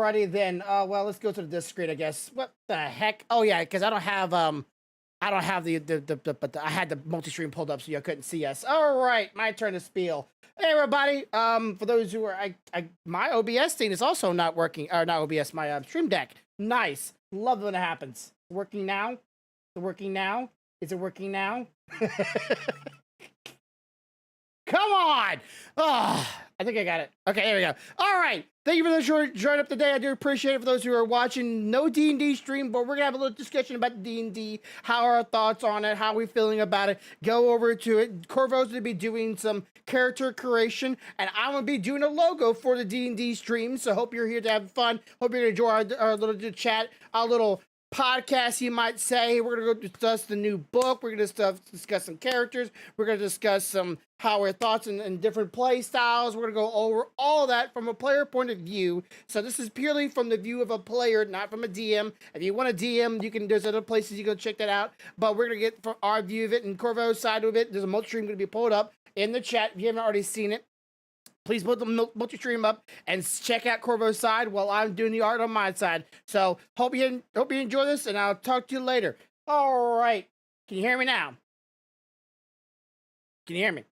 Alrighty then. Well, let's go to the disc screen, I guess. What the heck? Oh yeah, because I don't have I had the multi-stream pulled up so you couldn't see us. All right, my turn to spiel. Hey everybody. For those who are, my OBS thing is also not working, or not OBS, my Stream Deck. Nice. Love when it happens. Working now. Is it working now? Is it working now? Come on! Oh, I think I got it. Okay, there we go. All right. Thank you for those who are joining up today. I do appreciate it. For those who are watching, no D&D stream, but we're going to have a little discussion about D&D, how our thoughts on it, how we feeling about it. Go over to it. Corvo's going to be doing some character creation, and I'm going to be doing a logo for the D&D stream, so hope you're here to have fun. Hope you're going to enjoy our little chat, our little podcast, you might say. We're gonna go discuss the new book. We're gonna discuss some characters. We're gonna discuss some how our thoughts and different play styles. We're gonna go over all that from a player point of view. So this is purely from the view of a player, not from a DM. If you want a DM, you can. There's other places you can check that out. But we're gonna get from our view of it and Corvo's side of it. There's a multi-stream gonna be pulled up in the chat. If you haven't already seen it, please put the multi-stream up and check out Corvo's side while I'm doing the art on my side. So hope you enjoy this, and I'll talk to you later. All right. Can you hear me now? Can you hear me?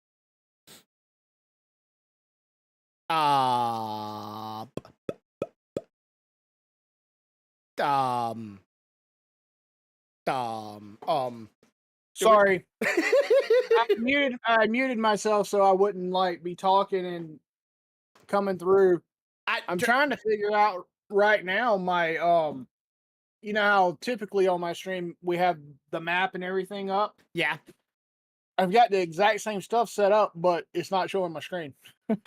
Sorry. I muted myself so I wouldn't be talking and coming through. I'm trying to figure out right now my you know how typically on my stream we have the map and everything up? Yeah. I've got the exact same stuff set up, but it's not showing my screen.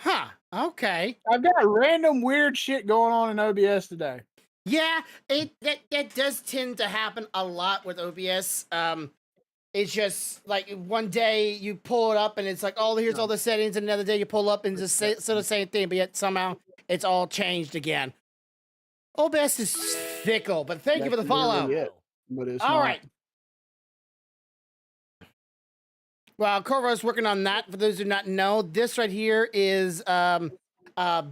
Huh. Okay. I've got random weird shit going on in OBS today. Yeah, that does tend to happen a lot with OBS. It's just like one day you pull it up and it's like, oh, here's all the settings, and another day you pull up and it's just sort of the same thing, but yet somehow it's all changed again. OBS is fickle, but thank you for the follow. All right. Well, Corvo's working on that. For those who do not know, this right here is kind of a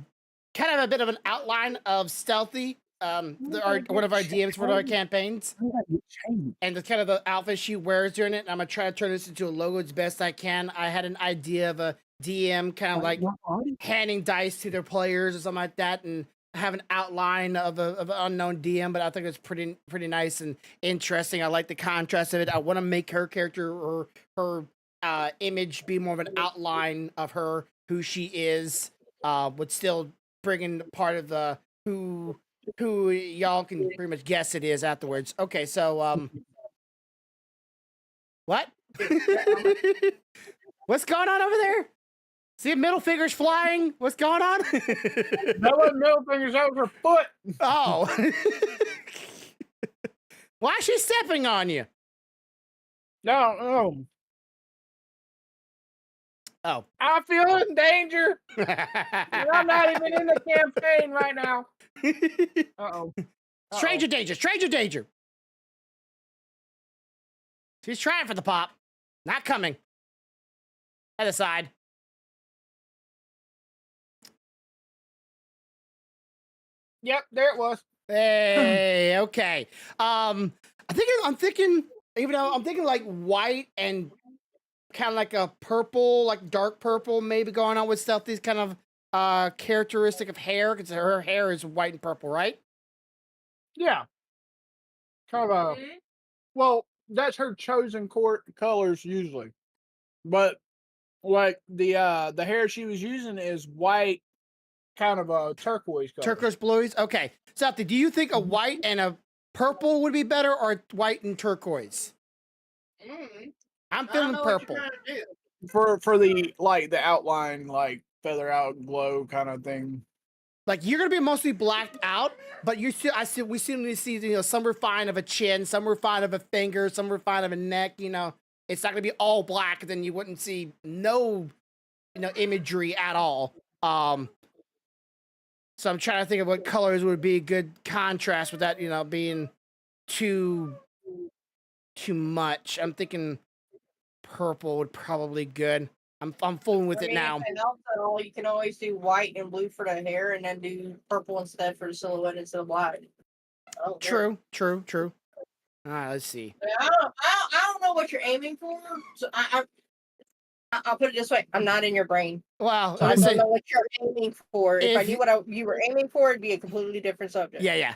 bit of an outline of Stealthy. One of our DMs for our campaigns, and the kind of the outfit she wears during it. I'm gonna try to turn this into a logo as best I can. I had an idea of a DM kind of like handing dice to their players or something like that, and have an outline of an unknown DM. But I think it's pretty nice and interesting. I like the contrast of it. I want to make her character or her image be more of an outline of her, who she is, with still bringing part of the who y'all can pretty much guess it is afterwards. Okay, so what? What's going on over there? See middle fingers flying? What's going on? That wasn't middle fingers, that was her foot. Oh. Why is she stepping on you? No. Oh. I feel in danger. I'm not even in the campaign right now. Uh-oh. Stranger danger, stranger danger. She's trying for the pop. Not coming. Other side. Yep, there it was. Hey, okay. I'm thinking, even though I'm thinking like white and kind of like a purple, like dark purple, maybe going on with Stealthy's kind of characteristic of hair, because her hair is white and purple, right? Yeah. Kind of well, that's her chosen colors usually. But like the hair she was using is white, kind of a turquoise color. Turquoise blues? Okay. Stealthy, do you think a white and a purple would be better, or white and turquoise? I'm feeling purple. For the the outline, like feather out glow kind of thing. Like you're gonna be mostly blacked out, but we seem to see, some refine of a chin, some refine of a finger, some refine of a neck. It's not gonna be all black, then you wouldn't see no, imagery at all. So I'm trying to think of what colors would be a good contrast without, being too much. I'm thinking purple would probably good. I'm fooling with I it mean, now. if it helps at all, you can always do white and blue for the hair, and then do purple instead for the silhouette instead of black. Oh, True. All right, let's see. I don't know what you're aiming for. So I'll put it this way: I'm not in your brain, Well, so I I don't say know what you're aiming for. If I if knew what you were aiming for, it'd be a completely different subject. yeah.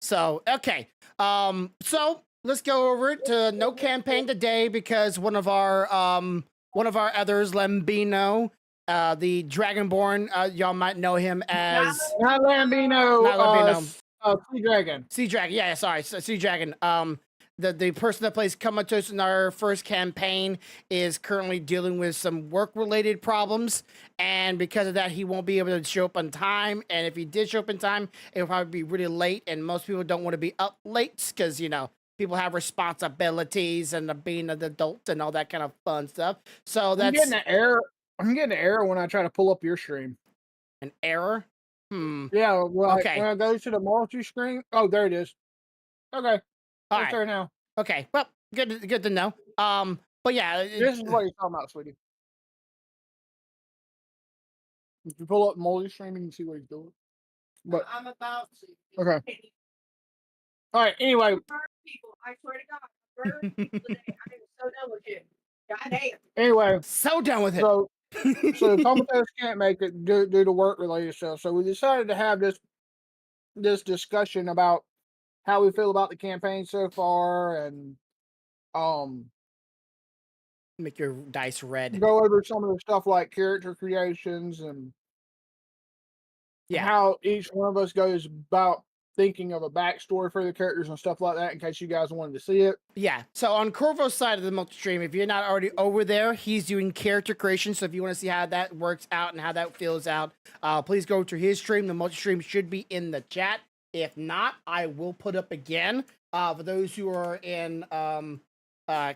So okay. So let's go over it to no campaign today because one of our others, Lambino, the Dragonborn, y'all might know him as Not Lambino. not Lambino. Sea Dragon. Sea Dragon, yeah, sorry, Sea Dragon. The person that plays Comatose in our first campaign is currently dealing with some work related problems, and because of that, he won't be able to show up on time. And if he did show up in time, it would probably be really late. And most people don't want to be up late because people have responsibilities and being an adult and all that kind of fun stuff. So I'm that's getting an error. I'm getting an error when I try to pull up your stream. an error. Yeah, like Okay. when I go to the multi-screen. Oh, there it is. Okay, All it's right. there now. Okay. Well, good to know. But yeah, This is what you're talking about, sweetie. If you pull up multi-stream, you can see what he's doing. But I'm about to. okay. All right. Anyway, People, I swear to God, burn people today. I am so done with you. God damn. anyway, so done with it. so the Comatose can't make it due to work related stuff. So we decided to have this discussion about how we feel about the campaign so far, and Make your dice red. go over some of the stuff like character creations and how each one of us goes about thinking of a backstory for the characters and stuff like that, in case you guys wanted to see it. Yeah. So on Corvo's side of the multi-stream, if you're not already over there, he's doing character creation. So if you want to see how that works out and how that feels out, please go to his stream. The multi-stream should be in the chat. If not, I will put up again. For those who are in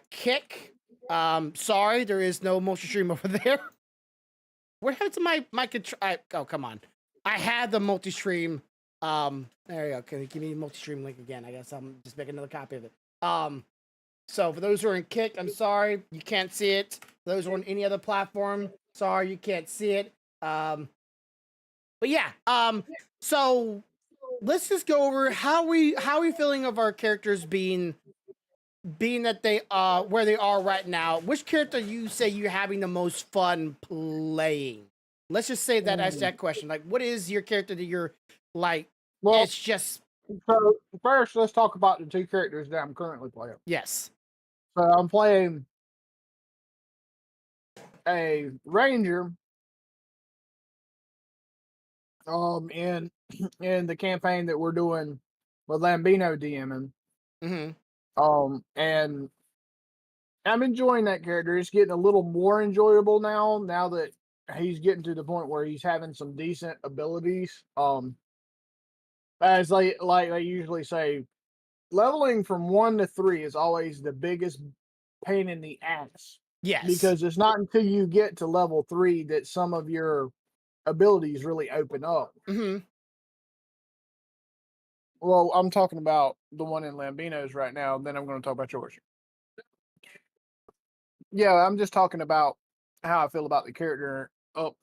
Kick, sorry, there is no multi-stream over there. What happened to my control? Oh, come on. I had the multi-stream. There you go. Can you give me the multi-stream link again? I guess I'm just making another copy of it. So for those who are in Kick, I'm sorry, you can't see it. For those who are on any other platform, sorry, you can't see it. But yeah, so let's just go over how we feeling of our characters being that they where they are right now. Which character you say you're having the most fun playing? Let's just say that as that question. Like, what is your character that you're like? Well, it's just so first let's talk about the two characters that I'm currently playing. yes. So I'm playing a ranger in the campaign that we're doing with Lambino DMing. And I'm enjoying that character. It's getting a little more enjoyable now that he's getting to the point where he's having some decent abilities. As like they usually say, leveling from 1 to 3 is always the biggest pain in the ass. Yes. Because it's not until you get to level 3 that some of your abilities really open up. Well, I'm talking about the one in Lambino's right now, then I'm going to talk about yours. Yeah, I'm just talking about how I feel about the character. Oh.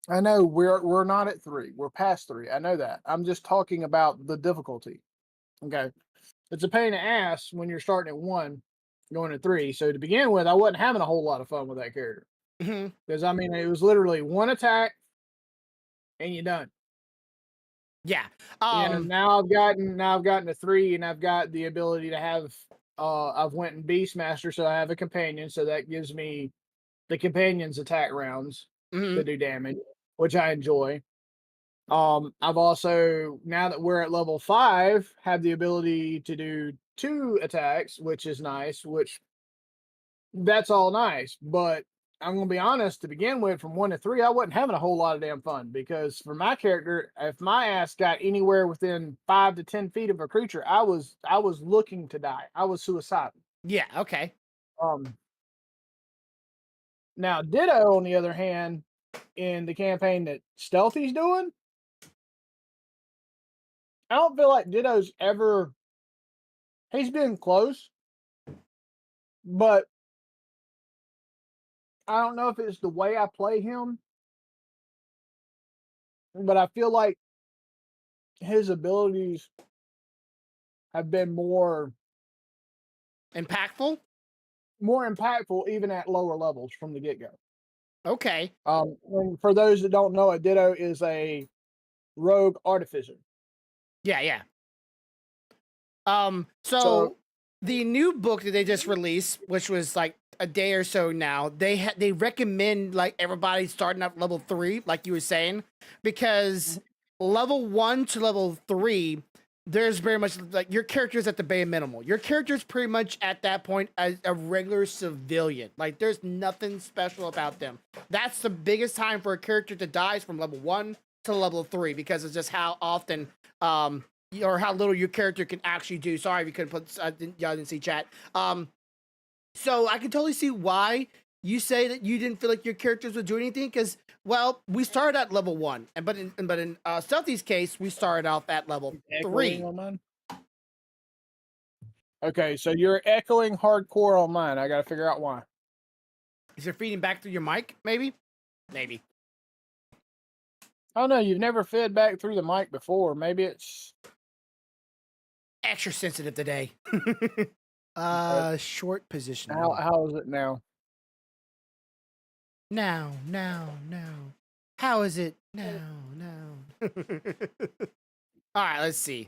I know we're not at 3. We're past 3. I know that. I'm just talking about the difficulty. Okay. It's a pain in the ass when you're starting at 1, going to 3. So to begin with, I wasn't having a whole lot of fun with that character. Because I mean, it was literally 1 attack and you're done. Yeah. And now I've gotten to 3, and I've got the ability to have I've went in Beastmaster, so I have a companion, so that gives me the companion's attack rounds to do damage, which I enjoy. I've also, now that we're at level 5, have the ability to do 2 attacks, which is nice, which that's all nice. But I'm going to be honest, to begin with, from 1 to 3, I wasn't having a whole lot of damn fun, because for my character, if my ass got anywhere within 5 to 10 feet of a creature, I was looking to die. I was suicidal. Yeah. Okay. Now Ditto, on the other hand, in the campaign that Stealthy's doing, I don't feel like Ditto's ever He's been close, but I don't know if it's the way I play him, but I feel like his abilities have been more Impactful? impactful even at lower levels from the get go. Okay. And for those that don't know, a Ditto is a rogue artificer. Yeah, yeah. So So the new book that they just released, which was like a day or so now, they recommend like everybody starting at level 3, like you were saying, because level 1 to level 3, there's very much like your character's at the bare minimal. Your character's pretty much at that point as a regular civilian. Like there's nothing special about them. That's the biggest time for a character to die is from level 1 to level 3 because it's just how often or how little your character can actually do. Sorry if you couldn't put y'all didn't see chat. So I can totally see why you say that you didn't feel like your characters would do anything because, well, we started at level 1, and but in Stealthy's case, we started off at level 3. on mine. Okay, so you're echoing hardcore on mine. I got to figure out why. Is it feeding back through your mic? Maybe. Oh no, you've never fed back through the mic before. Maybe it's Extra sensitive today. Short position. how is it now? Now. How is it now? All right, let's see.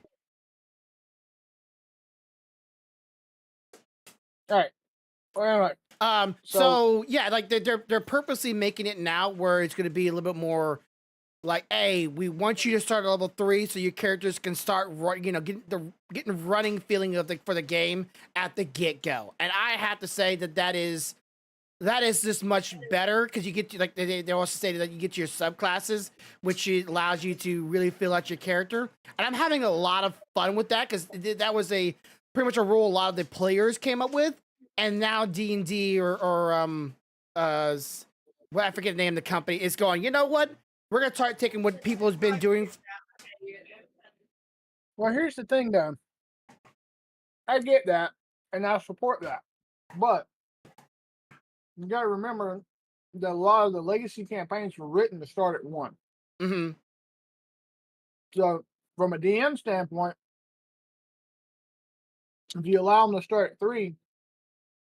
All right. Well, anyway, so yeah, like they're purposely making it now where it's going to be a little bit more like, hey, we want you to start at level 3 so your characters can start, getting running feeling of for the game at the get go. And I have to say that is just much better because you get to, like they also stated that you get to your subclasses, which allows you to really feel out your character. And I'm having a lot of fun with that because that was pretty much a rule a lot of the players came up with. And now D&D or I forget the name of the company is going, you know what? We're going to start taking what people have been doing. well, here's the thing, though. I get that, and I support that, but you got to remember that a lot of the legacy campaigns were written to start at 1. Mm-hmm. So, from a DM standpoint, if you allow them to start at 3,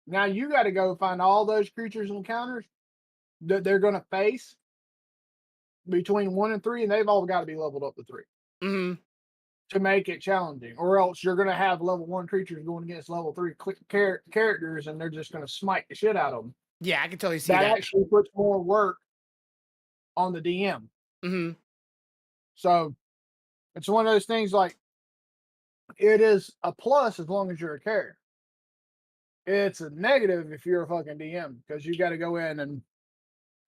now you got to go find all those creatures and encounters that they're going to face between 1 and 3, and they've all got to be leveled up to 3 to make it challenging, or else you're going to have level 1 creatures going against level 3 characters, and they're just going to smite the shit out of them. Yeah, I can totally see that. Actually puts more work on the DM. So it's one of those things like it is a plus as long as you're a character. It's a negative if you're a fucking DM because you got to go in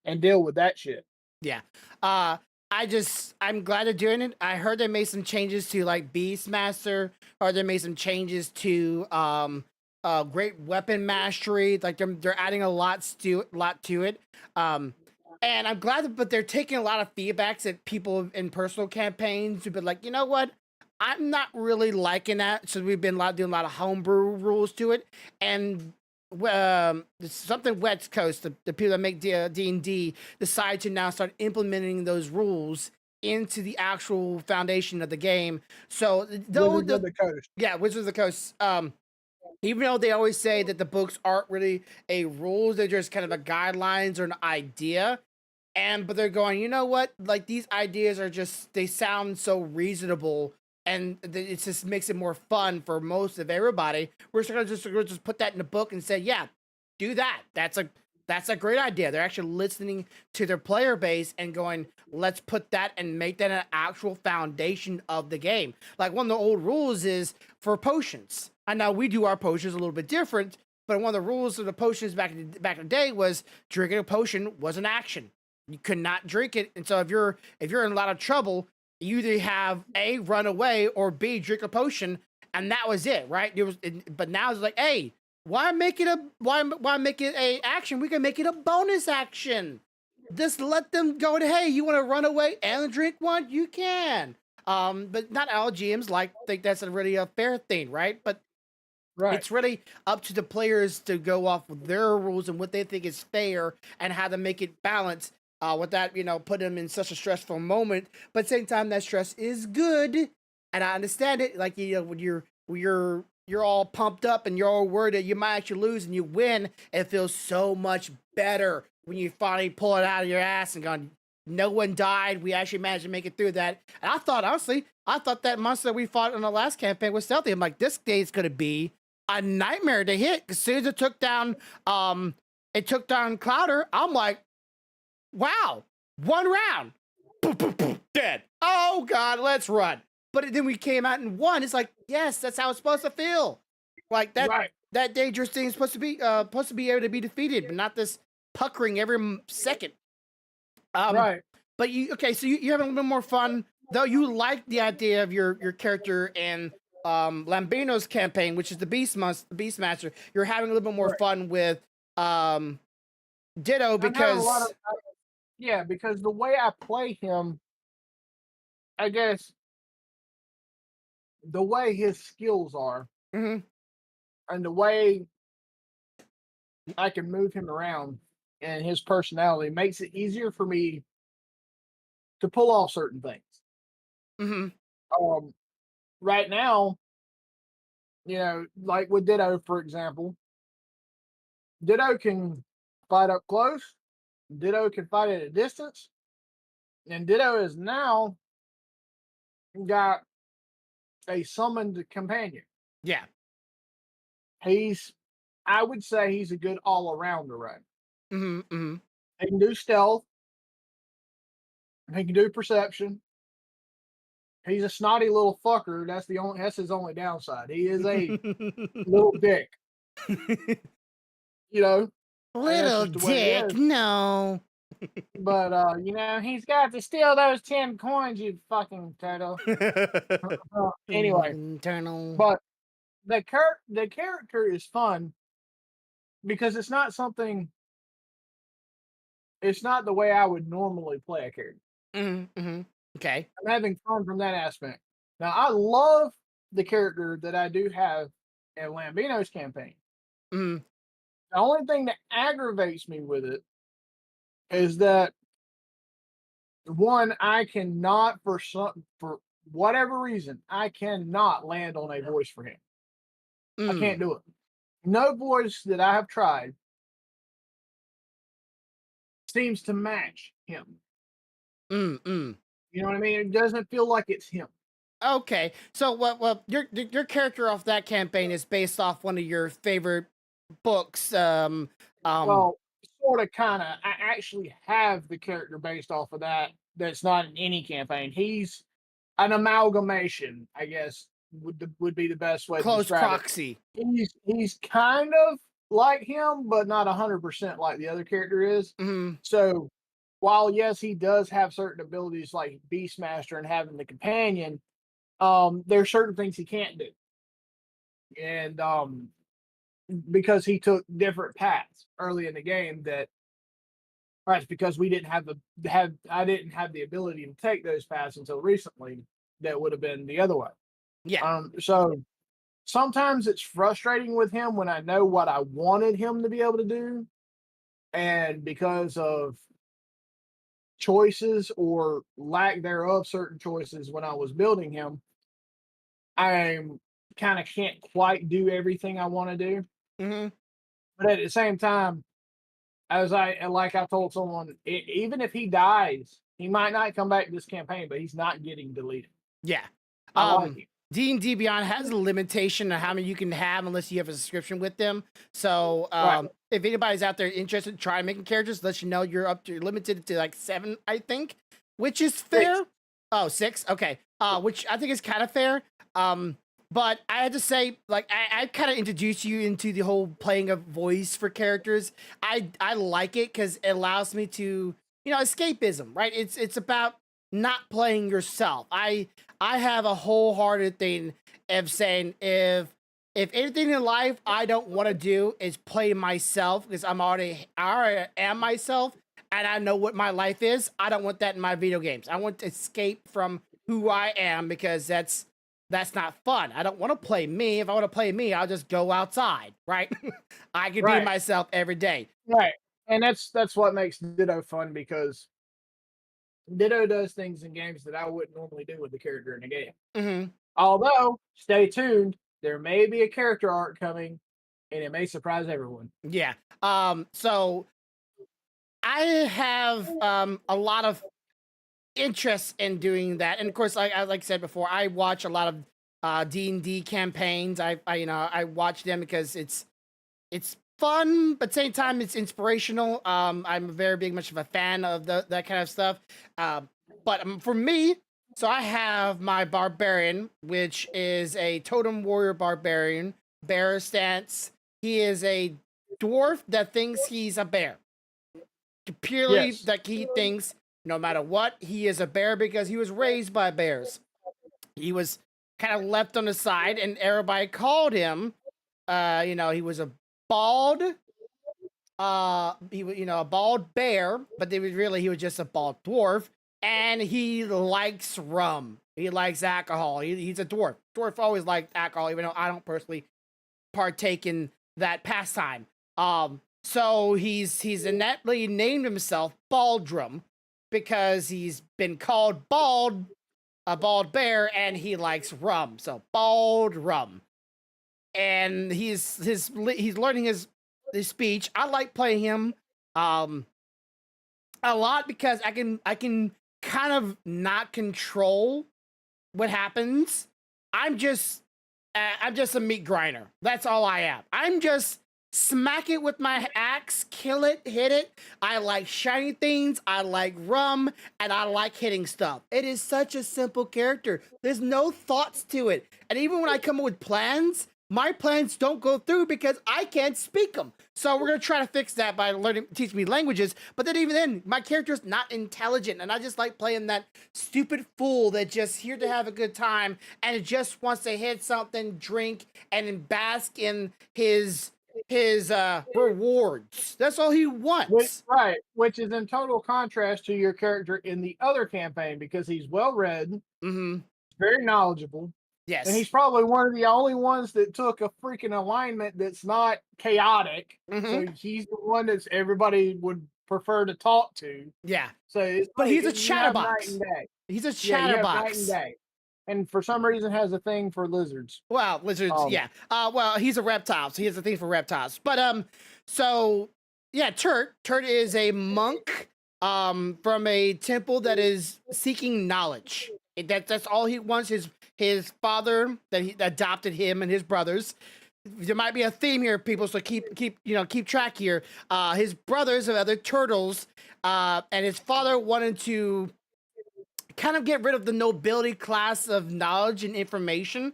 and deal with that shit. Yeah. I'm glad they're doing it. I heard they made some changes to like Beastmaster, or they made some changes to great weapon mastery. Like they're adding a lot to it. And I'm glad but they're taking a lot of feedbacks that people in personal campaigns who've been like, you know what? I'm not really liking that. So we've been doing a lot of homebrew rules to it. And something West Coast, the people that make D&D decide to now start implementing those rules into the actual foundation of the game. So Wizards of the Coast. Yeah, Wizards of the Coast. Even though they always say that the books aren't really a rules, they're just kind of a guidelines or an idea. But they're going, you know what? Like these ideas are they sound so reasonable, and it just makes it more fun for most of everybody. We're gonna just put that in the book and say, yeah, do that. That's a great idea. They're actually listening to their player base and going, let's put that and make that an actual foundation of the game. Like one of the old rules is for potions. I know we do our potions a little bit different, but one of the rules of the potions back in the day was drinking a potion was an action. You could not drink it, and so if you're in a lot of trouble, you either have A, run away, or B, drink a potion, and that was it, right? But now it's like, hey, why make it a action? We can make it a bonus action. Just let them go to, hey, you want to run away and drink one? You can. But not all GMs think that's a really a fair thing, right? But Right. It's really up to the players to go off with their rules and what they think is fair and how to make it balance without, put them in such a stressful moment. But at the same time, that stress is good. And I understand it. Like, when you're all pumped up and you're all worried that you might actually lose and you win, it feels so much better when you finally pull it out of your ass and gone, no one died. We actually managed to make it through that. And I thought, honestly, that monster that we fought in the last campaign was stealthy. I'm like, this day's going to be a nightmare to hit. As soon as it took down Clouder, I'm like, wow, one round, boom, boom, boom, dead. Oh God, let's run. But then we came out and won. It's like, yes, that's how it's supposed to feel. Like that, Right. that dangerous thing is supposed to be able to be defeated, but not this puckering every second. Right. But so you having a little bit more fun, though. You like the idea of your character in Lambino's campaign, which is the Beastmaster. You're having a little bit more fun with Ditto because because the way I play him, I guess the way his skills are Mhm. and the way I can move him around and his personality makes it easier for me to pull off certain things. Mhm. Right now, like with Ditto, for example, Ditto can fight up close, Ditto can fight at a distance, and Ditto is now got a summoned companion. Yeah. I would say he's a good all arounder, right? Mhm. Mhm. He can do stealth, he can do perception. He's a snotty little fucker. That's his only downside. He is a little dick, you know. And that's Little just the way it dick, is. no. But he's got to steal those 10 coins, you fucking turtle. Anyway, Internal. but the character is fun because it's not the way I would normally play a character. Mm-hmm. Okay. I'm having fun from that aspect. Now I love the character that I do have in Lambino's campaign. Mm. The only thing that aggravates me with it is that one, I cannot for whatever reason, I cannot land on a voice for him. I can't do it. No voice that I have tried seems to match him. You know what I mean? It doesn't feel like it's him. Okay. So well, your character off that campaign is based off one of your favorite books. Well, sort of, kind of. I actually have the character based off of that. That's not in any campaign. He's an amalgamation, I guess, would be the best way to Close describe proxy. it. He's kind of like him, but not 100% like the other character is. Mm-hmm. So, while yes, he does have certain abilities like Beastmaster and having the companion, there's certain things he can't do, and because he took different paths early in the game that. Right, because we didn't I didn't have the ability to take those paths until recently. That would have been the other way. Yeah. So sometimes it's frustrating with him when I know what I wanted him to be able to do, and because of choices or lack thereof, certain choices when I was building him, I kind of can't quite do everything I want to do. Mm-hmm. But at the same time, like I told someone, even if he dies, he might not come back to this campaign, but he's not getting deleted. Yeah. I like it. D&D Beyond has a limitation on how many you can have unless you have a subscription with them. So Right. if anybody's out there interested in trying making characters, let you know you're limited to like 7, I think, which is fair. 6. Oh, 6? Okay. Which I think is kind of fair. But I had to say, like, I kind of introduced you into the whole playing a voice for characters. I like it because it allows me to, escapism, right? It's about not playing yourself. I have a wholehearted thing of saying if anything in life I don't want to do is play myself because I already am myself and I know what my life is. I don't want that in my video games. I want to escape from who I am because that's that's not fun. I don't want to play me. If I want to play me, I'll just go outside, right? I can be Right. myself every day. Right. And that's what makes Ditto fun, because Ditto does things in games that I wouldn't normally do with the character in the game. Hmm. Although, stay tuned, there may be a character arc coming, and it may surprise everyone. Yeah. So I have a lot of interest in doing that, and of course, I like I said before, I watch a lot of D&D campaigns. I watch them because it's fun, but at the same time it's inspirational. I'm very big much of a fan of that kind of stuff. But for me, so I have my barbarian, which is a totem warrior barbarian, bear stance. He is a dwarf that thinks he's a bear. Purely Yes. that he thinks no matter what, he is a bear because he was raised by bears. He was kind of left on the side, and everybody called him. He was a bald, a bald bear, but he was just a bald dwarf, and he likes rum. He likes alcohol. He's a dwarf. Dwarf always liked alcohol, even though I don't personally partake in that pastime. So he's innately named himself Baldrum because he's been called a bald bear, and he likes rum. So bald rum, and he's learning his speech. I like playing him a lot because I can kind of not control what happens. I'm just a meat grinder. That's all I am. I'm just smack it with my axe, kill it, hit it. I like shiny things, I like rum, and I like hitting stuff. It is such a simple character. There's no thoughts to it. And even when I come up with plans, my plans don't go through because I can't speak them. So we're gonna try to fix that by teaching me languages. But then even then, my character's not intelligent, and I just like playing that stupid fool that just here to have a good time and just wants to hit something, drink, and bask in his rewards. That's all he wants. Which is in total contrast to your character in the other campaign, because he's well read, Mm-hmm. very knowledgeable, Yes. and he's probably one of the only ones that took a freaking alignment that's not chaotic. Mhm. So he's the one that everybody would prefer to talk to. Yeah. So it's But like he's a you have night chatterbox. and day. He's a Yeah, you have night and chatterbox. day. And for some reason has a thing for lizards. Well, lizards, yeah. Well, he's a reptile, so he has a thing for reptiles. But so yeah, Turt is a monk from a temple that is seeking knowledge. That's all he wants. His father that he adopted him and his brothers. There might be a theme here, people, so keep track here. His brothers are other turtles, and his father wanted to kind of get rid of the nobility class of knowledge and information.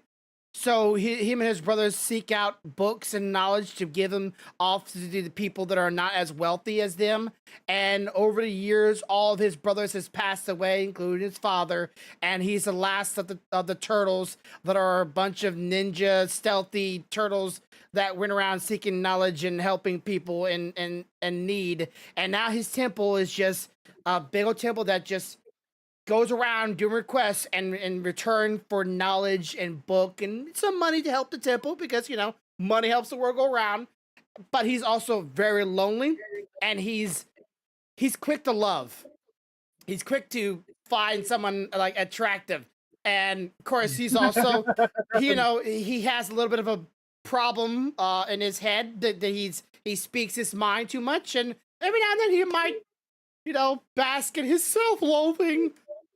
So him and his brothers seek out books and knowledge to give them off to the people that are not as wealthy as them. And over the years, all of his brothers has passed away, including his father. And he's the last of the turtles that are a bunch of ninja, stealthy turtles that went around seeking knowledge and helping people in need. And now his temple is just a big old temple that just goes around doing requests and in return for knowledge and book and some money to help the temple because money helps the world go around. But he's also very lonely, and he's quick to love. He's quick to find someone like attractive, and of course he's also he has a little bit of a problem in his head that he speaks his mind too much, and every now and then he might bask in his self-loathing.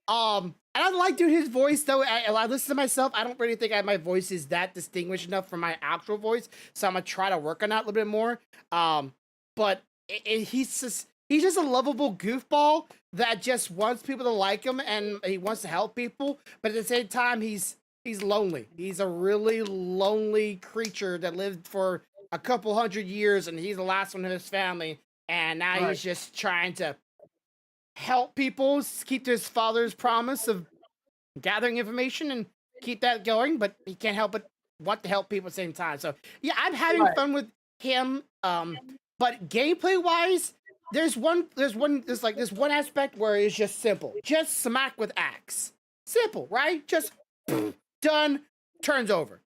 And I like doing his voice though. I listen to myself. I don't really think my voice is that distinguished enough from my actual voice, so I'm gonna try to work on that a little bit more. But he's just a lovable goofball that just wants people to like him, and he wants to help people. But at the same time, he's lonely. He's a really lonely creature that lived for a couple hundred years, and he's the last one of his family. And now he's just trying to help people keep to his father's promise of gathering information and keep that going, but he can't help but want to help people at the same time. So yeah, I'm having fun with him. But gameplay wise, there's one aspect where it's just simple. Just smack with axe. Simple, right? Just done, turns over.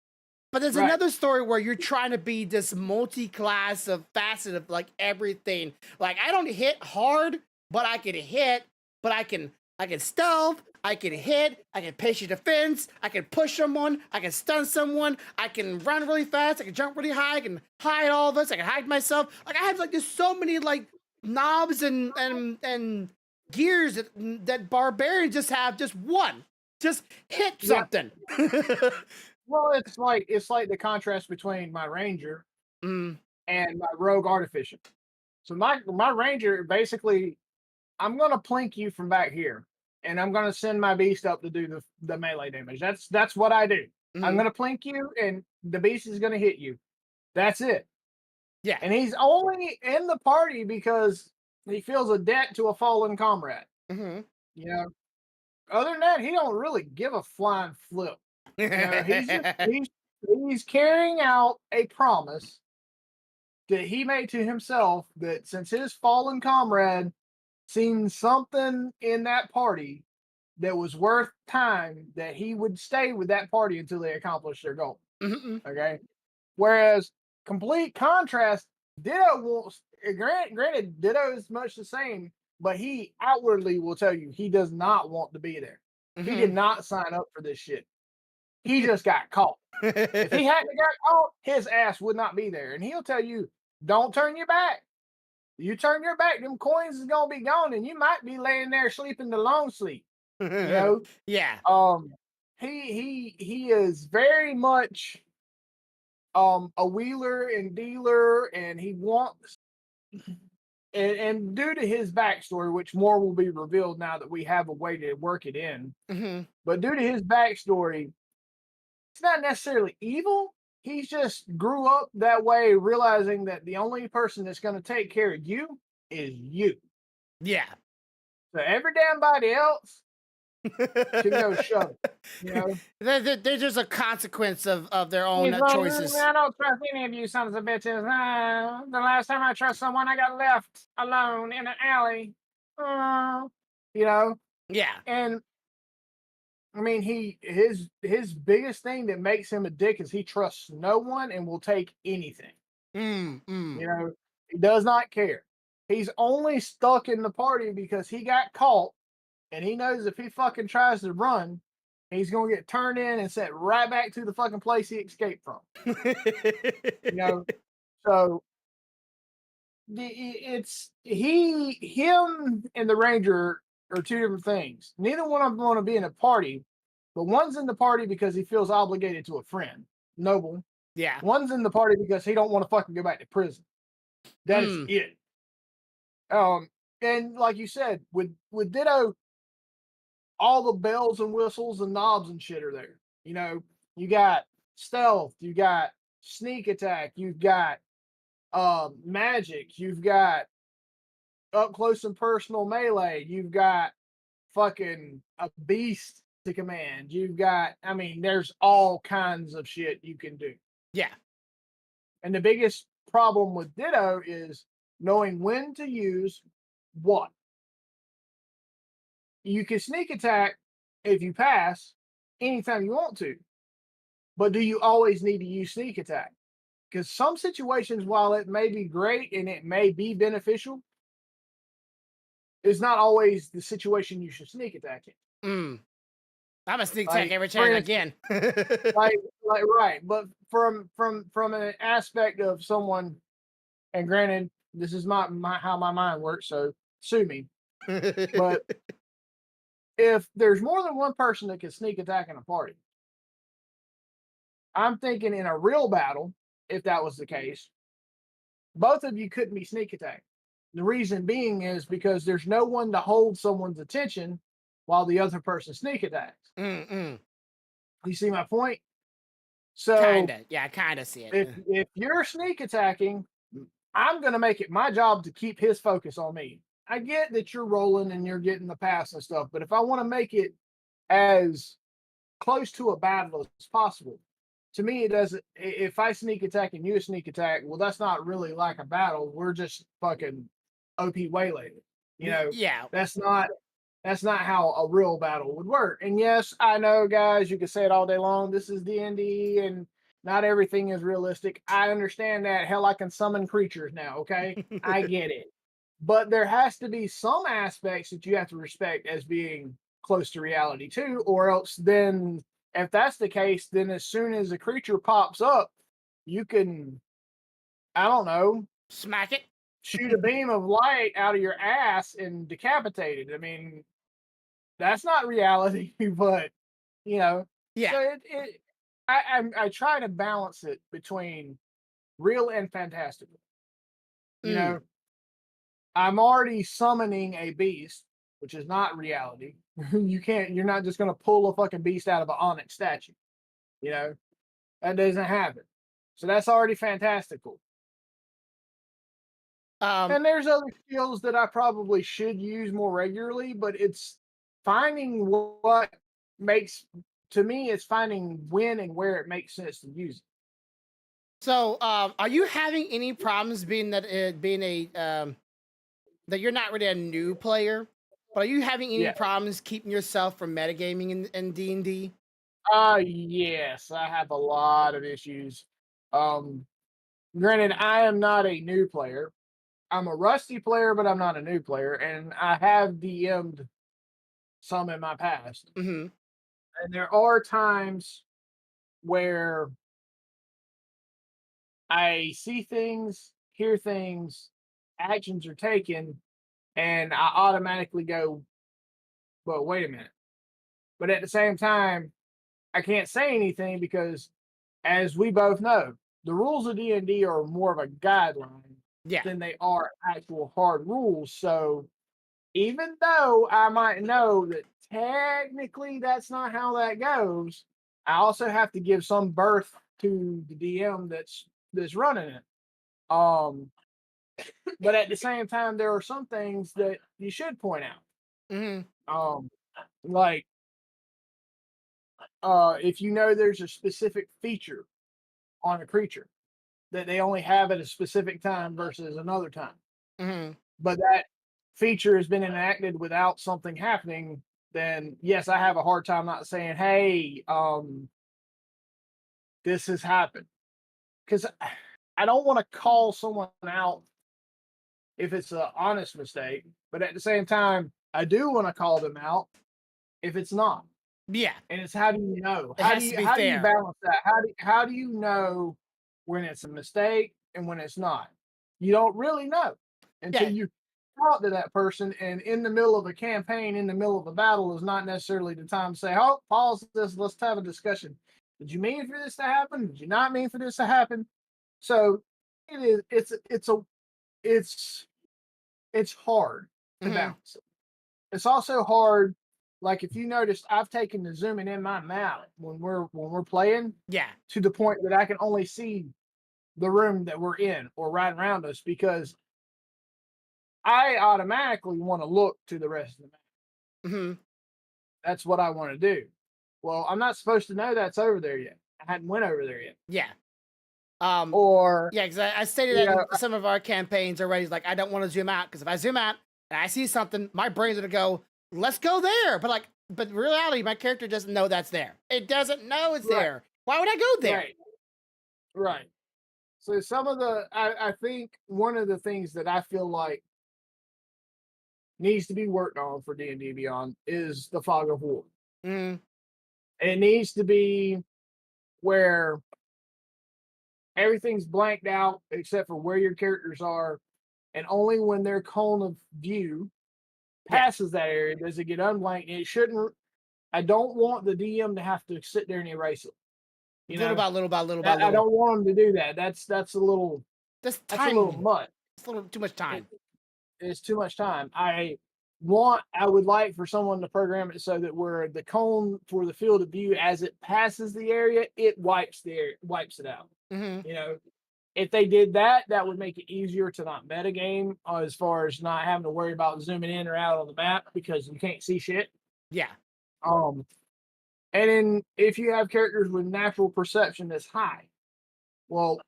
But there's Right. another story where you're trying to be this multi-class of facet of like everything. Like I don't hit hard, but I can hit, but I can stealth, I can hit, I can patient defense, I can push someone, I can stun someone, I can run really fast, I can jump really high, I can hide all this, I can hide myself. Like I have like just so many like knobs and gears that barbarians just have just one. Just hit Yeah. something. Well, it's like the contrast between my ranger Mm. and my rogue artificer. So my ranger basically, I'm gonna plink you from back here, and I'm gonna send my beast up to do the melee damage. That's what I do. I'm Mhm. gonna plink you, and the beast is gonna hit you. That's it. Yeah. And he's only in the party because he feels a debt to a fallen comrade. Mm-hmm. You know, other than that, he don't really give a flying flip. You know, he's carrying out a promise that he made to himself that since his fallen comrade seen something in that party that was worth time, that he would stay with that party until they accomplished their goal. Mm-hmm. Okay. Whereas complete contrast, Ditto wants granted, Ditto is much the same, but he outwardly will tell you he does not want to be there. He did not sign up for this shit. He just got caught. If he hadn't got caught, his ass would not be there. And he'll tell you, don't turn your back. You turn your back, them coins is gonna be gone, and you might be laying there sleeping the long sleep. You know? Yeah. He is very much a wheeler and dealer, and he wants and due to his backstory, which more will be revealed now that we have a way to work it in, Mm-hmm. but due to his backstory, it's not necessarily evil. He's just grew up that way, realizing that the only person that's going to take care of you is you. Yeah. So every damn body else can go shove it. You know, There's just a consequence of their own he's like, choices. I don't trust any of you sons of bitches. The last time I trust someone, I got left alone in an alley. You know, Yeah. and I mean, his biggest thing that makes him a dick is he trusts no one and will take anything. You know, he does not care. He's only stuck in the party because he got caught, and he knows if he fucking tries to run, he's gonna get turned in and sent right back to the fucking place he escaped from. You know, so it's him and the ranger are two different things. Neither one of them want to be in a party, but one's in the party because he feels obligated to a friend, noble. Yeah. One's in the party because he don't want to fucking go back to prison. That is it. And like you said, with Ditto, all the bells and whistles and knobs and shit are there. You know, you got stealth, you got sneak attack, you've got magic, you've got up close and personal melee, you've got fucking a beast to command, you've got, I mean, there's all kinds of shit you can do. Yeah. And the biggest problem with Ditto is knowing when to use what. You can sneak attack if you pass anytime you want to, but do you always need to use sneak attack? Because some situations, while it may be great and it may be beneficial, is not always the situation you should sneak attack in. I'm a sneak Like, attack every for chance again. like right, but from an aspect of someone, and granted, this is my how my mind works, so sue me. But if there's more than one person that can sneak attack in a party, I'm thinking in a real battle, if that was the case, both of you couldn't be sneak attack. The reason being is because there's no one to hold someone's attention while the other person sneak attacks. You see my point? So Kinda. Yeah, I kinda see it. if you're sneak attacking, I'm gonna make it my job to keep his focus on me. I get that you're rolling and you're getting the pass and stuff, but if I want to make it as close to a battle as possible, to me it doesn't. If I sneak attack and you sneak attack, well, that's not really like a battle. We're just fucking OP waylaid. You know, Yeah. that's not That's not how a real battle would work. And yes, I know, guys, you can say it all day long. This is D&D, and not everything is realistic. I understand that. Hell, I can summon creatures now. Okay, I get it. But there has to be some aspects that you have to respect as being close to reality too, or else then, if that's the case, then as soon as a creature pops up, you can, I don't know, Smack it. shoot a beam of light out of your ass and decapitate it. I mean, that's not reality, but you know, Yeah. so I try to balance it between real and fantastical. You Mm. know, I'm already summoning a beast, which is not reality. You're not just gonna pull a fucking beast out of an onyx statue. You know, that doesn't happen. So that's already fantastical. Um, And there's other skills that I probably should use more regularly, but it's finding what makes, to me, it's finding when and where it makes sense to use it. so, are you having any problems being that being a that you're not really a new player, but are you having any Yeah. problems keeping yourself from metagaming in D&D? Yes, I have a lot of issues. Um, Granted, I am not a new player. I'm a rusty player, but I'm not a new player, and I have DM'd some in my past. Mm-hmm. And there are times where I see things, hear things, actions are taken, and I automatically go, well, wait a minute. But at the same time, I can't say anything because, as we both know, the rules of D&D are more of a guideline Yeah. than they are actual hard rules. So even though I might know that technically that's not how that goes, I also have to give some birth to the DM that's running it. Um, but at the same time, there are some things that you should point out. Mm-hmm. Like if you know there's a specific feature on a creature that they only have at a specific time versus another time, Mm-hmm. but that feature has been enacted without something happening, then yes, I have a hard time not saying, "Hey, this has happened," because I don't want to call someone out if it's an honest mistake, but at the same time, I do want to call them out if it's not. Yeah. And it's, how do you know? It has to be How do you fair. balance that? How do you know when it's a mistake and when it's not? You don't really know until Yeah. you talk to that person. And in the middle of a campaign, in the middle of a battle, is not necessarily the time to say, "Oh, pause this. Let's have a discussion. Did you mean for this to happen? Did you not mean for this to happen?" So it is. It's it's hard to Mm-hmm. balance. It's also hard. Like, if you noticed, I've taken to zooming in my map when we're playing Yeah. to the point that I can only see the room that we're in or right around us, because I automatically want to look to the rest of the map. Mm-hmm. That's what I want to do. Well, I'm not supposed to know that's over there yet. I hadn't went over there yet. Yeah. Or Yeah, because I stated you that know, in some of our campaigns already. Like, I don't want to zoom out because if I zoom out and I see something, my brain's gonna go, "Let's go there." But in reality, my character doesn't know that's there. It doesn't know it's right, there. Why would I go there? right, right. So some of I think one of the things that I feel like needs to be worked on for D&D Beyond is the fog of war. Mm, It needs to be where everything's blanked out except for where your characters are, and only when their cone of view yeah, passes that area does it get unblanked. And it shouldn't. I don't want the DM to have to sit there and erase it. You little know, by little by little by that I little. don't want them to do that. That's That's a little time. much. It's a little too much It, time. it's too much time. I would like for someone to program it so that where the cone for the field of view, as it passes the area, it wipes it out. Mm-hmm. You know, if they did that, that would make it easier to not metagame, as far as not having to worry about zooming in or out on the map because you can't see shit. Yeah. Um, and then if you have characters with natural perception that's high, well,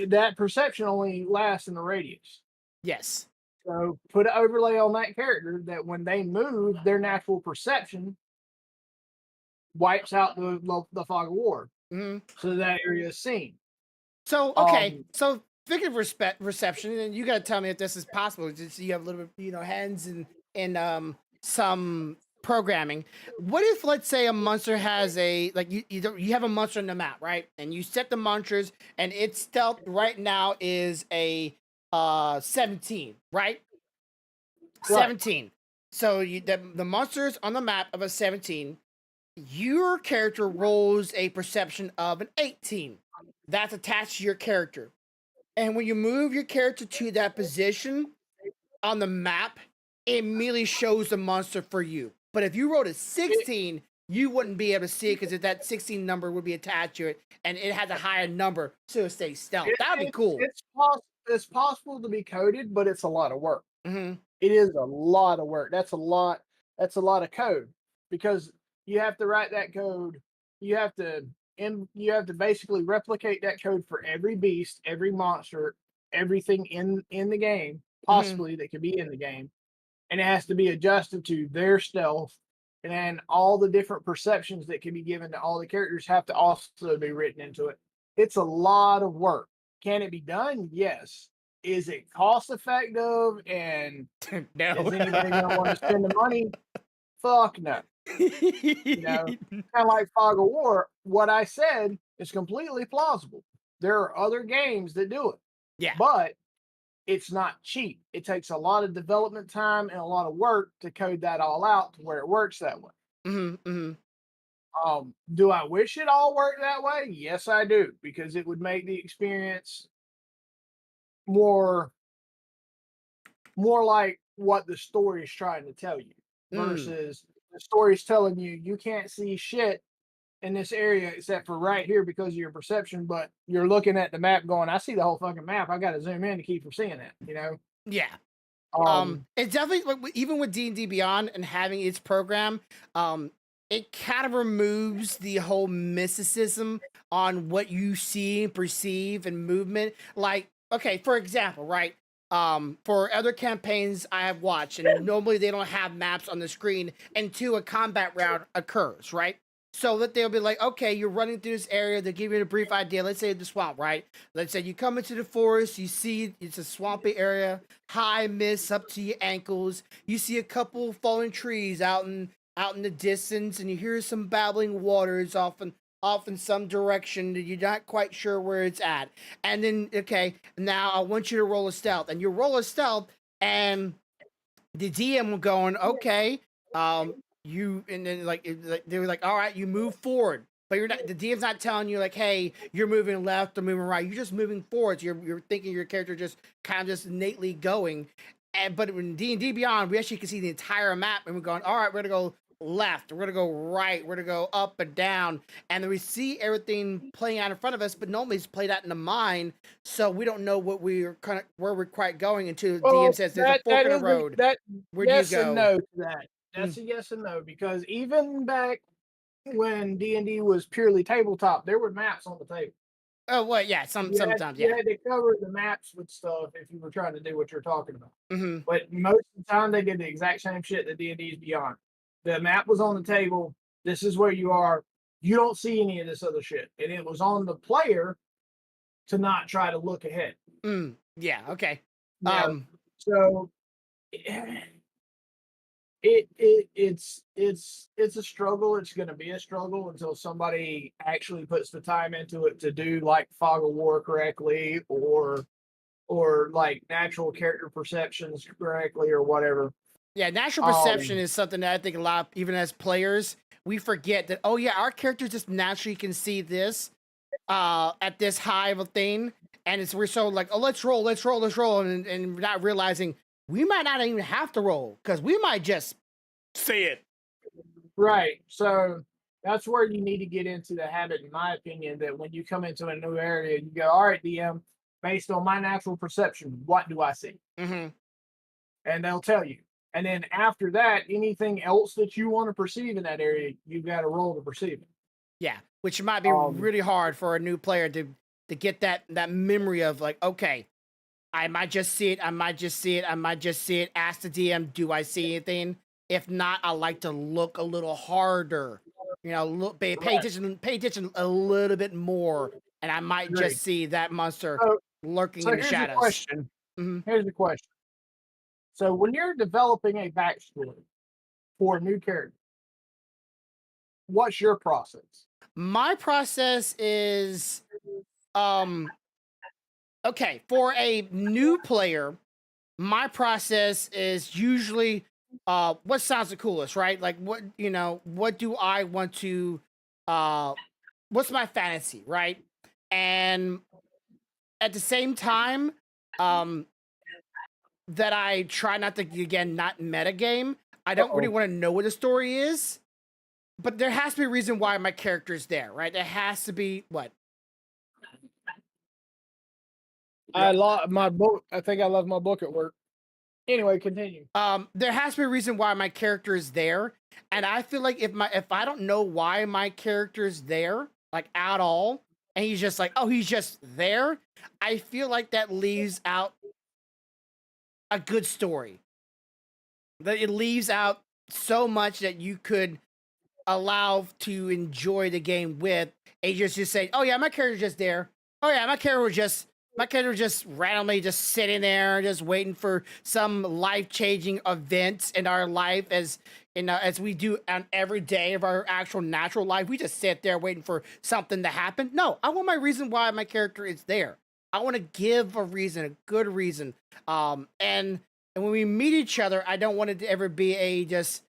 that perception only lasts in the radius. Yes. So put an overlay on that character that when they move, their natural perception wipes out the fog of war, so that area is seen. So okay, so thinking of reception, and you got to tell me if this is possible. Just so you have a little bit, hands and some programming. What if, let's say, a monster has a you have a monster on the map, right? And you set the monsters, and its stealth right now is a 17, right? 17. So the monsters on the map of a 17. Your character rolls a perception of an 18. That's attached to your character. And when you move your character to that position on the map, it immediately shows the monster for you. But if you rolled a 16, you wouldn't be able to see it because that 16 number would be attached to it, and it has a higher number, so it stays stealth. That would be cool. It's possible to be coded, but it's a lot of work. Mm-hmm. It is a lot of work. That's a lot of code, because you have to write that code. You have to basically replicate that code for every beast, every monster, everything in the game, possibly that could be in the game, and it has to be adjusted to their stealth, and then all the different perceptions that can be given to all the characters have to also be written into it. It's a lot of work. Can it be done? Yes. Is it cost effective? And no. is anybody gonna want to spend the money? Fuck no. Kind of like Fog of War. What I said is completely plausible. There are other games that do it. Yeah. But it's not cheap. It takes a lot of development time and a lot of work to code that all out to where it works that way. Do I wish it all worked that way? Yes, I do, because it would make the experience more like what the story is trying to tell you, versus the story's telling you you can't see shit in this area except for right here because of your perception, but you're looking at the map going, I see the whole fucking map. I got to zoom in to keep from seeing that, Yeah. It's definitely like, even with D&D Beyond and having its program, it kind of removes the whole mysticism on what you see and perceive and movement. Like, okay, for example, right? For other campaigns I have watched, and normally they don't have maps on the screen until a combat round occurs, right? So that they'll be like, okay, you're running through this area. They give you a brief idea. Let's say the swamp, right? Let's say you come into the forest. You see it's a swampy area, high mist up to your ankles. You see a couple fallen trees out in the distance, and you hear some babbling waters off in some direction that you're not quite sure where it's at. And then, okay, now I want you to roll a stealth, and you roll a stealth, and the DM will going, okay, and then they were like, all right, you move forward, but you're not. The DM's not telling you like, hey, you're moving left or moving right. You're just moving forward. So you're thinking your character just kind of just innately going. But in D&D Beyond, we actually can see the entire map, and we're going, all right, we're gonna go left, we're gonna go right, we're gonna go up and down, and then we see everything playing out in front of us, but normally it's played out in the mind, so we don't know what we're where we're quite going until the DM says there's a fork in the road. Where yes do you go? And no to that. That's a yes and no, because even back when D&D was purely tabletop, there were maps on the table. Oh, well, yeah, sometimes, you had to cover the maps with stuff if you were trying to do what you're talking about. But most of the time, they did the exact same shit that D&D's Beyond. The map was on the table. This is where you are. You don't see any of this other shit, and it was on the player to not try to look ahead. Yeah. Okay. So it's a struggle. It's going to be a struggle until somebody actually puts the time into it to do like Fog of War correctly, or like natural character perceptions correctly, or whatever. Yeah, natural perception is something that I think a lot, even as players, we forget that. Oh yeah, our characters just naturally can see this at this high of a thing, and we're so like, oh, let's roll, and not realizing we might not even have to roll because we might just see it. Right. So that's where you need to get into the habit, in my opinion, that when you come into a new area, you go, all right, DM, based on my natural perception, what do I see? And they'll tell you. And then after that, anything else that you want to perceive in that area, you've got to roll to perceive it. Yeah, which might be really hard for a new player to get that memory of like, okay, I might just see it. I might just see it. I might just see it. Ask the DM, do I see anything? If not, I like to look a little harder. You know, look, pay attention a little bit more, and I might Agreed. just see that monster So, lurking so in the here's the shadows. question. Mhm. Here's the question. So when you're developing a backstory for a new character, what's your process? My process is okay, for a new player, my process is usually what sounds the coolest, right? Like what, you know, what do I want to what's my fantasy, right? And at the same time, um that I try not to, again, not metagame. I don't really Uh-oh. want to know what the story is, but there has to be a reason why my character is there, right? There has to be what? I lost my book. I think I left my book at work. Anyway, continue. There has to be a reason why my character is there, and I feel like if I don't know why my character is there, like at all, and he's just like, oh, he's just there, I feel like that leaves out a good story. That it leaves out so much that you could allow to enjoy the game with. And you just say, oh yeah, my character's just there. Oh yeah, my character was just randomly just sitting there, just waiting for some life-changing event in our life, as you know, as we do on every day of our actual natural life. We just sit there waiting for something to happen. No, I want my reason why my character is there. I want to give a reason, a good reason. And when we meet each other, I don't want it to ever be a just,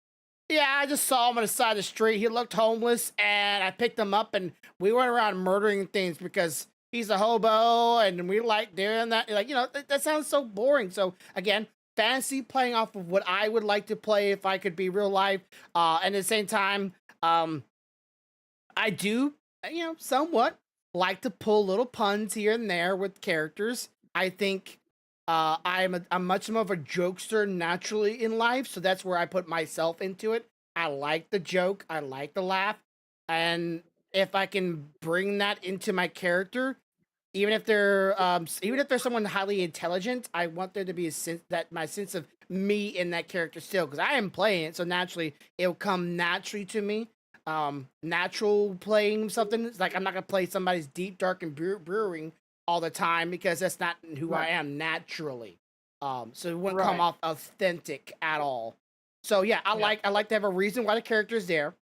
yeah, I just saw him on the side of the street. He looked homeless, and I picked him up, and we went around murdering things because he's a hobo, and we like doing that. Like, you know, that sounds so boring. So again, fantasy playing off of what I would like to play if I could be real life. And at the same time, I do, you know, somewhat like to pull little puns here and there with characters. I think I'm much more of a jokester naturally in life, so that's where I put myself into it. I like the joke, I like the laugh, and if I can bring that into my character, even if they're someone highly intelligent, I want there to be a sense that my sense of me in that character still, because I am playing it, so naturally it'll come naturally to me. Natural playing something. It's like I'm not gonna play somebody's deep, dark, and brewing all the time because that's not who I Right. am naturally. So it wouldn't come Right. off authentic at all. So yeah, Yeah. I like to have a reason why the character is there,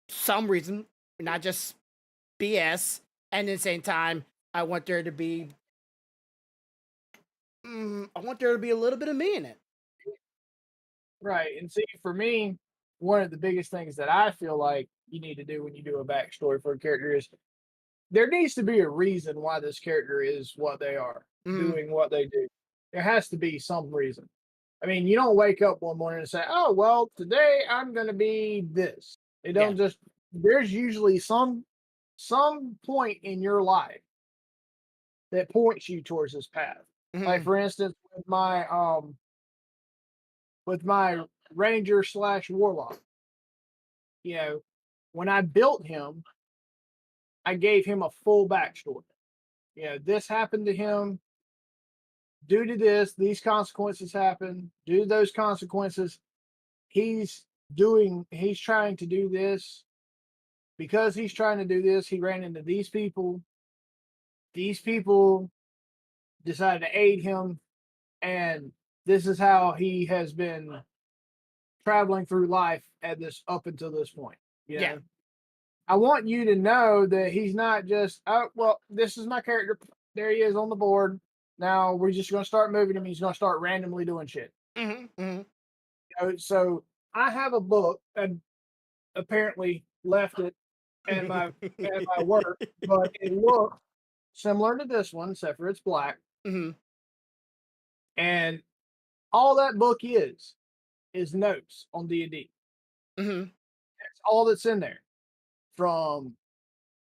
some reason, not just BS. And at the same time, I want there to be, I want there to be a little bit of me in it. Right. And see, for me, one of the biggest things that I feel like you need to do when you do a backstory for a character is there needs to be a reason why this character is what they are, Mm, doing what they do. There has to be some reason. I mean, you don't wake up one morning and say, "Oh, well, today I'm going to be this." It yeah. don't just. There's usually some point in your life that points you towards this path. Like Mm, for instance, with my ranger slash warlock, you know, when I built him, I gave him a full backstory. You know, this happened to him due to this, these consequences happen. Due to those consequences, he's trying to do this. Because he's trying to do this, he ran into these people. These people decided to aid him, and this is how he has been traveling through life at this up until this point. You yeah. know, I want you to know that he's not just, oh, well, this is my character. There he is on the board. Now we're just going to start moving him. He's going to start randomly doing shit. Hmm. You know, so I have a book and apparently left it at my work, but it looks similar to this one, except for it's black. Hmm. And all that book is notes on D&D. Hmm. That's all that's in there. From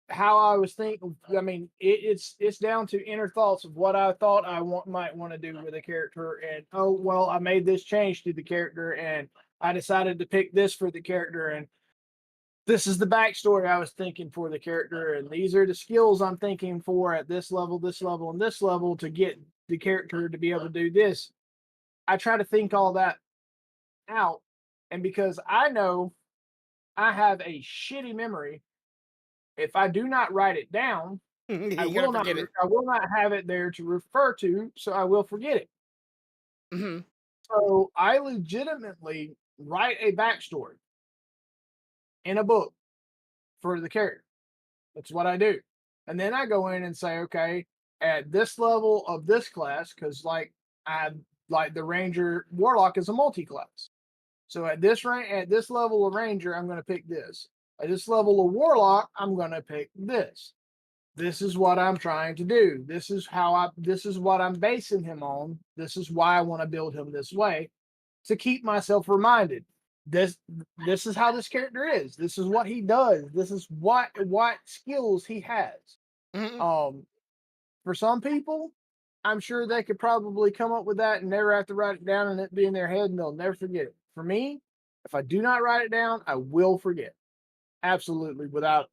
how I was thinking, I mean, it's down to inner thoughts of what I thought might want to do with a character, and oh well, I made this change to the character, and I decided to pick this for the character, and this is the backstory I was thinking for the character, and these are the skills I'm thinking for at this level, and this level to get the character to be able to do this. I try to think all that out. And because I know I have a shitty memory, if I do not write it down, I You're will gonna not forget it. I will not have it there to refer to, so I will forget it. Hmm. So I legitimately write a backstory in a book for the character. That's what I do. And then I go in and say, okay, at this level of this class, because like the Ranger Warlock is a multi-class. So at this level of Ranger, I'm gonna pick this. At this level of Warlock, I'm gonna pick this. This is what I'm trying to do. This is what I'm basing him on. This is why I want to build him this way to keep myself reminded. This this is how this character is. This is what he does. This is what skills he has. Hmm. Um for some people, I'm sure they could probably come up with that and never have to write it down and it be in their head and they'll never forget it. For me, if I do not write it down, I will forget. Absolutely, without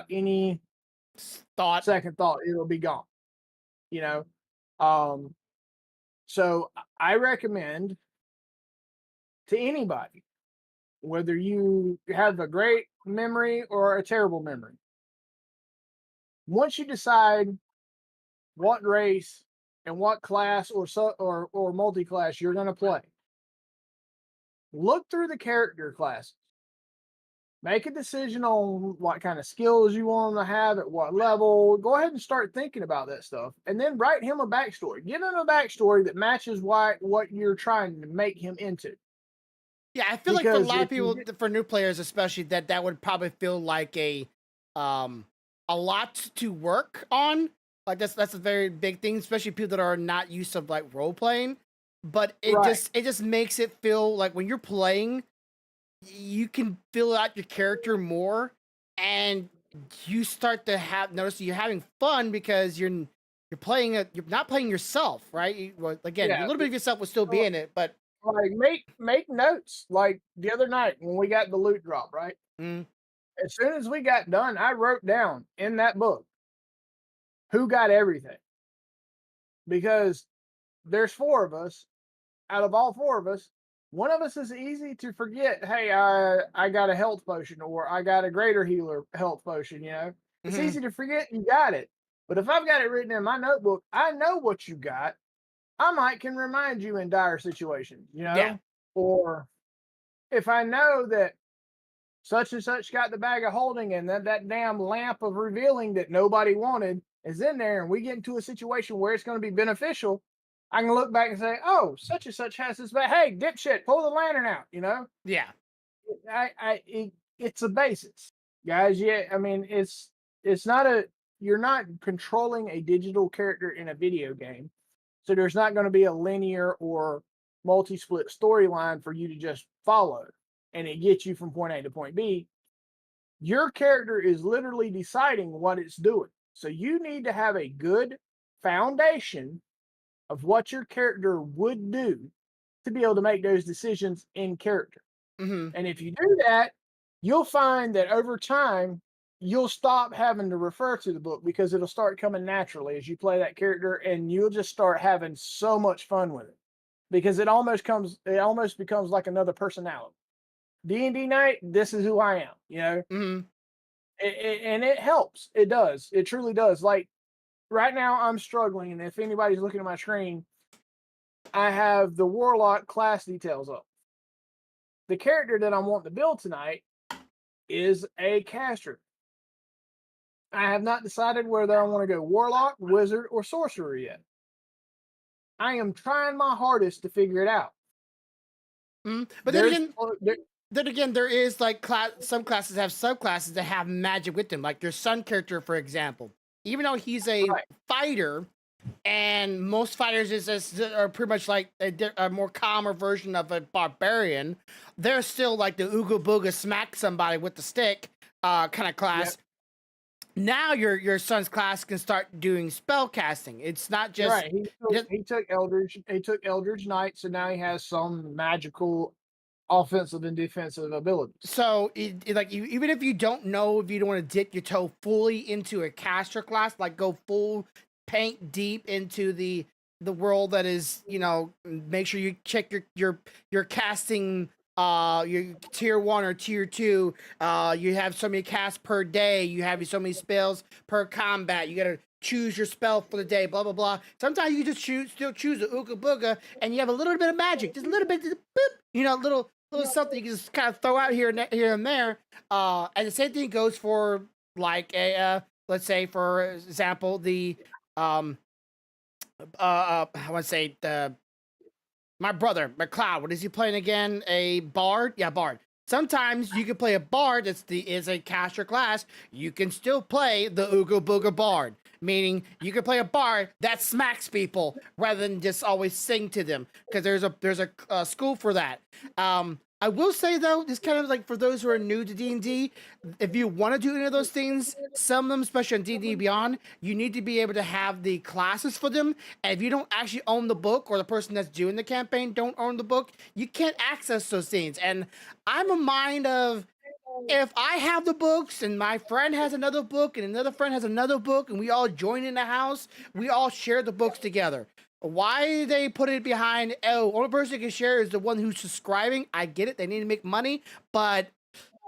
any Thought. second thought, it'll be gone. You know, um, so I recommend to anybody, whether you have a great memory or a terrible memory, once you decide what race and what class or multi-class you're going to play, look through the character classes. Make a decision on what kind of skills you want them to have at what level. Go ahead and start thinking about that stuff, and then write him a backstory. Give him a backstory that matches what you're trying to make him into. Yeah, I feel like for a Because lot of if you people, for new players especially, that would probably feel like um a lot to work on. Like that's a very big thing, especially people that are not used to like role playing. But right, it just makes it feel like when you're playing, you can fill out your character more, and you start to notice that you're having fun because you're not playing yourself, right? Well, again, a yeah, little bit of yourself will still be in it, but like make notes. Like the other night when we got the loot drop, right? mm, As soon as we got done, I wrote down in that book who got everything because there's four of us. Out of all four of us, one of us is easy to forget. Hey, I got a health potion or I got a greater healer health potion. It's mhm, easy to forget you got it. But if I've got it written in my notebook, I know what you got. I might can remind you in dire situations, yeah. or if I know that such and such got the bag of holding and that damn lamp of revealing that nobody wanted is in there and we get into a situation where it's going to be beneficial, I can look back and say, oh, such and such has this bag. Hey, dipshit, pull the lantern out. Yeah. It's a basis, guys. Yeah, I mean, it's not you're not controlling a digital character in a video game. So there's not going to be a linear or multi-split storyline for you to just follow and it gets you from point A to point B. Your character is literally deciding what it's doing. So you need to have a good foundation of what your character would do to be able to make those decisions in character. Hmm. And if you do that, you'll find that over time, you'll stop having to refer to the book because it'll start coming naturally as you play that character and you'll just start having so much fun with it because it almost becomes like another personality. D&D night, this is who I am. Hmm. And it helps. It does. It truly does. Like right now, I'm struggling. And if anybody's looking at my screen, I have the Warlock class details up. The character that I'm wanting to build tonight is a caster. I have not decided whether I want to go Warlock, Wizard, or Sorcerer yet. I am trying my hardest to figure it out. But There's then again, there is like some classes have subclasses that have magic with them. Like your sun character, for example, even though he's a right, fighter, and most fighters are pretty much like a more calmer version of a barbarian. They're still like the ooga booga smack somebody with the stick kind of yeah, class. Now your son's class can start doing spell casting. It's not just right. it does- He took Eldritch Knight, so now he has some magical offensive and defensive abilities. so like even if you don't know if you don't want to dip your toe fully into a caster class, like go full paint deep into the the world that is, make sure you check your casting, your tier 1 or tier 2. You have so many casts per day, you have so many spells per combat, you gotta choose your spell for the day, blah blah blah. Sometimes you just still choose the ooga booga, and you have a little bit of magic, just a little bit, boop, little something you can just kind of throw out here and there. And the same thing goes for like a let's say, for example, the I want to say my brother McLeod. What is he playing again? A bard? Yeah, bard. Sometimes you can play a bard is a caster class. You can still play the Ooga Booga Bard, meaning you can play a bard that smacks people rather than just always sing to them, because there's a school for that. I will say though, this kind of like for those who are new to D&D, if you want to do any of those things, some of them, especially on D&D Beyond, you need to be able to have the classes for them. And if you don't actually own the book, or the person that's doing the campaign don't own the book, you can't access those things. And I'm a mind of, if I have the books and my friend has another book and another friend has another book and we all join in the house, we all share the books together. Why they put it behind, only person that can share is the one who's subscribing. I get it, they need to make money, but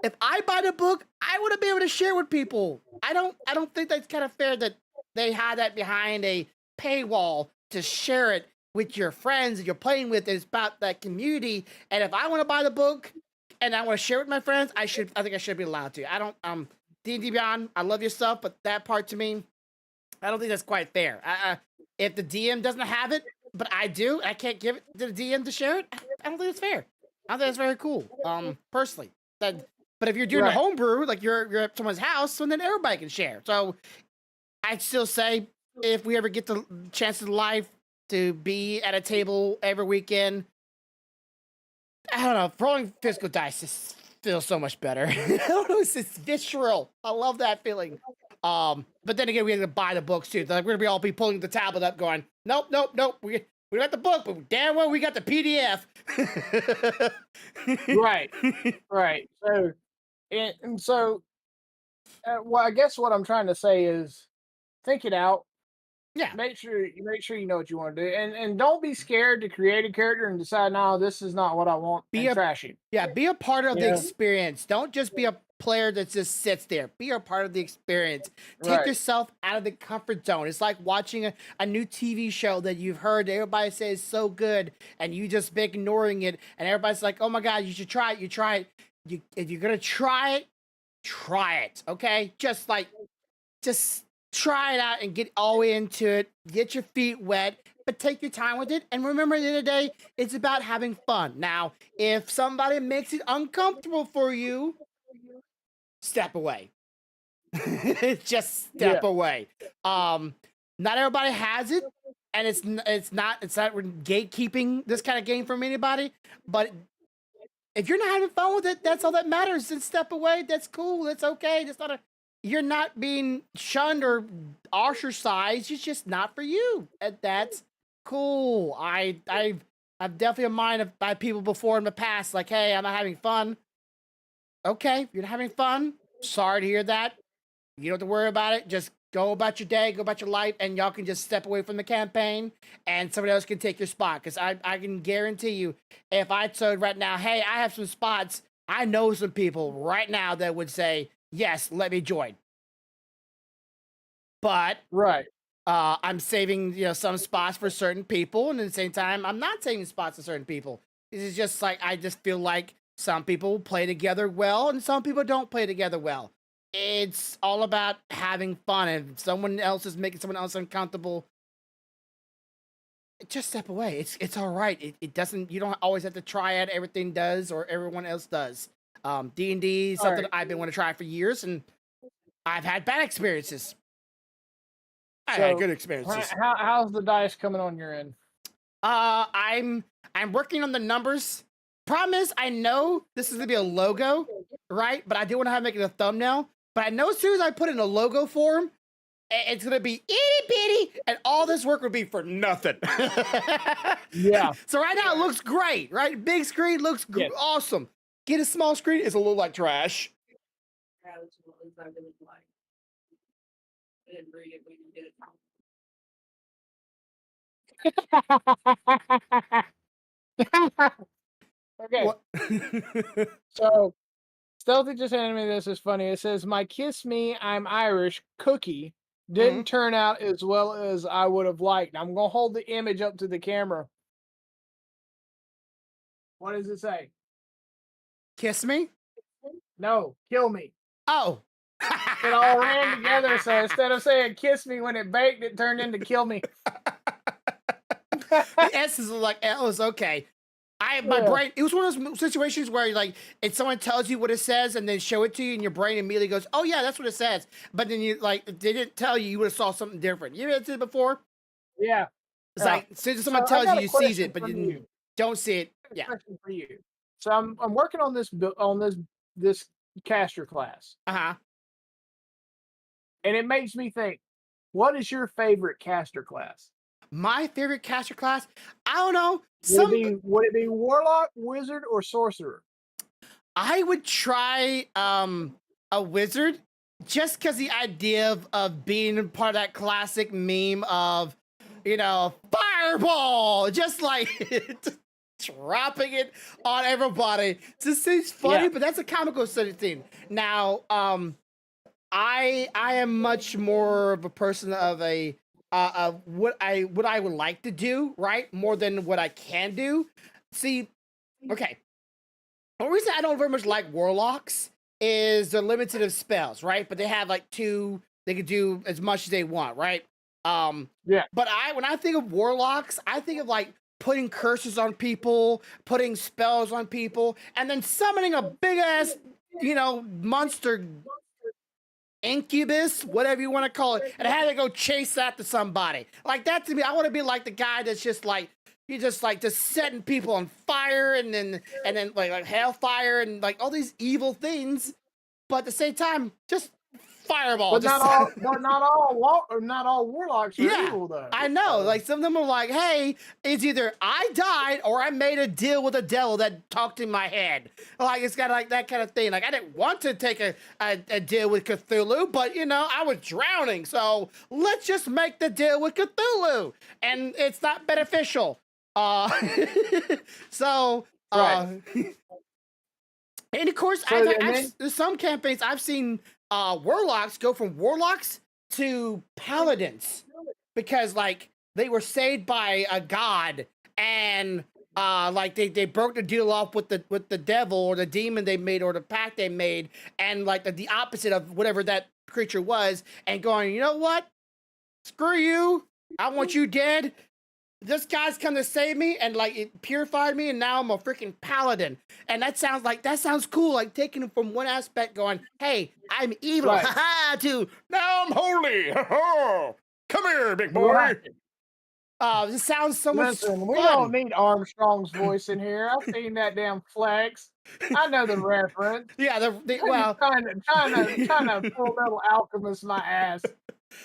if I buy the book, I want to be able to share with people. I don't think that's kind of fair that they had that behind a paywall to share it with your friends that you're playing with. It's about that community. And if I want to buy the book and I want to share it with my friends, I think I should be allowed to. I don't D&D Beyond, I love your stuff, but that part to me, I don't think that's quite fair. If the DM doesn't have it, but I do, I can't give it to the DM to share it, I don't think it's fair. I don't think it's very cool. Personally. But if you're doing a homebrew, like you're at someone's house, so then everybody can share. So I'd still say, if we ever get the chance in life to be at a table every weekend, I don't know, rolling physical dice just feels so much better. I don't know, it's visceral. I love that feeling. But then again, we have to buy the books too. Like, we're gonna all be pulling the tablet up, going, nope. We got the book, but damn well we got the PDF. Right. So, well, I guess what I'm trying to say is, think it out. Yeah. Make sure you know what you want to do, and don't be scared to create a character and decide, no, this is not what I want. Trash it. Yeah, be a part of the experience. Don't just be a player that just sits there. Be a part of the experience. Take yourself out of the comfort zone. It's like watching a new TV show that you've heard everybody say is so good, and you just been ignoring it, and everybody's like, oh my god, you should try it. You try it. If you're gonna try it. Okay, just try it out and get all into it. Get your feet wet, but take your time with it. And remember, at the end of the day, it's about having fun. Now, if somebody makes it uncomfortable for you, step away. Just step away. Not everybody has it, and it's not gatekeeping this kind of game from anybody. But if you're not having fun with it, that's all that matters. Then step away. That's cool. That's okay. You're not being shunned or ostracized. It's just not for you. And that's cool. I've definitely a mind by people before in the past, like, hey, I'm not having fun. Okay, you're not having fun. Sorry to hear that. You don't have to worry about it. Just go about your day, go about your life, and y'all can just step away from the campaign, and somebody else can take your spot. Because I can guarantee you, if I told right now, hey, I have some spots, I know some people right now that would say, yes, let me join. But I'm saving some spots for certain people, and at the same time, I'm not saving spots for certain people. This is just like, I just feel like some people play together well, and some people don't play together well. It's all about having fun, and if someone else is making someone else uncomfortable, just step away. It's all right. It doesn't. You don't always have to try it. Everything does, or everyone else does. D&D is something I've been wanting to try for years, and I've had bad experiences. I had good experiences. How's the dice coming on your end? I'm working on the numbers. Problem is, I know this is gonna be a logo, right? But I do want to have make it a thumbnail. But I know as soon as I put it in a logo form, it's gonna be itty bitty, and all this work would be for nothing. Yeah. So right now it looks great, right? Big screen looks awesome. Get a small screen, it's a little like trash. Okay, What? so Stealthy just handed me this. Is funny. It says, "My kiss me, I'm Irish cookie Mhm. didn't turn out as well as I would have liked." I'm gonna hold the image up to the camera. What does it say? Kiss me? No, kill me. Oh. It all ran together. So instead of saying "kiss me" when it baked, it turned into "kill me." The S's are like L's. Okay. My Yeah. brain. It was one of those situations where like, if someone tells you what it says and then show it to you, and your brain immediately goes, "Oh yeah, that's what it says." But then you like, if they didn't tell you, you would have saw something different. You ever did it before? Yeah. It's Yeah. like, as soon as So someone I tells you, got a you sees question it, but for you you. don't see it. A Yeah. question for you. So I'm working on this caster class, Uh huh. and it makes me think, what is your favorite caster class? My favorite caster class. I don't know. Would it be warlock, wizard, or sorcerer? I would try a wizard, just because the idea of being part of that classic meme of, fireball, just like dropping it on everybody. It just seems funny, Yeah. but that's a comical sort of thing. Now, I am much more of a person of a what I would like to do, right? More than what I can do. See, okay. The reason I don't very much like warlocks is they're limited of spells, right? But they have like two, they can do as much as they want, right? Yeah. But when I think of warlocks, I think of like putting curses on people, putting spells on people, and then summoning a big ass, monster incubus, whatever you want to call it, and I had to go chase after somebody. Like that to me, I want to be like the guy that's just like, you just setting people on fire, and then like hellfire and like all these evil things, but at the same time, just fireball. But Just not all warlocks are yeah. evil though. I know, So, like some of them are like, "Hey, it's either I died or I made a deal with the devil that talked in my head." Like it's got like that kind of thing. Like I didn't want to take a deal with Cthulhu, but I was drowning, so let's just make the deal with Cthulhu, and it's not beneficial. Uh, so right. and of course, So and then there's some campaigns I've seen warlocks go from warlocks to paladins because like they were saved by a god, and like they broke the deal off with the devil or the demon they made or the pact they made, and like the opposite of whatever that creature was, and going, you know what, screw you, I want you dead. This guy's come to save me, and like it purified me, and now I'm a freaking paladin. And that sounds cool, like taking it from one aspect, going, "Hey, I'm evil," right. haha, to "Now I'm holy," haha. Come here, big boy. Right. This sounds so much Listen, we don't fun. need Armstrong's voice in here. I've seen that damn flex. I know the reference. Yeah, You're well, trying to Full Metal Alchemist my ass.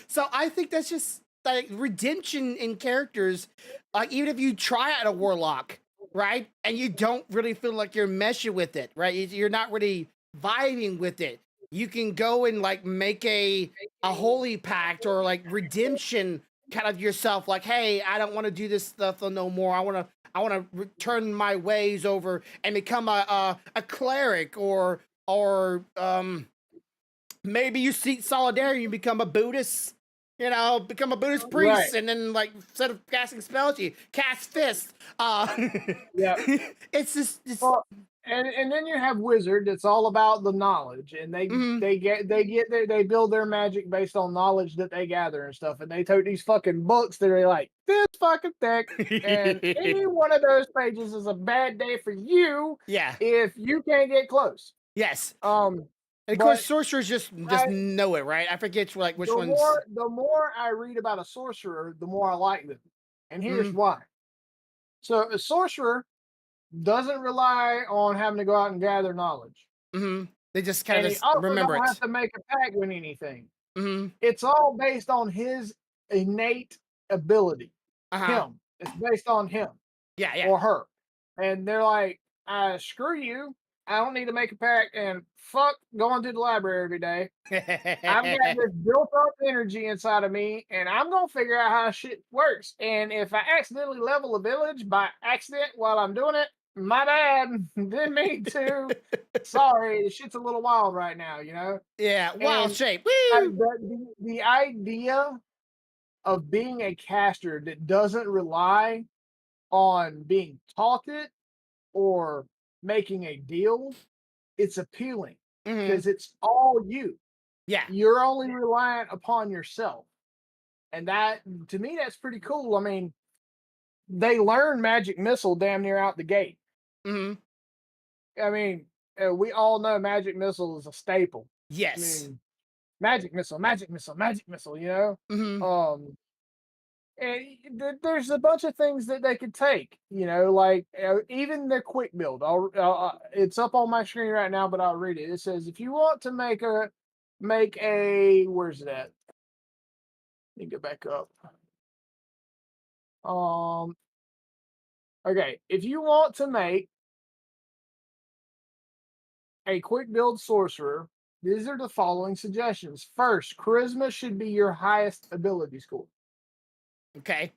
so I think that's just like redemption in characters. Like even if you try out a warlock, right, and you don't really feel like you're meshing with it, right, you're not really vibing with it. You can go and like make a holy pact or like redemption kind of yourself. Like, hey, I don't want to do this stuff no more. I want to return my ways over and become a cleric or maybe you seek solidarity, you become a Buddhist, become a Buddhist Right. priest, and then like instead of casting spells, you cast fists. Yeah. It's just Well, and then you have wizard. That's all about the knowledge, and mhm. they build their magic based on knowledge that they gather and stuff. And they tote these fucking books that are like this fucking thick, and any one of those pages is a bad day for you Yeah. if you can't get close. Yes. Um, And of course, but sorcerers just I know it, right? I forget like which the ones. more I read about a sorcerer, the more I like them, and here's Mm-hmm. why. So a sorcerer doesn't rely on having to go out and gather knowledge. Mm-hmm. They just kind And of he just also remember don't have it. to make a pact with anything. Mm-hmm. It's all based on his innate ability. Uh huh. Him. It's based on him Yeah. Yeah. or her. And they're like, screw you. I don't need to make a pact, and fuck going to the library every day. I've got this built up energy inside of me, and I'm gonna figure out how shit works. And if I accidentally level a village by accident while I'm doing it, my bad. Didn't mean to. Sorry, the shit's a little wild right now, you know. Yeah, wild And shape. Woo! the idea of being a caster that doesn't rely on being taught it or making a deal, it's appealing Mhm. because it's all you. Yeah. You're only reliant upon yourself. And that, to me, that's pretty cool. I mean, they learn magic missile damn near out the gate. Hmm. I mean, we all know magic missile is a staple. I Yes. mean, magic missile, magic missile, magic missile, you know? Hmm. And there's a bunch of things that they could take, you know, like even their quick build. It's up on my screen right now, but I'll read it. It says, if you want to make a, where's that? Let me go back up. Um, okay, if you want to make a quick build sorcerer, these are the following suggestions. First, charisma should be your highest ability score, Okay.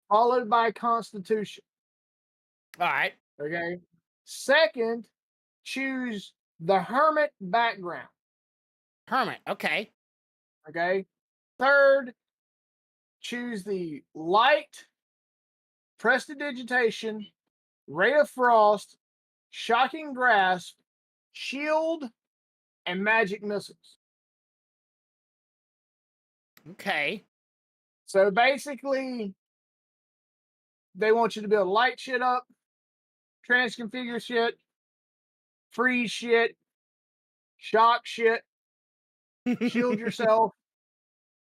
followed by constitution. All right. Okay. Second, choose the hermit background. Hermit. Okay. Okay. Third, choose the light, prestidigitation, ray of frost, shocking grasp, shield, and magic missiles. Okay. So basically, they want you to be able to light shit up, transconfigure shit, freeze shit, shock shit, shield yourself,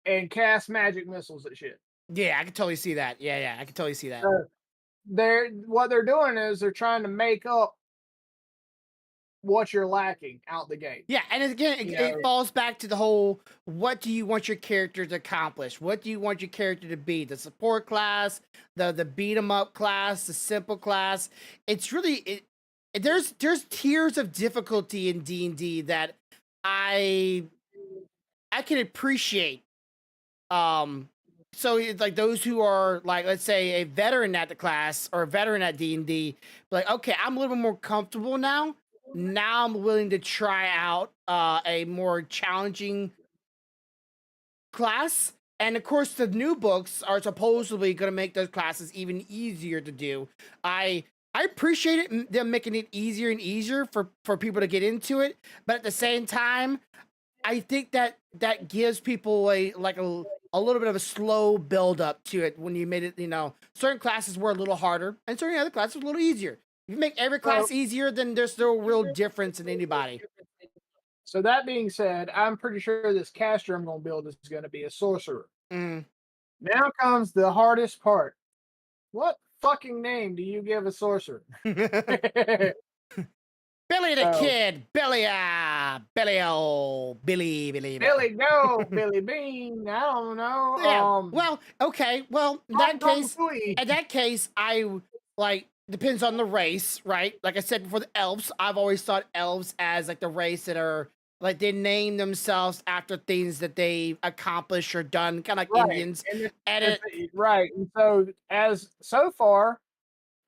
and cast magic missiles at shit. Yeah, I can totally see that. Yeah, yeah, I can totally see that. So what they're doing is they're trying to make up what you're lacking out the gate. Yeah, and again, You it know, falls back to the whole: what do you want your character to accomplish? What do you want your character to be? The support class, the beat 'em up class, the simple class. It's really there's tiers of difficulty in D&D that I can appreciate. So it's like those who are like, let's say, a veteran at the class or a veteran at D&D, like, okay, I'm a little bit more comfortable now. Now I'm willing to try out a more challenging class. And of course, the new books are supposedly going to make those classes even easier to do. I appreciate it, them making it easier and easier for people to get into it, but at the same time, I think that gives people a little bit of a slow build up to it when you made it. You know, certain classes were a little harder, and certain other classes were a little easier. If you make every class easier, then there's no real difference in anybody. so that being said, I'm pretty sure this caster I'm going to build is going to be a sorcerer. Mm. Now comes the hardest part. What fucking name do you give a sorcerer? Billy the So- Kid, Billy, Billy. Billy Go, Billy Bean. I don't know. Yeah. Well, okay. Well, in that case, Ratatouille. in that case, I like depends on the race, right? Like I said before, the elves. I've always thought elves as like the race that are like they name themselves after things that they accomplished or done, kind of like Right. Indians. And And right. And so far,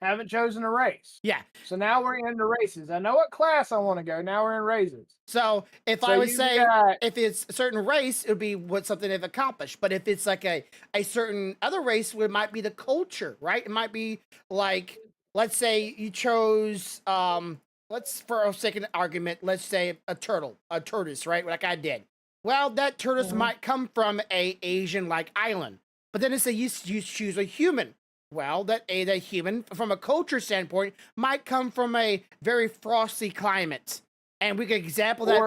haven't chosen a race. yeah. So now we're in the races. I know what class I want to go. Now we're in races. So if So I would you say got- if it's a certain race, it would be what something they've accomplished. But if it's like a certain other race, it might be the culture, right? It might be like, let's say you chose let's, for a second argument, let's say a tortoise, right? Like I did. Well, that tortoise Mhm. might come from a Asian like island. But then it's a you choose a human. Well, that human, from a culture standpoint, might come from a very frosty climate, and we could example that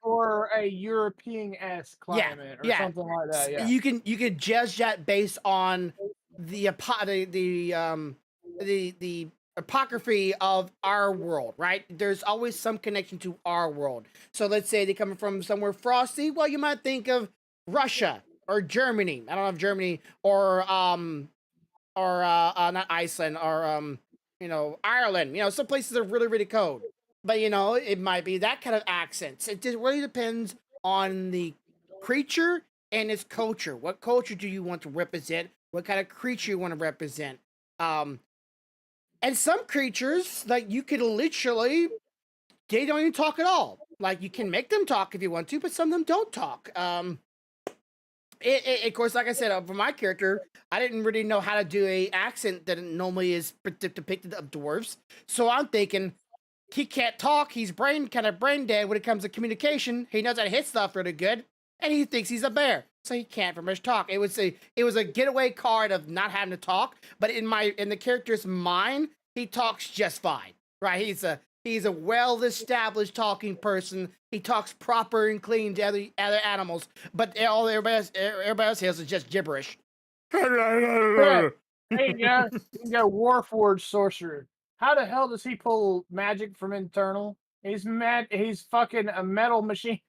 or a European-esque climate or something like that. Yeah. You can judge that based on the apocryphy of our world, right? There's always some connection to our world. So let's say they come from somewhere frosty. Well, you might think of Russia or Germany. I don't know if Germany or not Iceland or Ireland. You know, some places are really, really cold. but you know, it might be that kind of accents. It just really depends on the creature and its culture. What culture do you want to represent? What kind of creature you want to represent? Um, and some creatures, like you could literally, they don't even talk at all. Like you can make them talk if you want to, but some of them don't talk. Of course, like I said, for my character, I didn't really know how to do a accent that normally is depicted of dwarves. So I'm thinking he can't talk. He's kind of brain dead when it comes to communication. He knows how to hit stuff really good, and he thinks he's a bear, so he can't very much talk. It was a getaway card of not having to talk. But in the character's mind, he talks just fine. Right? He's a well-established talking person. He talks proper and clean to other animals, but everybody else hears is just gibberish. Yeah. Hey, you got Warforged sorcerer. How the hell does he pull magic from internal? He's mad. He's fucking a metal machine.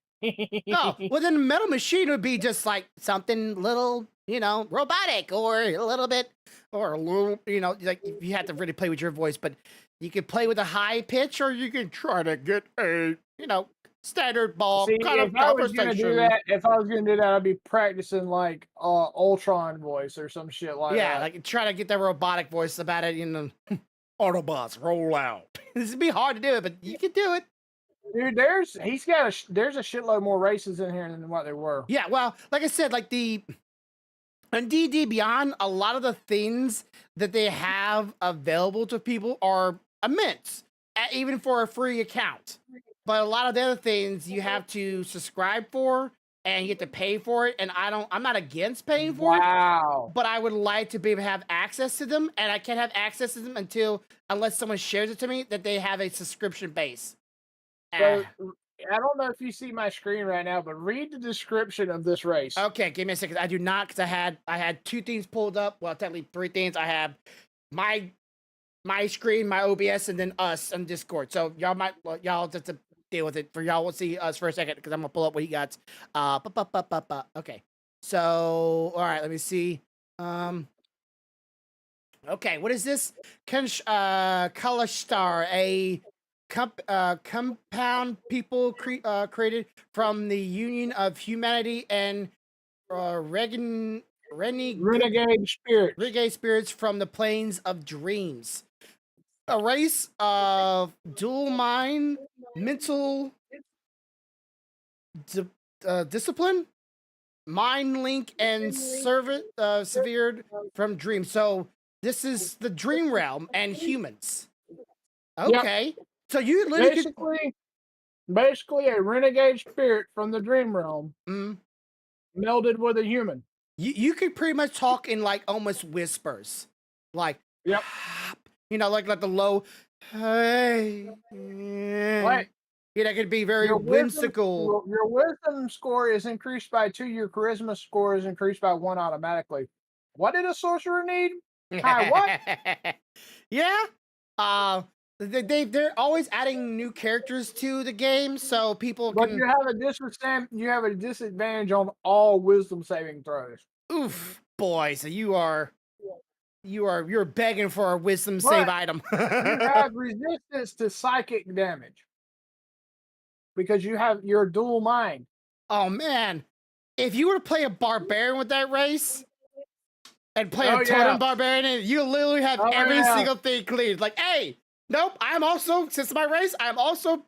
Oh, well then a metal machine would be just like something little, you know, robotic or a little bit, or a little, you know, like you have to really play with your voice, but you could play with a high pitch, or you can try to get a, you know, standard ball See, kind of if I was gonna do conversation. that, I'd be practicing like Ultron voice or some shit like Yeah, that. like try to get the robotic voice about it, you know. Autobots roll out. This would be hard to do it, but you can do it. Dude, there's a shitload more races in here than what there were. Yeah, well, like I said, like on D&D Beyond, a lot of the things that they have available to people are immense, even for a free account. But a lot of the other things you have to subscribe for, and you have to pay for it. And I'm not against paying for it, Wow. but I would like to be able to have access to them, and I can't have access to them unless someone shares it to me that they have a subscription base. So, I don't know if you see my screen right now, but read the description of this race. Okay, give me a second. I do not, because I had two things pulled up. Well, technically three things. I have my screen, my OBS, and then us on Discord. So y'all just to deal with it. For y'all, we'll see us for a second because I'm gonna pull up what he got. Okay. So all right, let me see. Okay, what is this? Kalashtar, a compound people created from the union of humanity and renegade spirits from the plains of dreams. A race of dual mind, mental discipline, mind link, and severed from dreams. So this is the dream realm and humans. Okay. Yep. So you literally basically a renegade spirit from the dream realm melded with a human. You could pretty much talk in like almost whispers, like yep. You know, like the low, hey. Right. Yeah, that could be very whimsical. Your wisdom score is increased by 2. Your charisma score is increased by 1 automatically. What did a sorcerer need? Hi, what? Yeah. They're always adding new characters to the game, so people but can. You have a disadvantage on all wisdom saving throws. Oof, boy! So you're begging for a wisdom save item. You have resistance to psychic damage because you're dual mind. Oh man, if you were to play a barbarian with that race and play a totem barbarian, you literally have every single thing cleared. Like, hey, nope, since my race, I'm also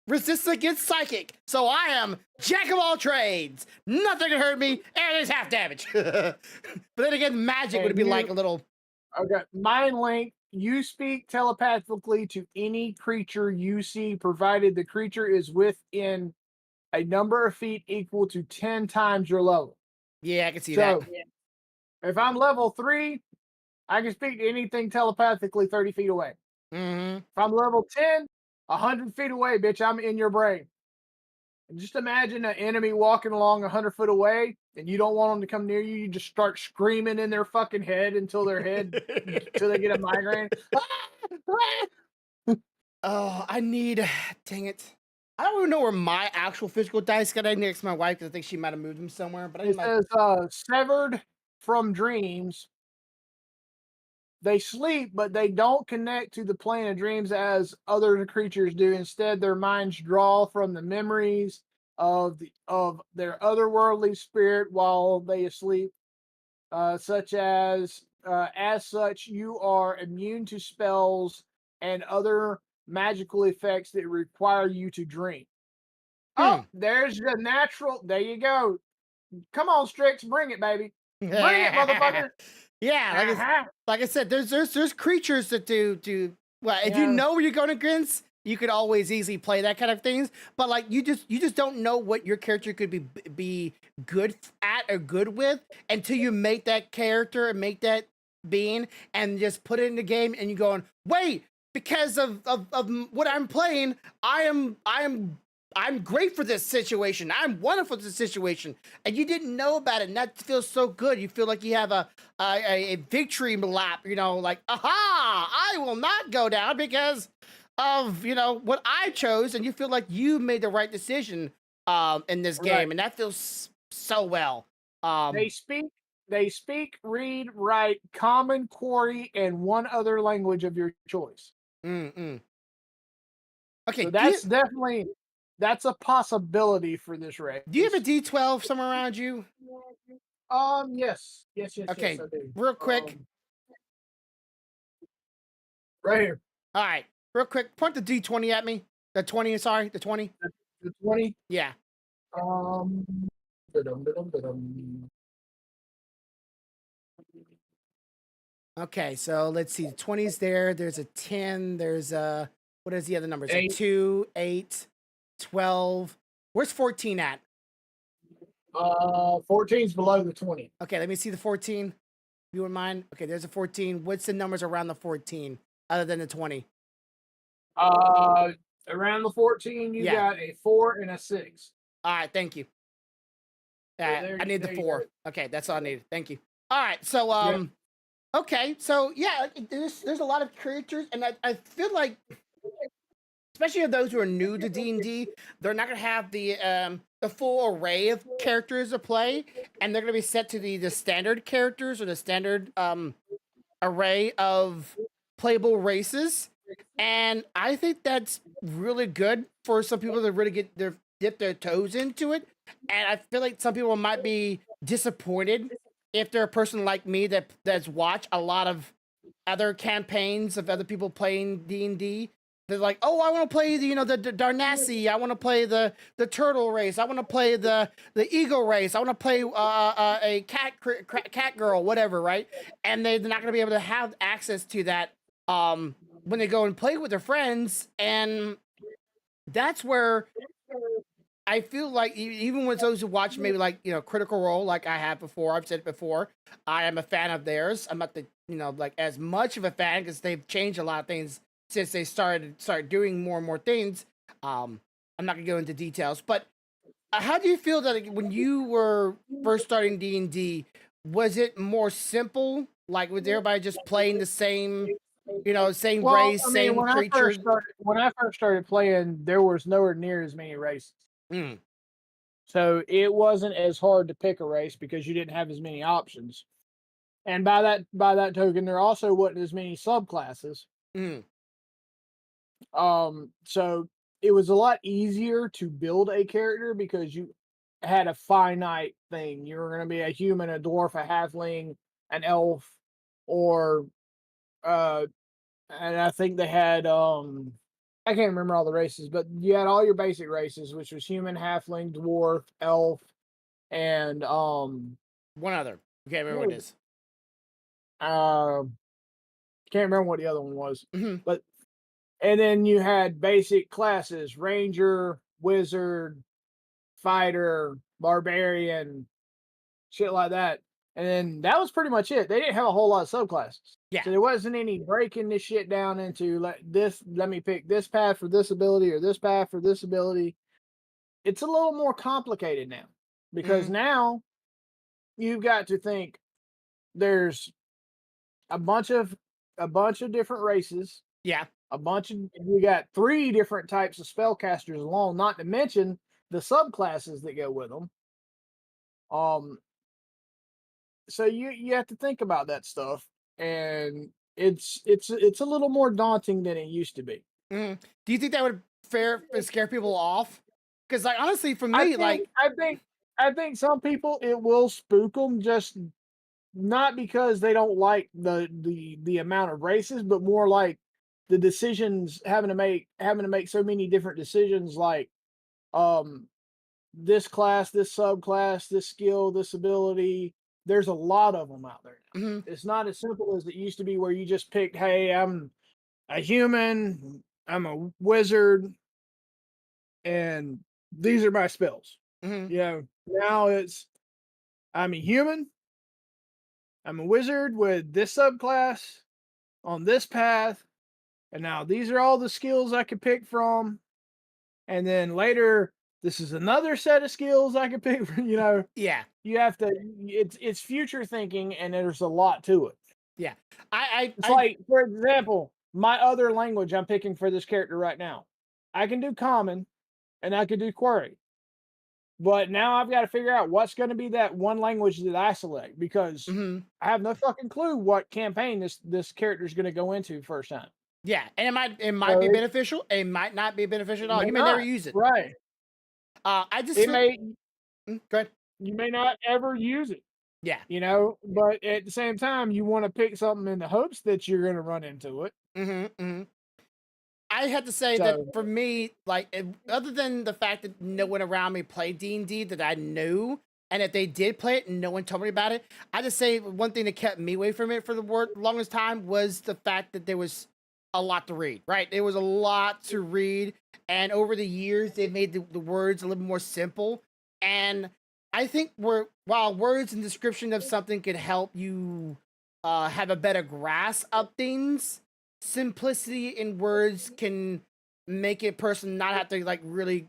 resistant against psychic. So I am jack of all trades. Nothing can hurt me, and it's half damage. But then again, magic would be like a little. Okay, mind link. You speak telepathically to any creature you see, provided the creature is within a number of feet equal to 10 times your level. Yeah, I can see that. If I'm level 3, I can speak to anything telepathically 30 feet away. Mm-hmm. If I'm level 10, 100 feet away, bitch, I'm in your brain. And just imagine an enemy walking along 100 foot away, and you don't want them to come near you. You just start screaming in their fucking head until they get a migraine. Oh, dang it. I don't even know where my actual physical dice got next to my wife because I think she might have moved them somewhere. But it says severed from dreams. they sleep, but they don't connect to the plane of dreams as other creatures do. Instead, their minds draw from the memories of their otherworldly spirit while they sleep, as such, you are immune to spells and other magical effects that require you to dream. Hmm. Oh, there's the natural. There you go. Come on, Strix, bring it, baby. Bring it, motherfucker. Yeah, Uh-huh. like I said, there's creatures that do well. If you Yeah. know where you're going against, you could always easily play that kind of things. But like you just don't know what your character could be good at or good with until you make that character and make that being and just put it in the game and you're going, wait, because of what I'm playing, I'm great for this situation. I'm wonderful for this situation, and you didn't know about it, and that feels so good. You feel like you have a victory lap. You know, like aha! I will not go down because of what I chose, and you feel like you made the right decision in this Right. game, and that feels so well. They speak, read, write common, quarry, and one other language of your choice. Mm-mm. Okay, So that's a possibility for this race. do you have a D12 somewhere around you? Yes, Okay, I do. real quick. Right here. All right, real quick. Point the D20 at me. The 20. Sorry, the 20. The 20. Yeah. Um, ba-dum. Okay, so let's see. The 20's there. There's a 10. There's a what is the other numbers? A 8. 2, 8, 12. Where's 14 at? 14's below the 20. Okay, let me see the 14. You wouldn't mind? Okay, there's a 14. What's the numbers around the 14 other than the 20? Around the 14, you Yeah. got a 4 and a 6. All right, thank you. there I need the there you 4. Okay, that's all I needed. Thank you. All right, so Yep. okay, so yeah, there's a lot of creatures, and I feel like, especially of those who are new to D&D, they're not gonna have the full array of characters to play, and they're gonna be set to the standard characters or the standard array of playable races. And I think that's really good for some people to really dip their toes into it. And I feel like some people might be disappointed if they're a person like me that's watched a lot of other campaigns of other people playing D&D. They're like, oh, I want to play the Darnassi. I want to play the turtle race. I want to play the eagle race. I want to play a cat girl, whatever, right? And they're not going to be able to have access to that when they go and play with their friends. And that's where I feel like even with those who watch maybe like Critical Role, like I have before, I've said it before, I am a fan of theirs. I'm not the like as much of a fan because they've changed a lot of things since they started doing more and more things. I'm not gonna go into details, but how do you feel that when you were first starting D&D, was it more simple? Like was everybody just playing the same, same Well, race, I mean, same creature? when I first started playing, there was nowhere near as many races. Mm, So it wasn't as hard to pick a race because you didn't have as many options. And by that token, there also wasn't as many subclasses. mm, So it was a lot easier to build a character because you had a finite thing. You were going to be a human, a dwarf, a halfling, an elf, or and I think they had I can't remember all the races, but you had all your basic races, which was human, halfling, dwarf, elf, and one other. Okay, remember what it is. can't remember what the other one was. Mhm. But and then you had basic classes: ranger, wizard, fighter, barbarian, shit like that. And then that was pretty much it. They didn't have a whole lot of subclasses. Yeah. So there wasn't any breaking this shit down into let me pick this path for this ability or this path for this ability. It's a little more complicated now because Mhm. now you've got to think there's a bunch of different races. Yeah. You got 3 different types of spellcasters alone, not to mention the subclasses that go with them. So you have to think about that stuff, and it's a little more daunting than it used to be. Do you think that would scare people off? Because like honestly, for me, I think some people it will spook them, just not because they don't like the amount of races, but more like the decisions having to make so many different decisions, like um this class, this subclass, this skill, this ability. There's a lot of them out there now. hmm It's not as simple as it used to be, where you just picked, hey, I'm a human, I'm a wizard, and these are my spells. hmm You know, now it's I'm a human, I'm a wizard with this subclass on this path, and now these are all the skills I could pick from. And then later, this is another set of skills I could pick from, yeah, you have to it's future thinking, and there's a lot to it. yeah. I It's I, I like, for example, my other language I'm picking for this character right now. I can do common and I could do query. But now I've got to figure out what's going to be that one language that I select, because mhm. I have no fucking clue what campaign this character is going to go into first time. Yeah, and it might So be beneficial. It might not be beneficial at all. may You may never not, use it. right? I just It feel. may Go ahead. You may not ever use it, Yeah. but at the same time, you want to pick something in the hopes that you're going to run into it. Mm-hmm. I had to say that So for me, like, other than the fact that no one around me played D&D that I knew, and if they did play it and no one told me about it, I just say one thing that kept me away from it for the longest time was the fact that there was a lot to read, right? There was a lot to read, and over the years, they've made the words a little more simple. And I think while words and description of something could help you have a better grasp of things, simplicity in words can make a person not have to like really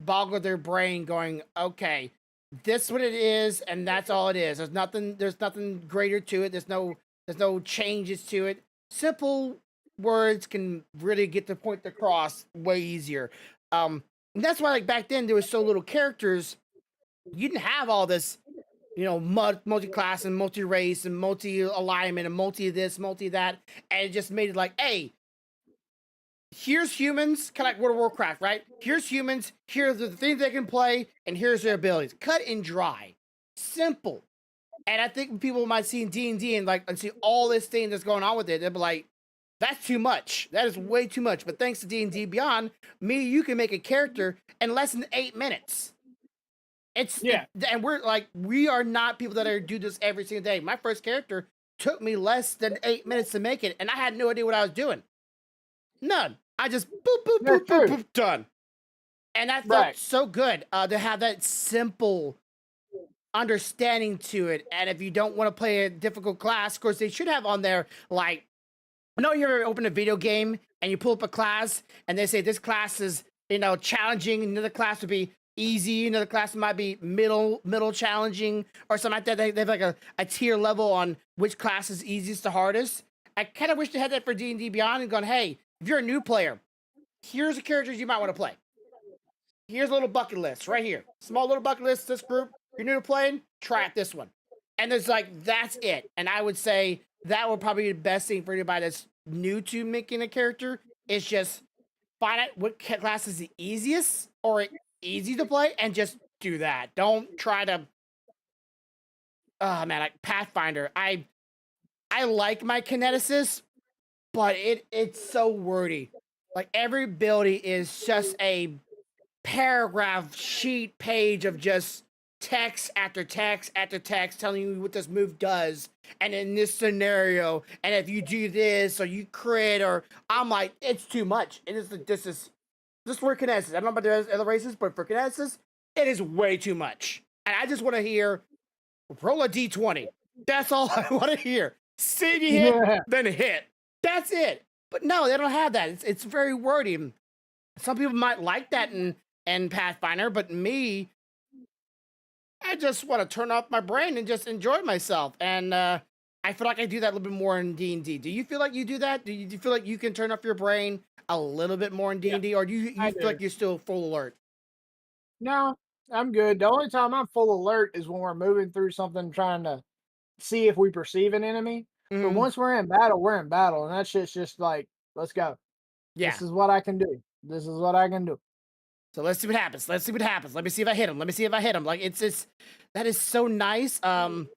boggle their brain going, okay, this what it is and that's all it is. There's nothing greater to it. There's no changes to it. Simple words can really get the point across way easier. And that's why like back then there was so little characters. You didn't have all this multi-class and multi-race and multi-alignment and multi-this, multi-that, and it just made it like, hey, here's humans, kind of like World of Warcraft, right? Here's humans, here's the things they can play, and here's their abilities. Cut and dry. Simple. And I think people might see in D&D and see all this thing that's going on with it, they'll be like, that's too much. That is way too much. But thanks to D&D Beyond, you can make a character in less than 8 minutes. And we are not people that do this every single day. My first character took me less than 8 minutes to make it, and I had no idea what I was doing. None. I just boop boop boop boop boop done. And that felt so good to have that simple understanding to it. And if you don't want to play a difficult class, of course they should have on there like, I know you ever open a video game and you pull up a class and they say this class is challenging, another class would be easy, another class might be middle challenging or something like that. They have like a tier level on which class is easiest to hardest. I kind of wish they had that for D&D Beyond and gone, hey, if you're a new player, here's the characters you might want to play. Here's a little bucket list right here. Small little bucket list, this group. You're new to playing, try out this one. And there's that's it. And I would say that would probably be the best thing for anybody that's new to making a character is just find out what class is the easiest or easy to play and just do that. Don't try to like Pathfinder. I like my kineticist, but it's so wordy. Like every ability is just a paragraph sheet page of just text after text after text telling you what this move does and in this scenario and if you do this or you crit or I'm like, it's too much. This is for kinetics. I don't know about the other races, but for kinetics, it is way too much. And I just want to hear roll a d20. That's all I want to hear. See if you hit, then hit. That's it. But no, they don't have that. It's very wordy. Some people might like that in Pathfinder, but me, I just want to turn off my brain and just enjoy myself. And I feel like I do that a little bit more in D&D. Do you feel like you do that? Do you feel like you can turn off your brain a little bit more in D&D, or do you feel like you're still full alert? No, I'm good. The only time I'm full alert is when we're moving through something trying to see if we perceive an enemy. But once we're in battle, and that shit's just like, let's go. Yeah. This is what I can do. This is what I can do. So let's see what happens. Let's see what happens. Let me see if I hit him. Let me see if I hit him. Like it's just that is so nice. And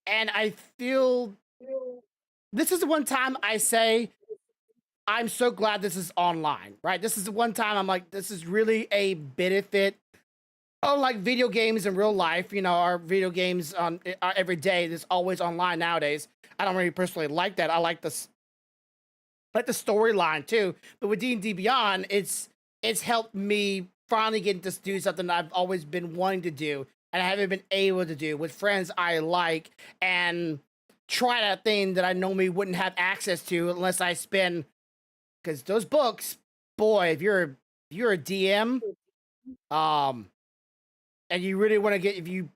I feel this is the one time I say I'm so glad this is online, right? This is the one time I'm like, this is really a benefit. Unlike video games in real life, you know, our video games on every day, there's always online nowadays. I don't really personally like that. I like this, like the storyline too. But with D&D Beyond, it's helped me finally get to do something I've always been wanting to do and I haven't been able to do with friends I like and try that thing that I normally wouldn't have access to unless I spend, because those books, boy, if you're a DM, and you really want to get, if you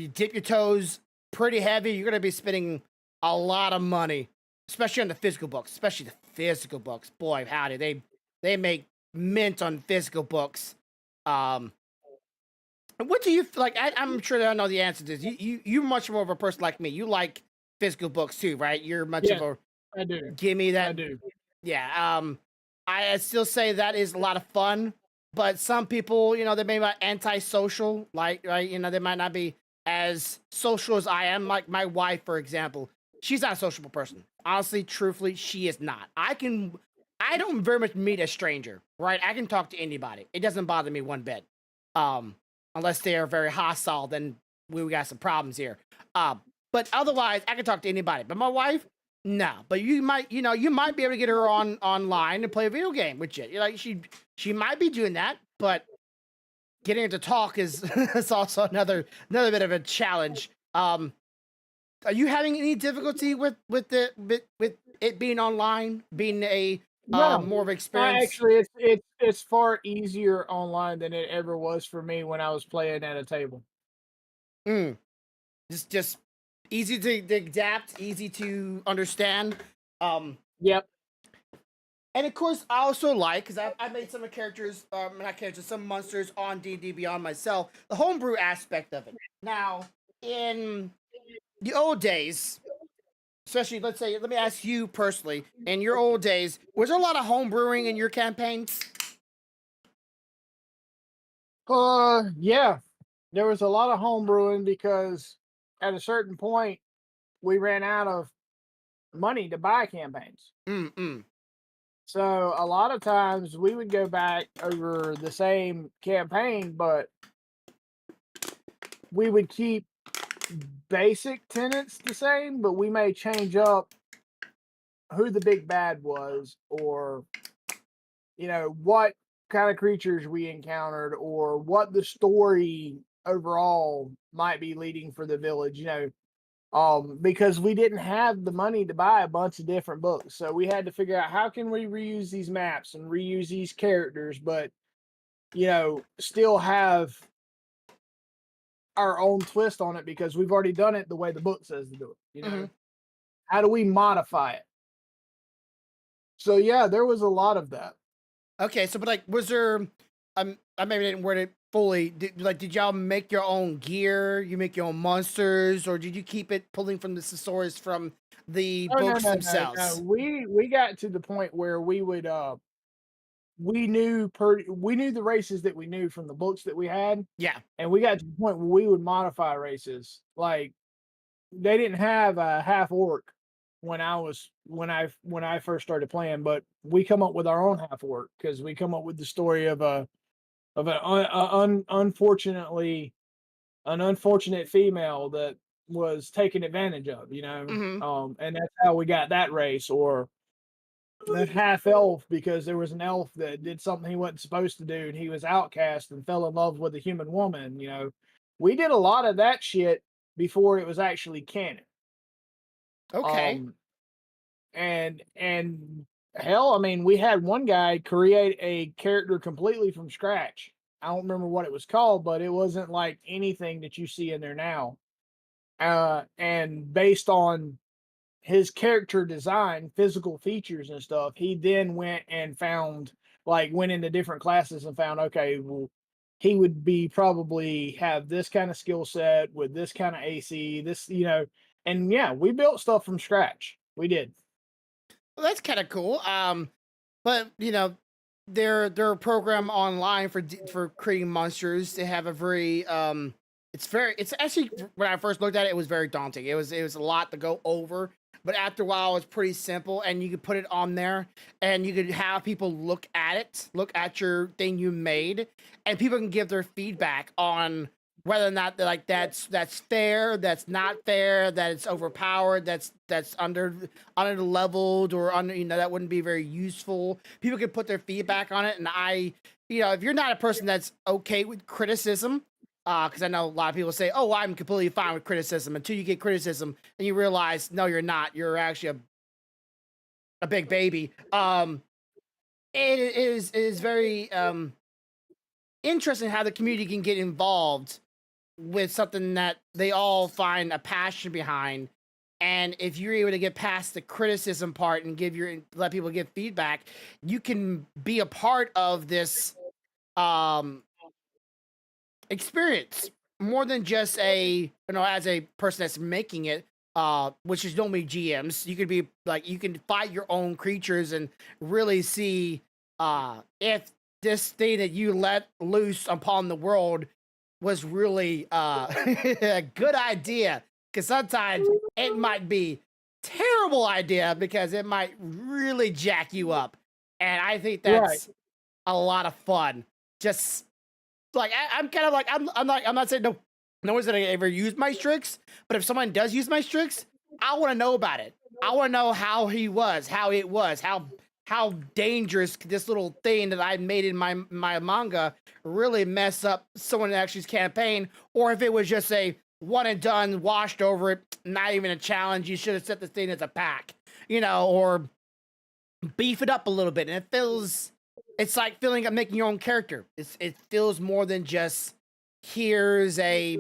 dip your toes pretty heavy, you're gonna be spending a lot of money, especially on the physical books. Especially the physical books. Boy, howdy, they make mint on physical books. What do you like? I'm sure that I know the answer to this. You're much more of a person like me. You like physical books too, right? You're much of a I do. give me that. I do. Yeah. I still say that is a lot of fun, but some people, you know, they may be antisocial, like, right? You know, they might not be as social as I am. Like my wife, for example, she's not a sociable person. Honestly, truthfully, she is not. I don't very much meet a stranger, right? I can talk to anybody. It doesn't bother me one bit. Unless they are very hostile, then we got some problems here. But otherwise, I can talk to anybody. But my wife, no. But you might be able to get her online and play a video game with you. You're like she might be doing that, but getting her to talk is is also another bit of a challenge. Are you having any difficulty with it being online, being a No, more of an experience? actually, it's far easier online than it ever was for me when I was playing at a table. Mm. Just easy to adapt, easy to understand. Yep. And of course, I also like, because I made some characters, not characters, some monsters on D&D Beyond myself, the homebrew aspect of it. Now, in the old days, especially, let me ask you personally, in your old days, was there a lot of homebrewing in your campaigns? Yeah. There was a lot of home brewing because at a certain point we ran out of money to buy campaigns. Mm-mm. So a lot of times we would go back over the same campaign, but we would keep basic tenets the same, but we may change up who the big bad was, or what kind of creatures we encountered, or what the story overall might be leading for the village, because we didn't have the money to buy a bunch of different books. So we had to figure out how can we reuse these maps and reuse these characters, but still have our own twist on it because we've already done it the way the book says to do it. How do we modify it? So yeah, there was a lot of that. Okay, so but like, was there? I maybe didn't word it fully. Did y'all make your own gear? You make your own monsters, or did you keep it pulling from the thesaurus from the books themselves? No. We got to the point where we would we knew the races that we knew from the books that we had, Yeah. and we got to the point where we would modify races. Like they didn't have a half orc when I first started playing, but we come up with our own half orc because we come up with the story of an unfortunate female that was taken advantage of, and that's how we got that race. Or that half elf, because there was an elf that did something he wasn't supposed to do, and he was outcast and fell in love with a human woman. We did a lot of that shit before it was actually canon. Okay. And hell, I mean, we had one guy create a character completely from scratch. I don't remember what it was called, but it wasn't like anything that you see in there now. And based on his character design, physical features and stuff, he then went into different classes and found, okay, well, he would be probably have this kind of skill set with this kind of AC, and yeah, we built stuff from scratch. We did. Well, that's kind of cool. But you know, they're a program online for creating monsters. They have a very it's actually when I first looked at it, it was very daunting. It was a lot to go over. But after a while, it's pretty simple, and you could put it on there, and you could have people look at your thing you made, and people can give their feedback on whether or not they're like that's fair, that's not fair, that it's overpowered, that's under leveled or under that wouldn't be very useful. People can put their feedback on it, and if you're not a person that's okay with criticism, because I know a lot of people say, "Oh, I'm completely fine with criticism," until you get criticism and you realize, no, you're not. You're actually a big baby. It is very interesting how the community can get involved with something that they all find a passion behind. And if you're able to get past the criticism part and let people give feedback, you can be a part of this um experience more than just as a person that's making it, which is normally GMs. You could be like, you can fight your own creatures and really see if this thing that you let loose upon the world was really a good idea, because sometimes it might be terrible idea because it might really jack you up, and I think Right. that's a lot of fun. Just like I'm kind of like I'm not saying no one's gonna ever use my tricks, but if someone does use my tricks, I want to know about it. I want to know how it was, how dangerous could this little thing that I made in my manga really mess up someone else's campaign, or if it was just a one and done, washed over it, not even a challenge. You should have set this thing as a pack, or beef it up a little bit, and it's like making your own character. It feels more than just here's a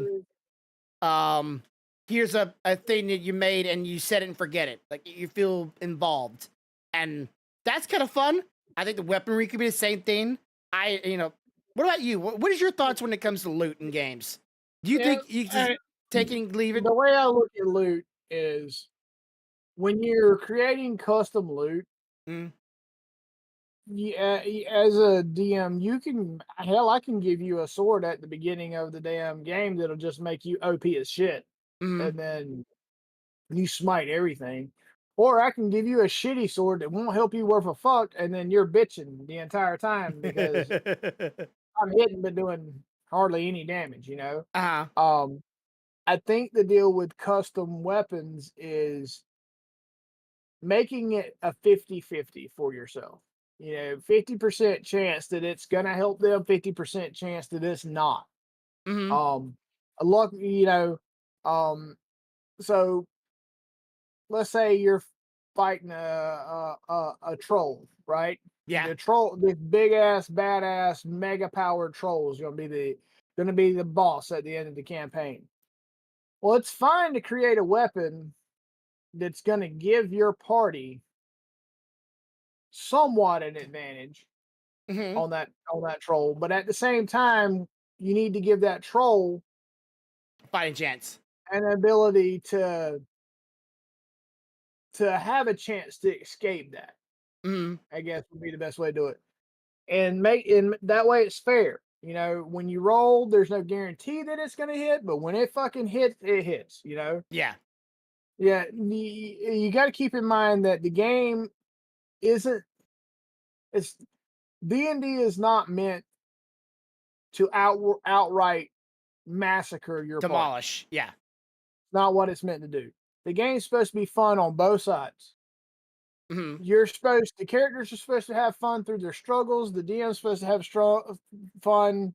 um here's a thing that you made and you set it and forget it. Like, you feel involved, and that's kind of fun. I think the weaponry could be the same thing. What about you? What is your thoughts when it comes to loot in games? Do you Yeah. think you just take it and leave it? The way I look at loot is when you're creating custom loot, Mm, as a DM, I can give you a sword at the beginning of the damn game that'll just make you OP as shit, mm. and then you smite everything. Or I can give you a shitty sword that won't help you worth a fuck, and then you're bitching the entire time because I'm hitting but doing hardly any damage, Uh-huh. I think the deal with custom weapons is making it a 50-50 for yourself. 50% chance that it's gonna help them, 50% chance that it's not. Mhm. Um, a luck, so let's say you're fighting a troll, right? Yeah. The troll, this big ass, badass, mega powered troll is gonna be the boss at the end of the campaign. Well, it's fine to create a weapon that's gonna give your party somewhat an advantage Mhm. on that troll, but at the same time, you need to give that troll Fighting chance. an ability to have a chance to escape that. Mhm. I guess would be the best way to do it, and that way it's fair. When you roll, there's no guarantee that it's gonna hit, but when it fucking hits, it hits. Yeah. Yeah, you got to keep in mind that the game isn't. It's D&D is not meant to outright massacre your party. Demolish. Yeah. Not what it's meant to do. The game's supposed to be fun on both sides. Mhm. The characters are supposed to have fun through their struggles. The DM's supposed to have fun,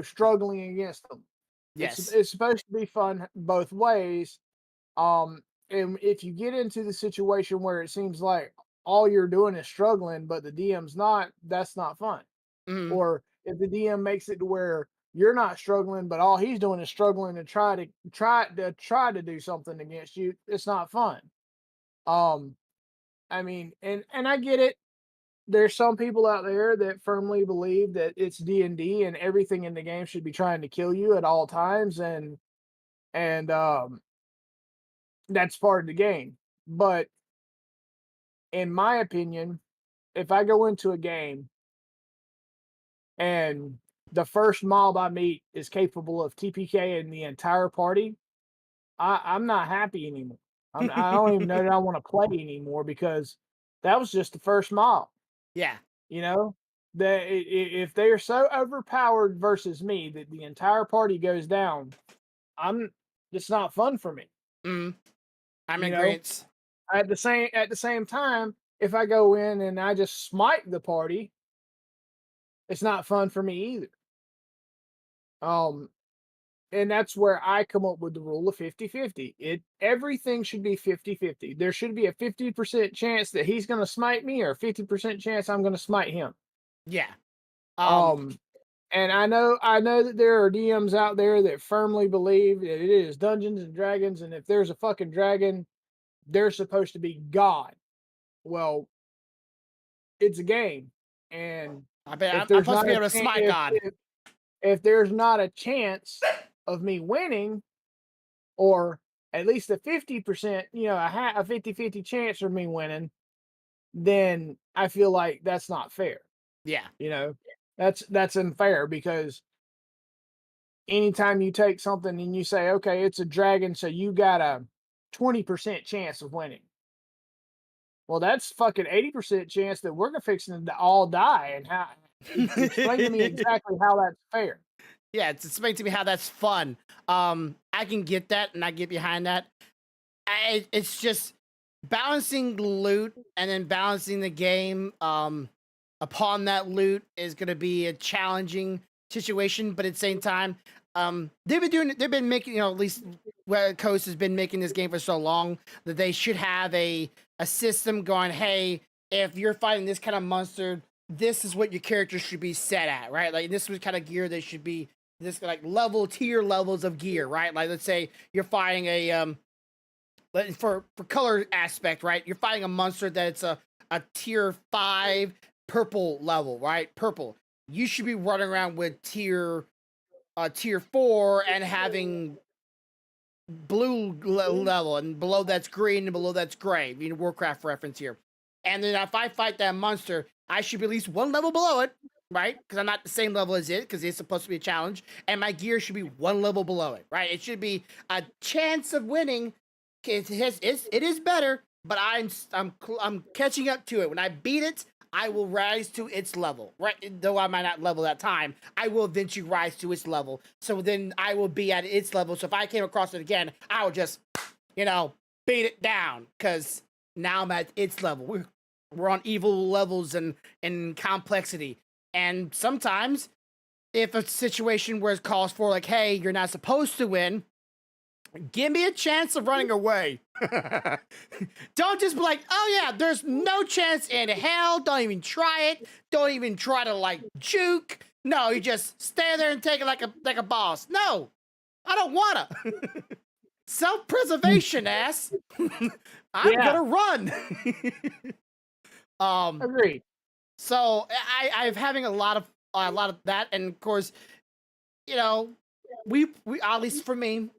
struggling against them. It's Yes. it's supposed to be fun both ways. Um, and if you get into the situation where it seems like all you're doing is struggling, but the DM's not, that's not fun. Mhm. Or if the DM makes it to where you're not struggling, but all he's doing is struggling to try to do something against you, it's not fun. Um, I mean, and I get it. There's some people out there that firmly believe that it's D&D and everything in the game should be trying to kill you at all times, and that's part of the game. But in my opinion, if I go into a game and the first mob I meet is capable of TPKing the entire party, I'm not happy anymore. I don't even know that I want to play anymore because that was just the first mob. Yeah. You know, if they are so overpowered versus me that the entire party goes down, it's not fun for me. I'm in You know, agreement. at the same time, if I go in and I just smite the party, it's not fun for me either. And that's where I come up with the rule of 50-50. Everything should be 50-50. There should be a 50% chance that he's going to smite me or a 50% chance I'm going to smite him. Yeah. And I know that there are DMs out there that firmly believe that it is Dungeons and Dragons, and if there's a fucking dragon, they're supposed to be God. Well, it's a game, and I bet if I'm there's supposed to not be a able to chan- smite God. if there's not a chance of me winning, or at least a 50%, a 50-50 chance of me winning, then I feel like that's not fair. Yeah. That's unfair because anytime you take something and you say, okay, it's a dragon, so you got a 20% chance of winning. Well, that's fucking 80% chance that we're gonna fixing to all die. And how? Explain to me exactly how that's fair. Yeah, explain to me how that's fun. I can get that, and I get behind that. It's just balancing loot and then balancing the game upon that loot is going to be a challenging situation, but at the same time, they've been making, at least West Coast has been making this game for so long that they should have a system going, hey, if you're fighting this kind of monster, this is what your character should be set at, right? Like, this is kind of gear they should be, this like tier levels of gear, right? Like, let's say you're fighting a for color aspect, right? You're fighting a monster that's a tier 5 purple level, right? Purple. You should be running around with tier 4 and having blue level, and below that's green, and below that's gray. You know, Warcraft reference here. And then if I fight that monster, I should be at least one level below it, right? Because I'm not the same level as it, because it's supposed to be a challenge. And my gear should be one level below it, right? It should be a chance of winning. It is better, but I'm catching up to it. When I beat it, I will rise to its level, right? Though I might not level that time, I will eventually rise to its level. So then I will be at its level. So if I came across it again, I will just, beat it down, because now I'm at its level. We're on evil levels and complexity. And sometimes, if a situation where it calls for, like, hey, you're not supposed to win, give me a chance of running away. Don't just be like, oh yeah, there's no chance in hell. Don't even try it. Don't even try to, like, juke. No, you just stay there and take it like a boss. No, I don't wanna. Self-preservation, ass. I'm gonna run. Agreed. So I'm having a lot of that, and of course, we at least for me,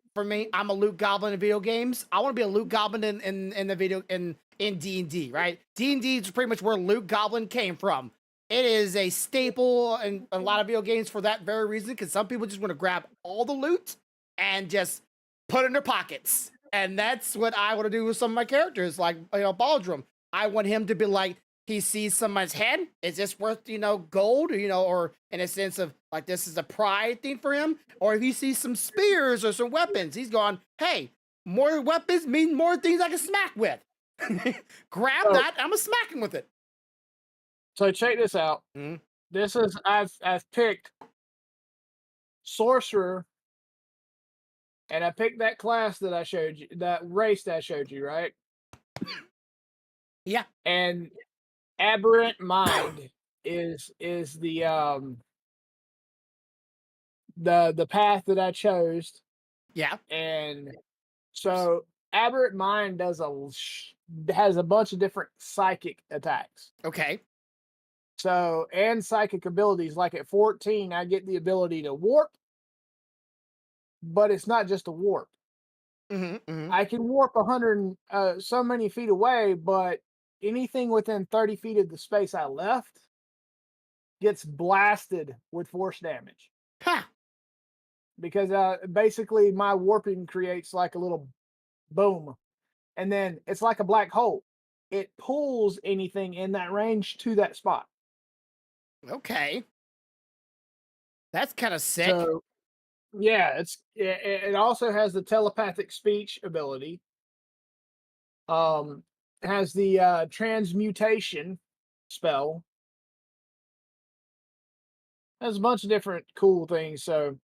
I'm a loot goblin in video games. I want to be a loot goblin in the video in D&D, right? D&D is pretty much where loot goblin came from. It is a staple in a lot of video games for that very reason, because some people just want to grab all the loot and just put it in their pockets. And that's what I want to do with some of my characters, like, Baldrum. I want him to be like, he sees someone's head. Is this worth, gold, or in a sense of, like, this is a pride thing for him? Or if he sees some spears or some weapons, he's going, hey, more weapons mean more things I can smack with. Grab that, I'm gonna smack him with it. So check this out. Mhm. This is I've picked sorcerer, and I picked that class that I showed you, that race that I showed you, right? Yeah. And aberrant mind is the path that I chose. Yeah. And so aberrant mind has a bunch of different psychic attacks. Okay. So, and psychic abilities, like at 14, I get the ability to warp, but it's not just a warp. Mm-hmm. I can warp 100 so many feet away, but anything within 30 feet of the space I left gets blasted with force damage. Huh. Because basically my warping creates like a little boom, and then it's like a black hole. It pulls anything in that range to that spot. Okay. That's kind of sick. So, yeah, it also has the telepathic speech ability. Has the transmutation spell. Has a bunch of different cool things. So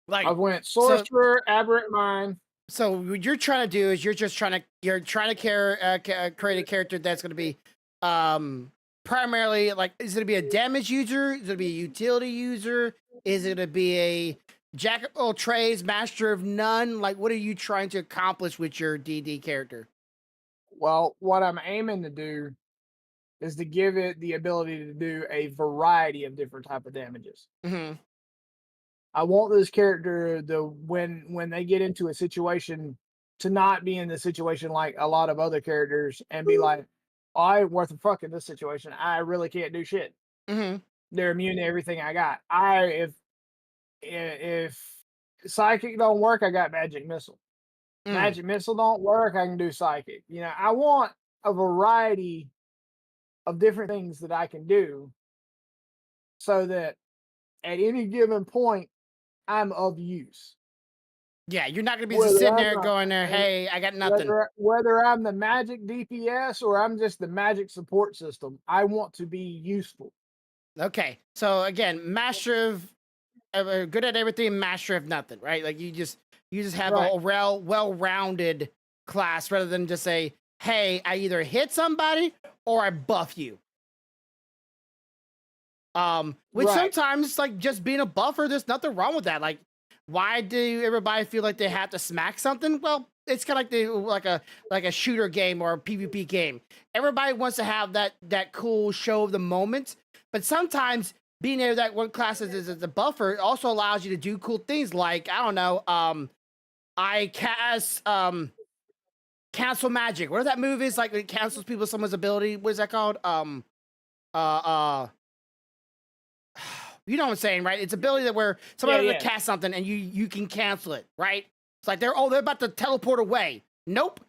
Like, I went sorcerer, aberrant mind. so what you're trying to do is you're trying to create a character that's going to be primarily like, is it going to be a damage user? Is it going to be a utility user? Is it going to be a jack of all trades, master of none? Like, what are you trying to accomplish with your D&D character? Well, what I'm aiming to do is to give it the ability to do a variety of different type of damages. Mm-hmm. I want this character when they get into a situation to not be in the situation like a lot of other characters and be like, oh, I ain't worth a fuck in this situation. I really can't do shit. Mm-hmm. They're immune to everything I got. If psychic don't work, I got magic missile. Magic missile don't work, I can do psychic. You know, I want a variety of different things that I can do so that at any given point I'm of use. Yeah, you're not going to be just sitting there going there, hey, I got nothing. Whether I'm the magic DPS or I'm just the magic support system, I want to be useful. Okay, so again, master of good at everything, master of nothing, right? Like you just have a well-rounded class rather than just say, hey, I either hit somebody or I buff you. Which sometimes like just being a buffer, there's nothing wrong with that. Like, why do everybody feel like they have to smack something? Well, it's kind of like a shooter game or a PvP game. Everybody wants to have that cool show of the moment, but sometimes being able that one class as a buffer also allows you to do cool things like, I don't know, I cast cancel magic. What that move is like, it cancels someone's ability. What is that called? You know what I'm saying, right? It's ability that where somebody to cast something and you can cancel it, right? It's like they're about to teleport away. Nope.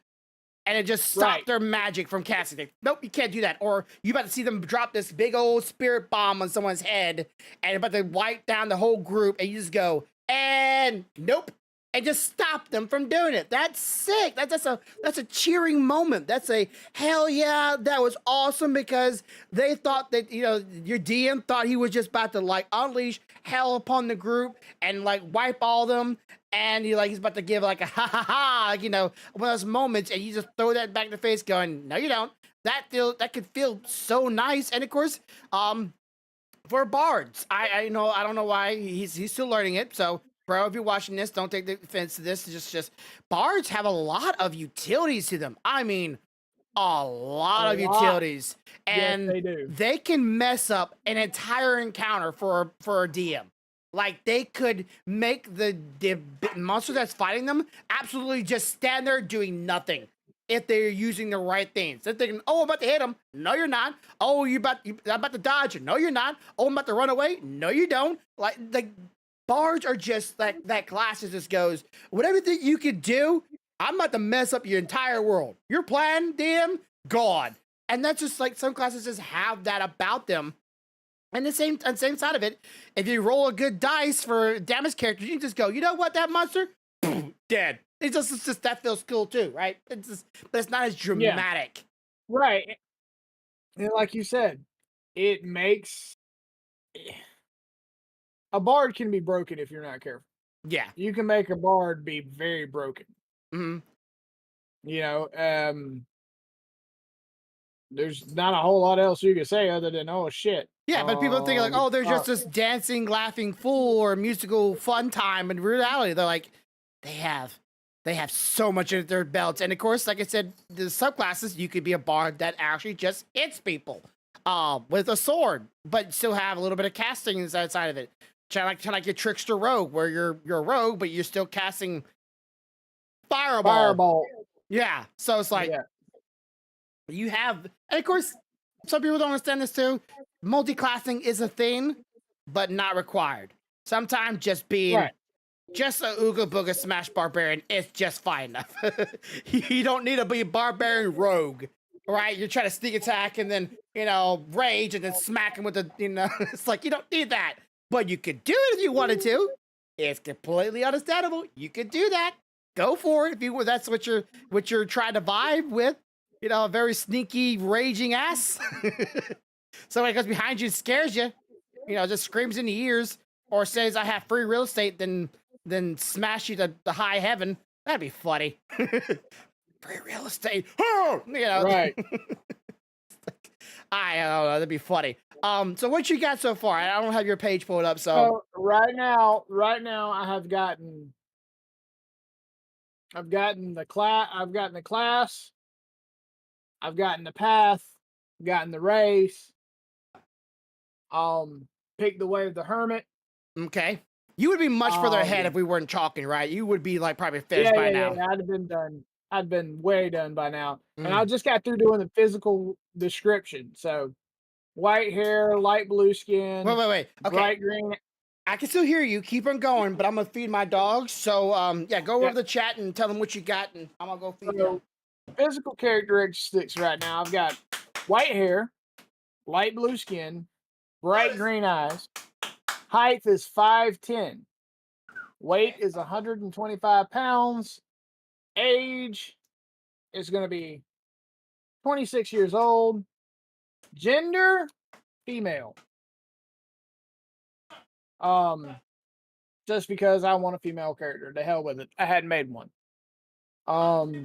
And it just stopped their magic from casting it. Nope, you can't do that. Or you about to see them drop this big old spirit bomb on someone's head and about to wipe down the whole group, and you just go, and nope. And just stop them from doing it. That's sick. That's a cheering moment. That's a hell yeah, that was awesome, because they thought that, you know, your DM thought he was just about to like unleash hell upon the group and like wipe all them, and he's about to give like a ha ha ha, like, you know, one of those moments, and you just throw that back in the face going, no you don't. That could feel so nice. And of course, for bards, I know, I don't know why he's still learning it, so bro, if you're watching this, don't take the offense to this. It's just bards have a lot of utilities to them. I mean, a lot of utilities, and yes, they do. They can mess up an entire encounter for a DM. Like, they could make the monster that's fighting them absolutely just stand there doing nothing if they're using the right things. They're thinking, oh, I'm about to hit him. No, you're not. Oh, I'm about to dodge. No, you're not. Oh, I'm about to run away. No, you don't. Like bards are just like that class that just goes, whatever thing you could do, I'm about to mess up your entire world. Your plan, DM, gone. And that's just like some classes just have that about them. And the same side of it, if you roll a good dice for damage characters, you can just go, you know what, that monster, dead. It's just that feels cool too, right? But it's not as dramatic. Yeah. Right. And like you said, it makes a bard can be broken if you're not careful. Yeah. You can make a bard be very broken. Mm-hmm. You know, there's not a whole lot else you can say other than, oh shit. Yeah, but people think like, oh, they're just this dancing, laughing fool or musical fun time. In reality, they're like, they have so much in their belts. And of course, like I said, the subclasses, you could be a bard that actually just hits people with a sword, but still have a little bit of casting inside of it. Kind of like your trickster rogue, where you're a rogue, but you're still casting fireball. Fireball. Yeah. So it's like, you have, and of course, some people don't understand this too. Multi-classing is a thing, but not required. Sometimes just being Right. just a Ooga Booga Smash Barbarian is just fine enough. You don't need to be a Barbarian Rogue, right? You're trying to sneak attack and then, rage and then smack him with the, it's like, you don't need that. But you could do it if you wanted to. It's completely understandable. You could do that. Go for it if that's what you're trying to vibe with. A very sneaky, raging ass. Somebody goes behind you and scares you, just screams in the ears or says, I have free real estate, then smash you to the high heaven. That'd be funny. Free real estate. Right. I don't know. That'd be funny. So what you got so far? I don't have your page pulled up, so So right now, I've gotten the class. I've gotten the class. I've gotten the path. Gotten the race. Picked the way of the hermit. okay. You would be much further ahead Um, if we weren't talking, right? You would be like probably finished by now. I'd have been done. I'd been way done by now. And I Mm. just got through doing the physical description. So white hair, light blue skin, Wait. Okay. bright green. I can still hear you. Keep on going, but I'm gonna feed my dogs. So yeah, go Yeah. over the chat and tell them what you got, and I'm gonna go feed So them. physical characteristics right now. I've got white hair, light blue skin, bright green eyes. Height is 5'10". Weight is 125 pounds. Age is going to be 26 years old. Gender, female. Just because I want a female character. To hell with it. I hadn't made one. So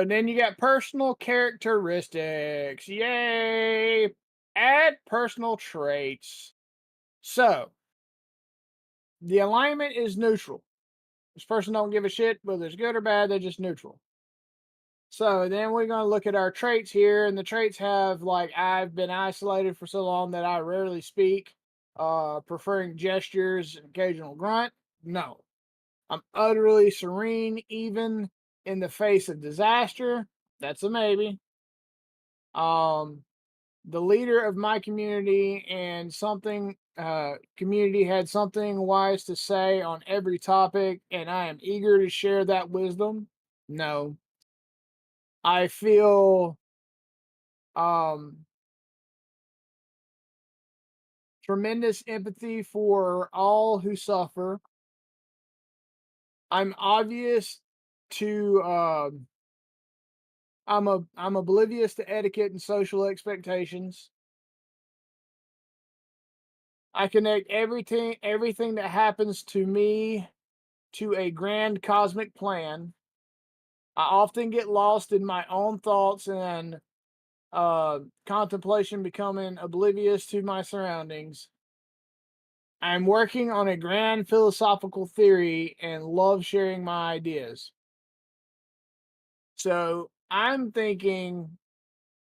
then you got personal characteristics. Yay! Add personal traits. So the alignment is neutral. This person don't give a shit whether it's good or bad, they're just neutral. So then we're going to look at our traits here, and the traits have like I've been isolated for so long that I rarely speak, preferring gestures and occasional grunt. No. I'm utterly serene even in the face of disaster. That's a maybe. The leader of my community and something community had something wise to say on every topic, and I am eager to share that wisdom. No. I feel um tremendous empathy for all who suffer. I'm obvious to I'm oblivious to etiquette and social expectations. I connect everything that happens to me to a grand cosmic plan. I often get lost in my own thoughts and contemplation, becoming oblivious to my surroundings. I'm working on a grand philosophical theory and love sharing my ideas. So I'm thinking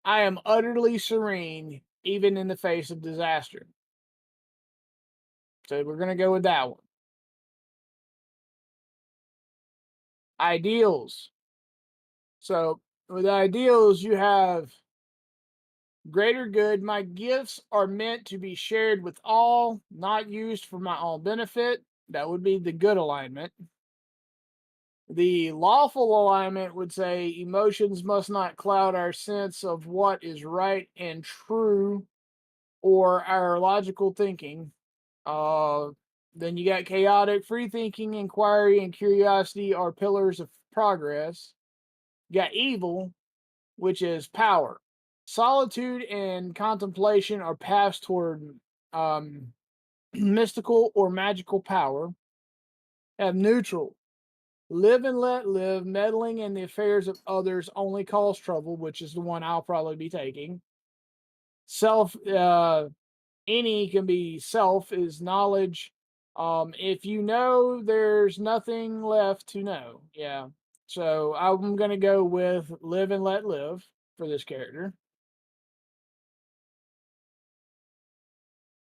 I am utterly serene even in the face of disaster. So we're going to go with that one. Ideals. So with ideals, you have greater good. My gifts are meant to be shared with all, not used for my own benefit. That would be the good alignment. The lawful alignment would say emotions must not cloud our sense of what is right and true or our logical thinking. Then you got chaotic, free thinking, inquiry, and curiosity are pillars of progress. You got evil, which is power. Solitude and contemplation are paths toward mystical or magical power. Have neutral. Live and let live. Meddling in the affairs of others only cause trouble, which is the one I'll probably be taking. Self, any can be self is knowledge. If you know, there's nothing left to know. Yeah. So I'm gonna go with live and let live for this character.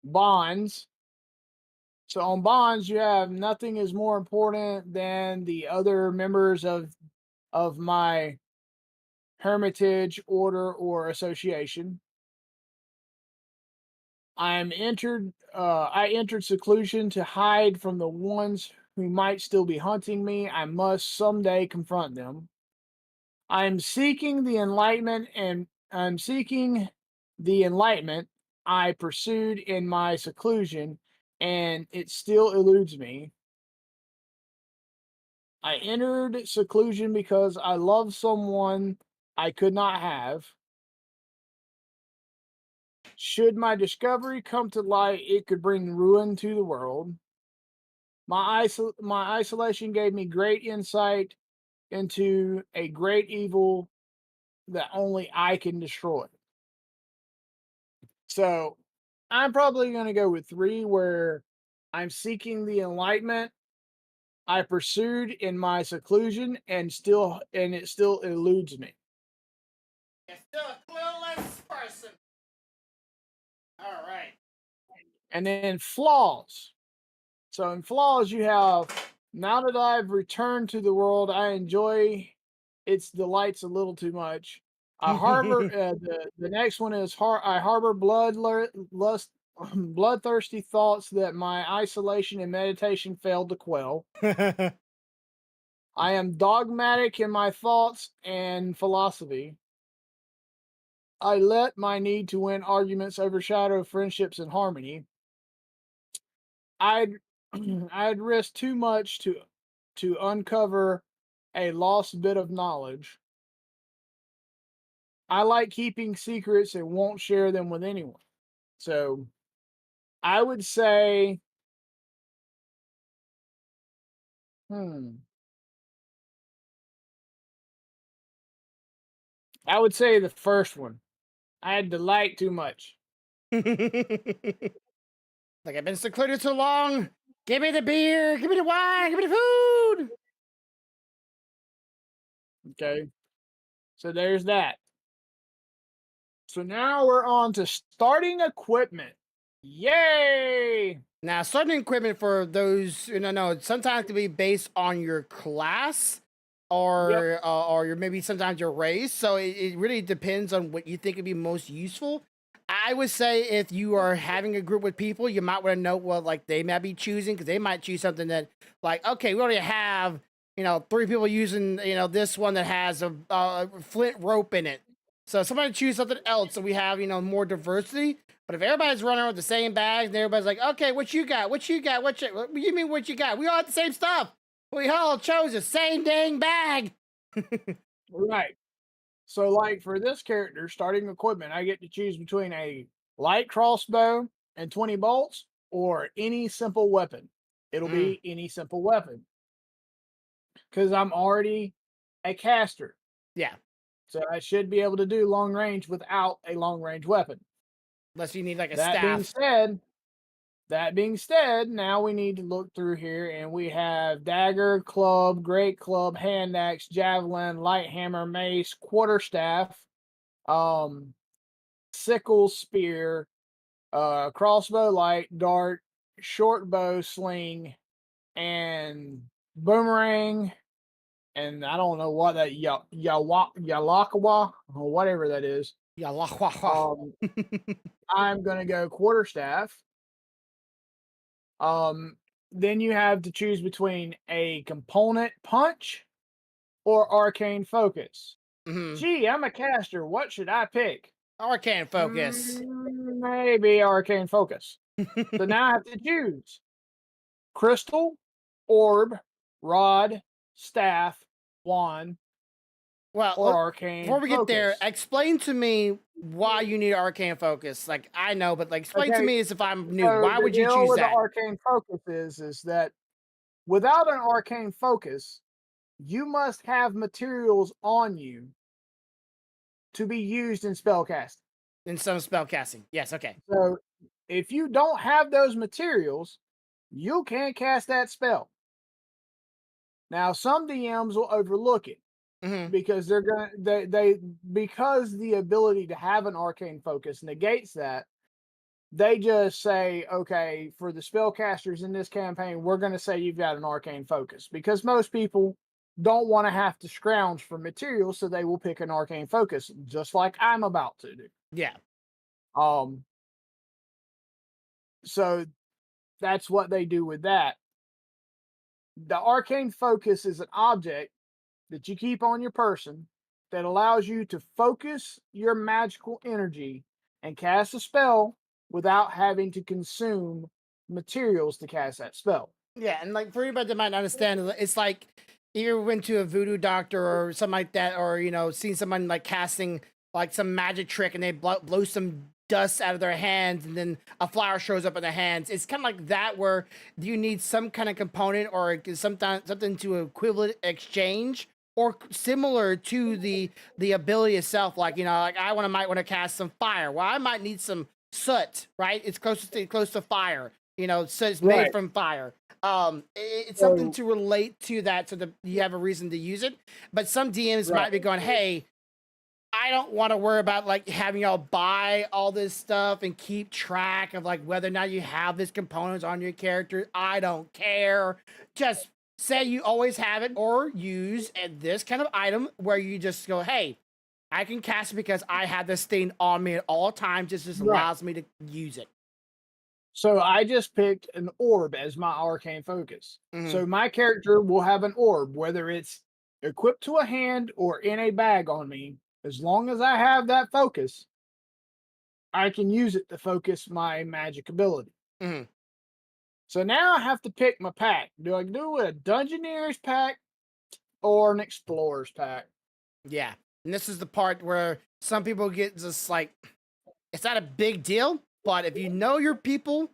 Bonds. So on bonds, you have nothing is more important than the other members of my hermitage, order, or association. I entered seclusion to hide from the ones who might still be hunting me. I must someday confront them. I'm seeking the enlightenment and I'm seeking the enlightenment I pursued in my seclusion, and it still eludes me. I entered seclusion because I love someone I could not have. Should my discovery come to light, it could bring ruin to the world. My isolation gave me great insight into a great evil that only I can destroy. So I'm probably going to go with 3, where I'm seeking the enlightenment I pursued in my seclusion, and it still eludes me. You're still a clueless person. All right. And then flaws. So in flaws, you have, now that I've returned to the world, I enjoy its delights a little too much. I harbor the next one is I harbor lust, bloodthirsty thoughts that my isolation and meditation failed to quell. I am dogmatic in my thoughts and philosophy. I let my need to win arguments overshadow friendships and harmony. I'd I'd risk too much to uncover a lost bit of knowledge. I like keeping secrets and won't share them with anyone. So I would say, hmm, I would say the first one. I had to like too much. Like, I've been secluded too long. Give me the beer. Give me the wine. Give me the food. Okay. So there's that. So now we're on to starting equipment. Yay! Now, starting equipment for those, no, sometimes can be based on your class Yep. or your maybe sometimes your race. So it really depends on what you think would be most useful. I would say if you are having a group with people, you might want to know what like they might be choosing, because they might choose something that like, okay, we already have 3 people using this one that has a flint rope in it. So somebody choose something else, so we have more diversity. But if everybody's running with the same bags and everybody's like, okay, what you got? What you got? What you mean what you got? We all have the same stuff. We all chose the same dang bag. Right. So, like for this character, starting equipment, I get to choose between a light crossbow and 20 bolts or any simple weapon. It'll Mm, be any simple weapon because I'm already a caster. yeah. So, I should be able to do long range without a long range weapon. Unless you need like a That being staff. said, now we need to look through here and we have dagger, club, great club, hand axe, javelin, light hammer, mace, quarterstaff, um, sickle, spear, crossbow, light, dart, short bow, sling, and boomerang. And I don't know what that yalakawa or whatever that is. Yeah, la hua hua. Um, I'm gonna go quarterstaff. Um, then you have to choose between a component punch or arcane focus. Mm-hmm. Gee, I'm a caster. What should I pick? Arcane focus. Maybe arcane focus. So now I have to choose crystal, orb, rod, staff, wand, Well, or arcane before we get there, focus. explain to me why you need arcane focus. Like I know, but like explain to Okay, me as if I'm new. so Why the would you deal choose with the that? arcane focus is that without an arcane focus, you must have materials on you to be used in spellcasting. In some spell casting. Yes, okay. So if you don't have those materials, you can't cast that spell. Now some DMs will overlook it Mm-hmm. because they're gonna they because the ability to have an arcane focus negates that. They just say, okay, for the spellcasters in this campaign, we're going to say you've got an arcane focus because most people don't want to have to scrounge for materials, so they will pick an arcane focus, just like I'm about to do. Yeah. Um, so that's what they do with that. The arcane focus is an object that you keep on your person that allows you to focus your magical energy and cast a spell without having to consume materials to cast that spell. Yeah, and like for anybody that might not understand, it's like you went to a voodoo doctor or something like that, or seen someone like casting like some magic trick and they blow some dust out of their hands, and then a flower shows up in their hands. It's kind of like that, where you need some kind of component or something to equivalent exchange or similar to the ability itself. Like like might want to cast some fire. Well, I might need some soot, right? It's close to fire. So it's made Right. from fire. It's something So to relate to that, so that you have a reason to use it. But some DMs might right. be going, "Hey, I don't want to worry about like having y'all buy all this stuff and keep track of like whether or not you have these components on your character. I don't care. Just say you always have it or use this kind of item where you just go, hey, I can cast it because I have this thing on me at all times. This just Right. allows me to use it." So I just picked an orb as my arcane focus. Mhm. So my character will have an orb, whether it's equipped to a hand or in a bag on me. As long as I have that focus, I can use it to focus my magic ability. Mhm. So now I have to pick my pack. Do I do a Dungeoneer's pack or an Explorer's pack? Yeah. And this is the part where some people get just like, it's not a big deal, but if you know your people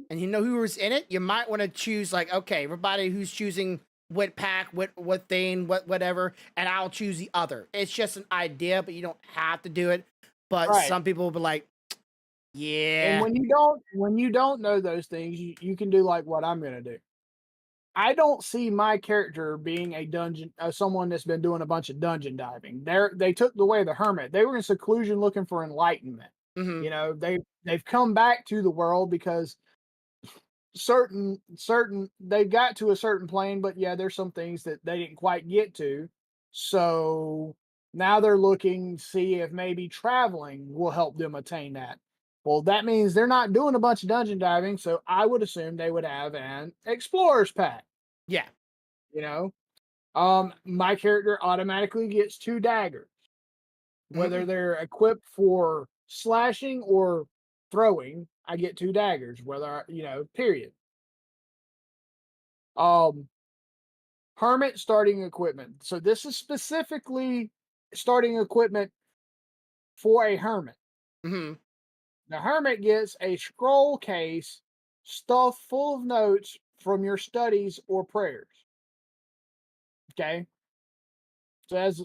and you know who is in it, you might want to choose like, okay, everybody who's choosing what pack, what thing, whatever, and I'll choose the other. It's just an idea, but you don't have to do it. But Right. some people will be like, And yeah. when you don't know those things, you can do like what I'm gonna do. I don't see my character being a dungeon someone that's been doing a bunch of dungeon diving. They took the way of the hermit. They were in seclusion looking for enlightenment. Hmm. They've come back to the world because certain they got to a certain plane, but yeah, there's some things that they didn't quite get to. So now they're looking to see if maybe traveling will help them attain that. Well, that means they're not doing a bunch of dungeon diving, so I would assume they would have an explorer's pack, Yeah. you know. My character automatically gets 2 daggers, Hmm. whether they're equipped for slashing or throwing. I get 2 daggers, period. Um, Hermit starting equipment. So this is specifically starting equipment for a hermit. Hmm. The hermit gets a scroll case stuffed full of notes from your studies or prayers. Okay. So as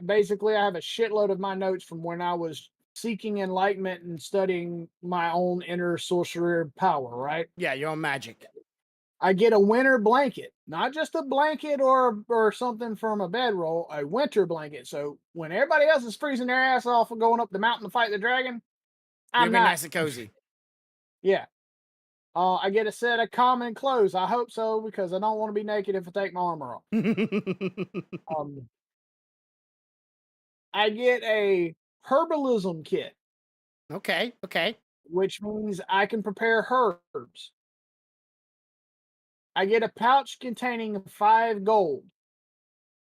basically, I have a shitload of my notes from when I was seeking enlightenment and studying my own inner sorcerer power. Right. Yeah, your own magic. I get a winter blanket, not just a blanket or something from a bedroll, a winter blanket. So when everybody else is freezing their ass off and going up the mountain to fight the dragon, You're I'm gonna be not. nice and cozy. Yeah. I get a set of common clothes. I hope so because I don't want to be naked if I take my armor off. Um, I get a herbalism kit, Okay. Okay. which means I can prepare herbs. I get a pouch containing 5 gold.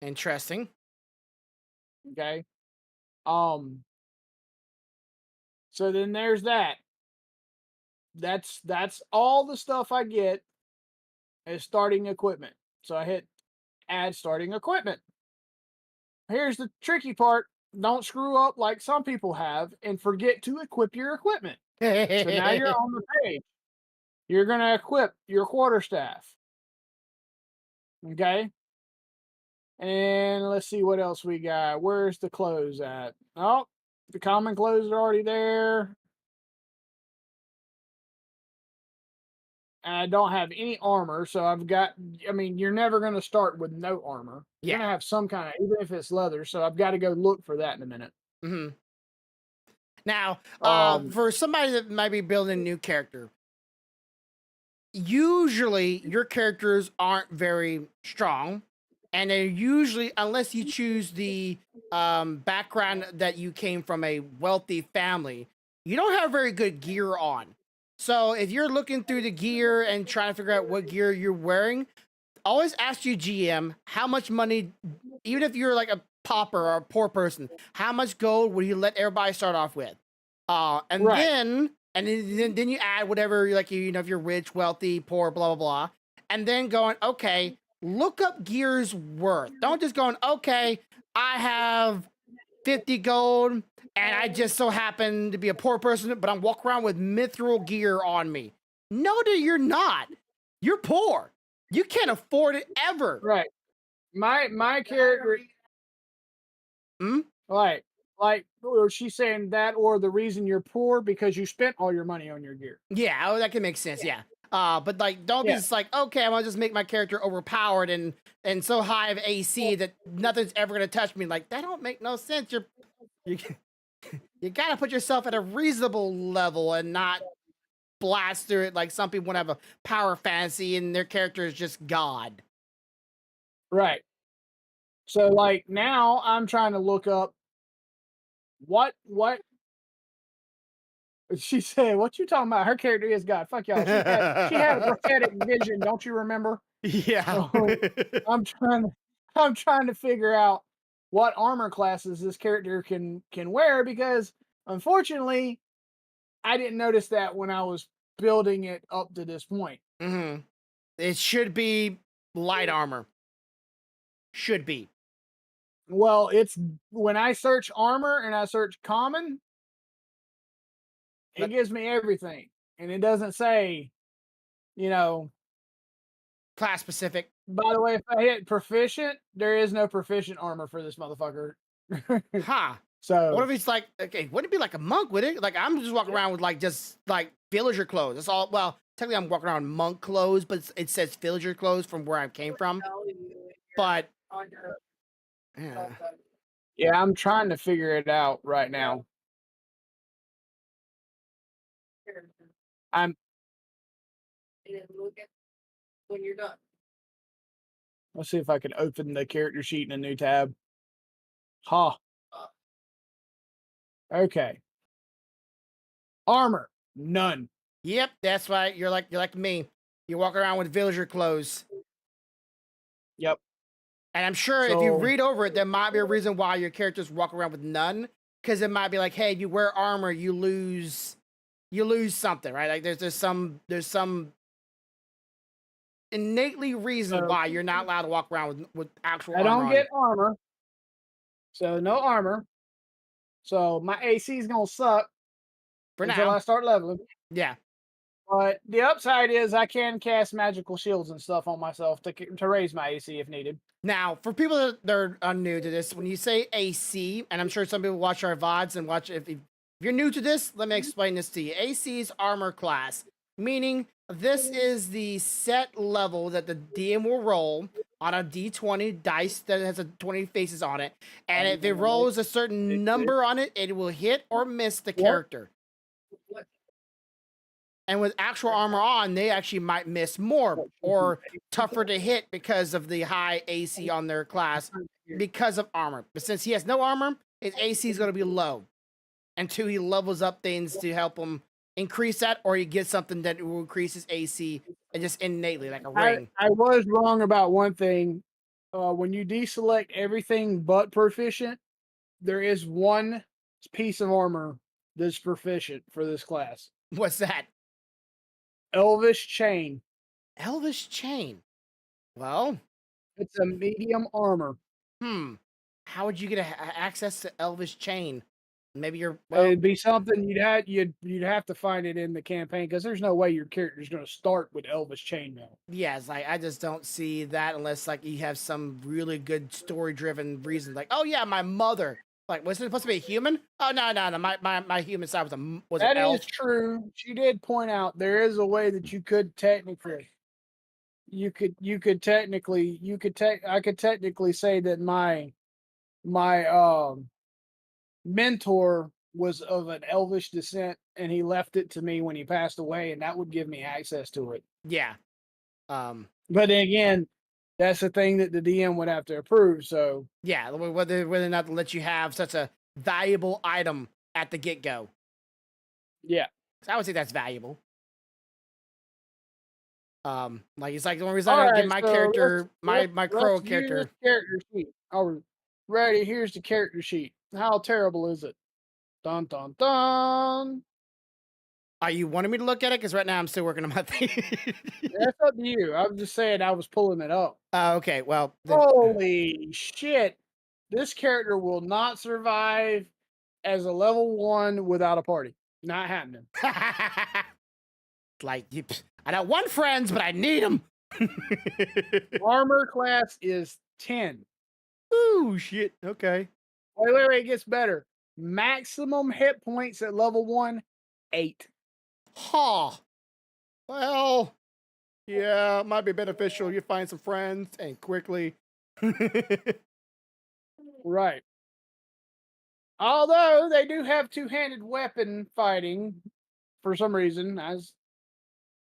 Interesting. Okay. Um. So then there's that. That's all the stuff I get as starting equipment. So I hit add starting equipment. Here's the tricky part. Don't screw up like some people have and forget to equip your equipment. So now you're on the page. You're gonna equip your quarterstaff. Okay. And let's see what else we got. Where's the clothes at? Oh, the common clothes are already there. I don't have any armor, so I mean, you're never going to start with no armor. You're Yeah. going to have some kind of, even if it's leather. So I've got to go look for that in a minute. Hmm. Now, Um, for somebody that might be building a new character, usually your characters aren't very strong. and they're usually, unless you choose the background that you came from a wealthy family, you don't have very good gear on. So if you're looking through the gear and trying to figure out what gear you're wearing, always ask your GM how much money, even if you're like a pauper or a poor person, how much gold would you let everybody start off with? And Right. then you add whatever, like, you know, if you're rich, wealthy, poor, blah blah blah, and then going, okay, look up gear's worth. Don't just going, okay, I have 50 gold and I just so happen to be a poor person, but I'm walking around with mithril gear on me. No, you're not. You're poor. You can't afford it ever. Right. My character, Hmm? like or she's saying that, or the reason you're poor because you spent all your money on your gear. Yeah, oh, that can make sense. Yeah. But like, don't be Yeah. just like, okay, I'm gonna just make my character overpowered and so high of AC that nothing's ever gonna touch me. Like, that don't make no sense. You you gotta put yourself at a reasonable level and not blast through it like some people want to have a power fantasy and their character is just God. Right. So like now I'm trying to look up what she said. What you talking about? Her character is God. Fuck y'all. She had a prophetic vision. Don't you remember? Yeah. So I'm trying to I'm trying to figure out what armor classes this character can wear, because unfortunately I didn't notice that when I was building it up to this point. Hmm. It should be light armor. Should be. Well, it's when I search armor and I search common, it But gives me everything. And it doesn't say, you know, class specific. by the way, if I hit proficient, there is no proficient armor for this motherfucker. Huh. What So if it's like, okay, wouldn't it be like a monk, would it? Like, I'm just walking around with like just like villager clothes. That's all. Well, technically I'm walking around in monk clothes, but it says villager clothes from where I came from. Tell you when you're But on your yeah. cell phone. yeah, I'm trying to figure it out right now. Here, I'm and then look at when you're done. Let's see if I can open the character sheet in a new tab. Ha. Okay. Armor, none. Yep, that's right. You're like me. You walk around with villager clothes. Yep. And I'm sure if you So read over it, there might be a reason why your characters walk around with none. Because it might be like, hey, if you wear armor, you lose something, right? Like there's some innately reason so why you're not allowed to walk around with actual I armor don't on get you. armor. So no armor. So my AC is gonna suck For until now. I start leveling. Yeah. But the upside is I can cast magical shields and stuff on myself to raise my AC if needed. Now, for people that are new to this, when you say AC, and I'm sure some people watch our VODs and watch, if you're new to this, let me explain this to you. AC is armor class, meaning this is the set level that the DM will roll on a d20 dice that has a 20 faces on it. And if it rolls a certain number on it, it will hit or miss the character. What? And with actual armor on, they actually might miss more or tougher to hit because of the high AC on their class because of armor. But since he has no armor, his AC is going to be low until he levels up things to help him increase that, or he gets something that will increase his AC and just innately, like a ring. I was wrong about one thing. When you deselect everything but proficient, there is one piece of armor that's proficient for this class. What's that? Elvish chain. Elvish chain. Well, It's a medium armor. how would you get access to Elvish chain? Maybe you're, well, It'd be something you'd have to find it in the campaign, because there's no way your character's going to start with Elvish chainmail. yes, like I just don't see that unless like you have some really good story driven reason. Like, oh yeah, my mother. Like, was it supposed to be a human? Oh no. My human side was an That elf. is true. She did point out there is a way that you could technically I could technically say that my mentor was of an elvish descent, and he left it to me when he passed away, and that would give me access to it. Yeah. Um. But then again, That's the thing that the DM would have to approve. So Yeah, whether or not to let you have such a valuable item at the get go. yeah. So I would say that's valuable. Like it's like the only reason I All don't give right, my so character, my let's crow view this character. character sheet. Oh, ready? Here's the character sheet. How terrible is it? Dun dun dun. Are you wanting me to look at it? Because right now I'm still working on my thing. That's up to you. I'm just saying I was pulling it up. Okay, well, then, Holy shit! This character will not survive as a level 1 without a party. Not happening. like I got one friends, but I need them. Armor class is 10. Ooh, shit. Okay. Wait, it gets better. Maximum hit points at level 1, 8. Ha. Well, yeah, it might be beneficial. You find some friends and quickly. Right. Although they do have two-handed weapon fighting for some reason,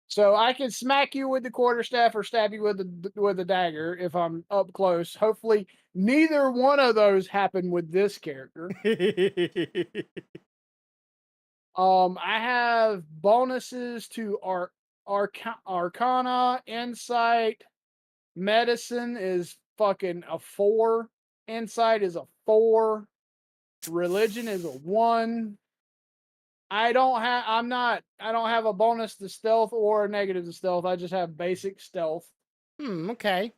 so I can smack you with the quarterstaff or stab you with a dagger if I'm up close. Hopefully, neither one of those happen with this character. I have bonuses to Arcana, Insight, Medicine is fucking a 4, Insight is a 4, Religion is a 1. I don't have a bonus to stealth or a negative to stealth. I just have basic stealth. Okay.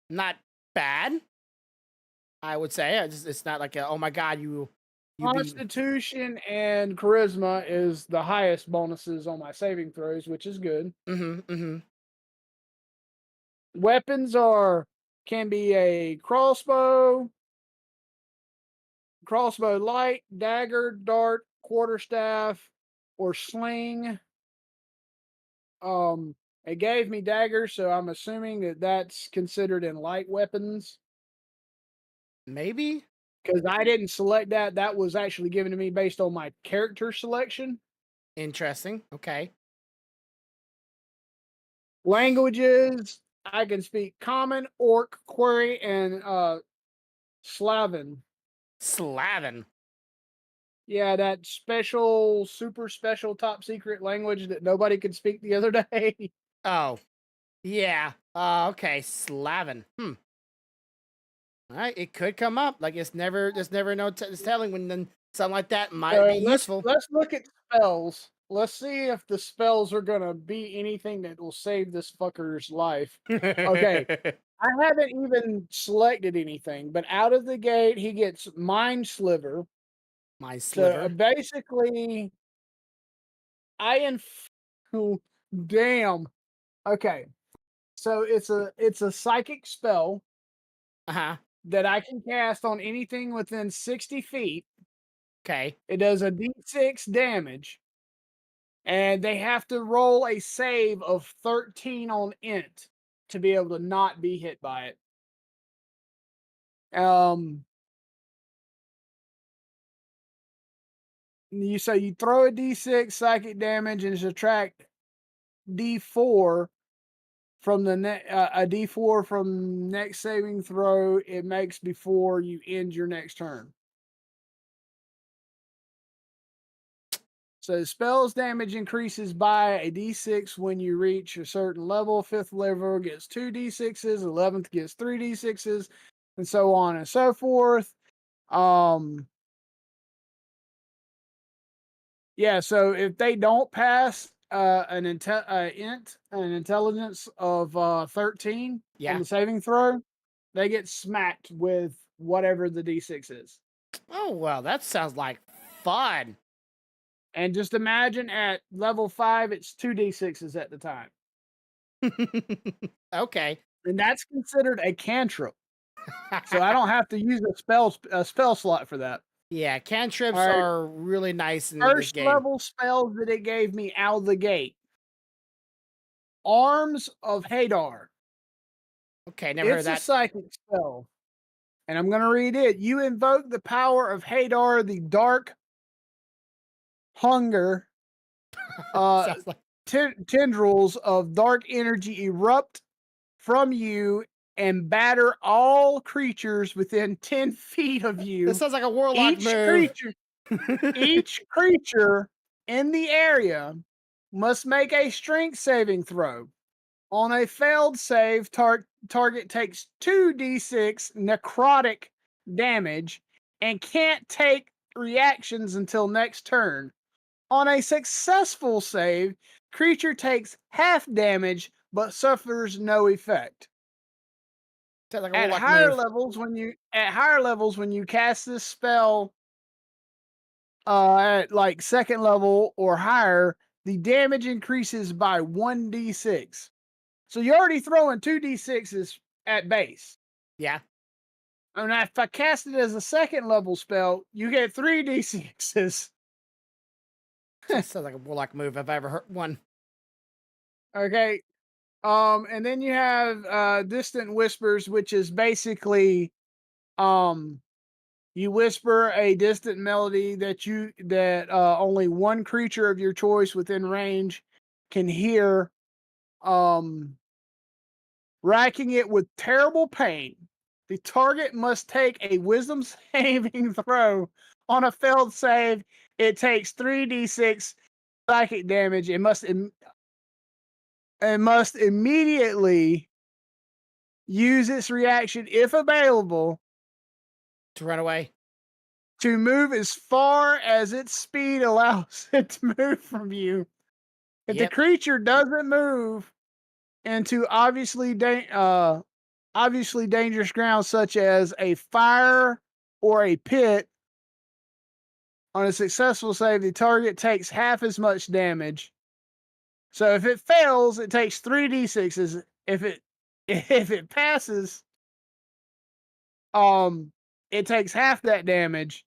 Not bad. I would say it's not like oh my god, you be Constitution and charisma is the highest bonuses on my saving throws, which is good. Weapons can be a crossbow light, dagger, dart, quarterstaff, or sling. It gave me daggers, so I'm assuming that that's considered in light weapons. maybe. Because I didn't select that. That was actually given to me based on my character selection. Interesting. Okay. Languages, I can speak Common, Orc, Query, and Slaven. Slaven. Yeah, that special, super special, top secret language that nobody could speak the other day. Oh, yeah. Okay, Slaven. All right, it could come up. Like there's never no telling when then something like that might So be useful. let's look at spells. Let's see if the spells are gonna be anything that will save this fucker's life. Okay, I haven't even selected anything, but out of the gate, he gets Mind Sliver. My So sliver. basically, oh, damn. Okay, so it's a psychic spell Uh-huh. that I can cast on anything within 60 feet. Okay. It does a d6 damage, and they have to roll a save of 13 on int to be able to not be hit by it. You throw a d6 psychic damage and subtract d4 from a d4 from next saving throw it makes before you end your next turn. So spells damage increases by a d6 when you reach a certain level. 5th level gets 2d6s, 11th gets 3d6s, and so on and so forth. Yeah, so if they don't pass an intelligence of 13 Yeah. on the saving throw, they get smacked with whatever the d6 is. Oh well, that sounds like fun. And just imagine at level 5, it's 2d6s at the time. Okay. And that's considered a cantrip. So I don't have to use a spell slot for that. Yeah, cantrips All right. are really nice in this First game. level spells that it gave me out of the gate. Arms of Hadar. Okay, never heard It's that. a psychic spell. And I'm going to read it. You invoke the power of Hadar, the dark hunger. Sounds like Tendrils of dark energy erupt from you and batter all creatures within 10 feet of you. This sounds like a warlock Each move. each creature in the area must make a strength saving throw. On a failed save, target takes 2d6 necrotic damage and can't take reactions until next turn. On a successful save, creature takes half damage but suffers no effect. Sounds like a At warlock higher move. levels when you cast this spell at like second level or higher, the damage increases by 1d6. So you're already throwing 2d6s at base. Yeah. And if I cast it as a second level spell, you get 3d6s. Sounds like a warlock move if I ever heard one. Okay. And then you have distant whispers, which is basically you whisper a distant melody that only one creature of your choice within range can hear, racking it with terrible pain. The target must take a wisdom saving throw. On a failed save, it takes 3d6 psychic damage. It must immediately use its reaction, if available, To run away. to move as far as its speed allows it to move from you. If the Yep. creature doesn't move into obviously dangerous ground, such as a fire or a pit, on a successful save, the target takes half as much damage. So if it fails, it takes 3d6s. If it passes, it takes half that damage.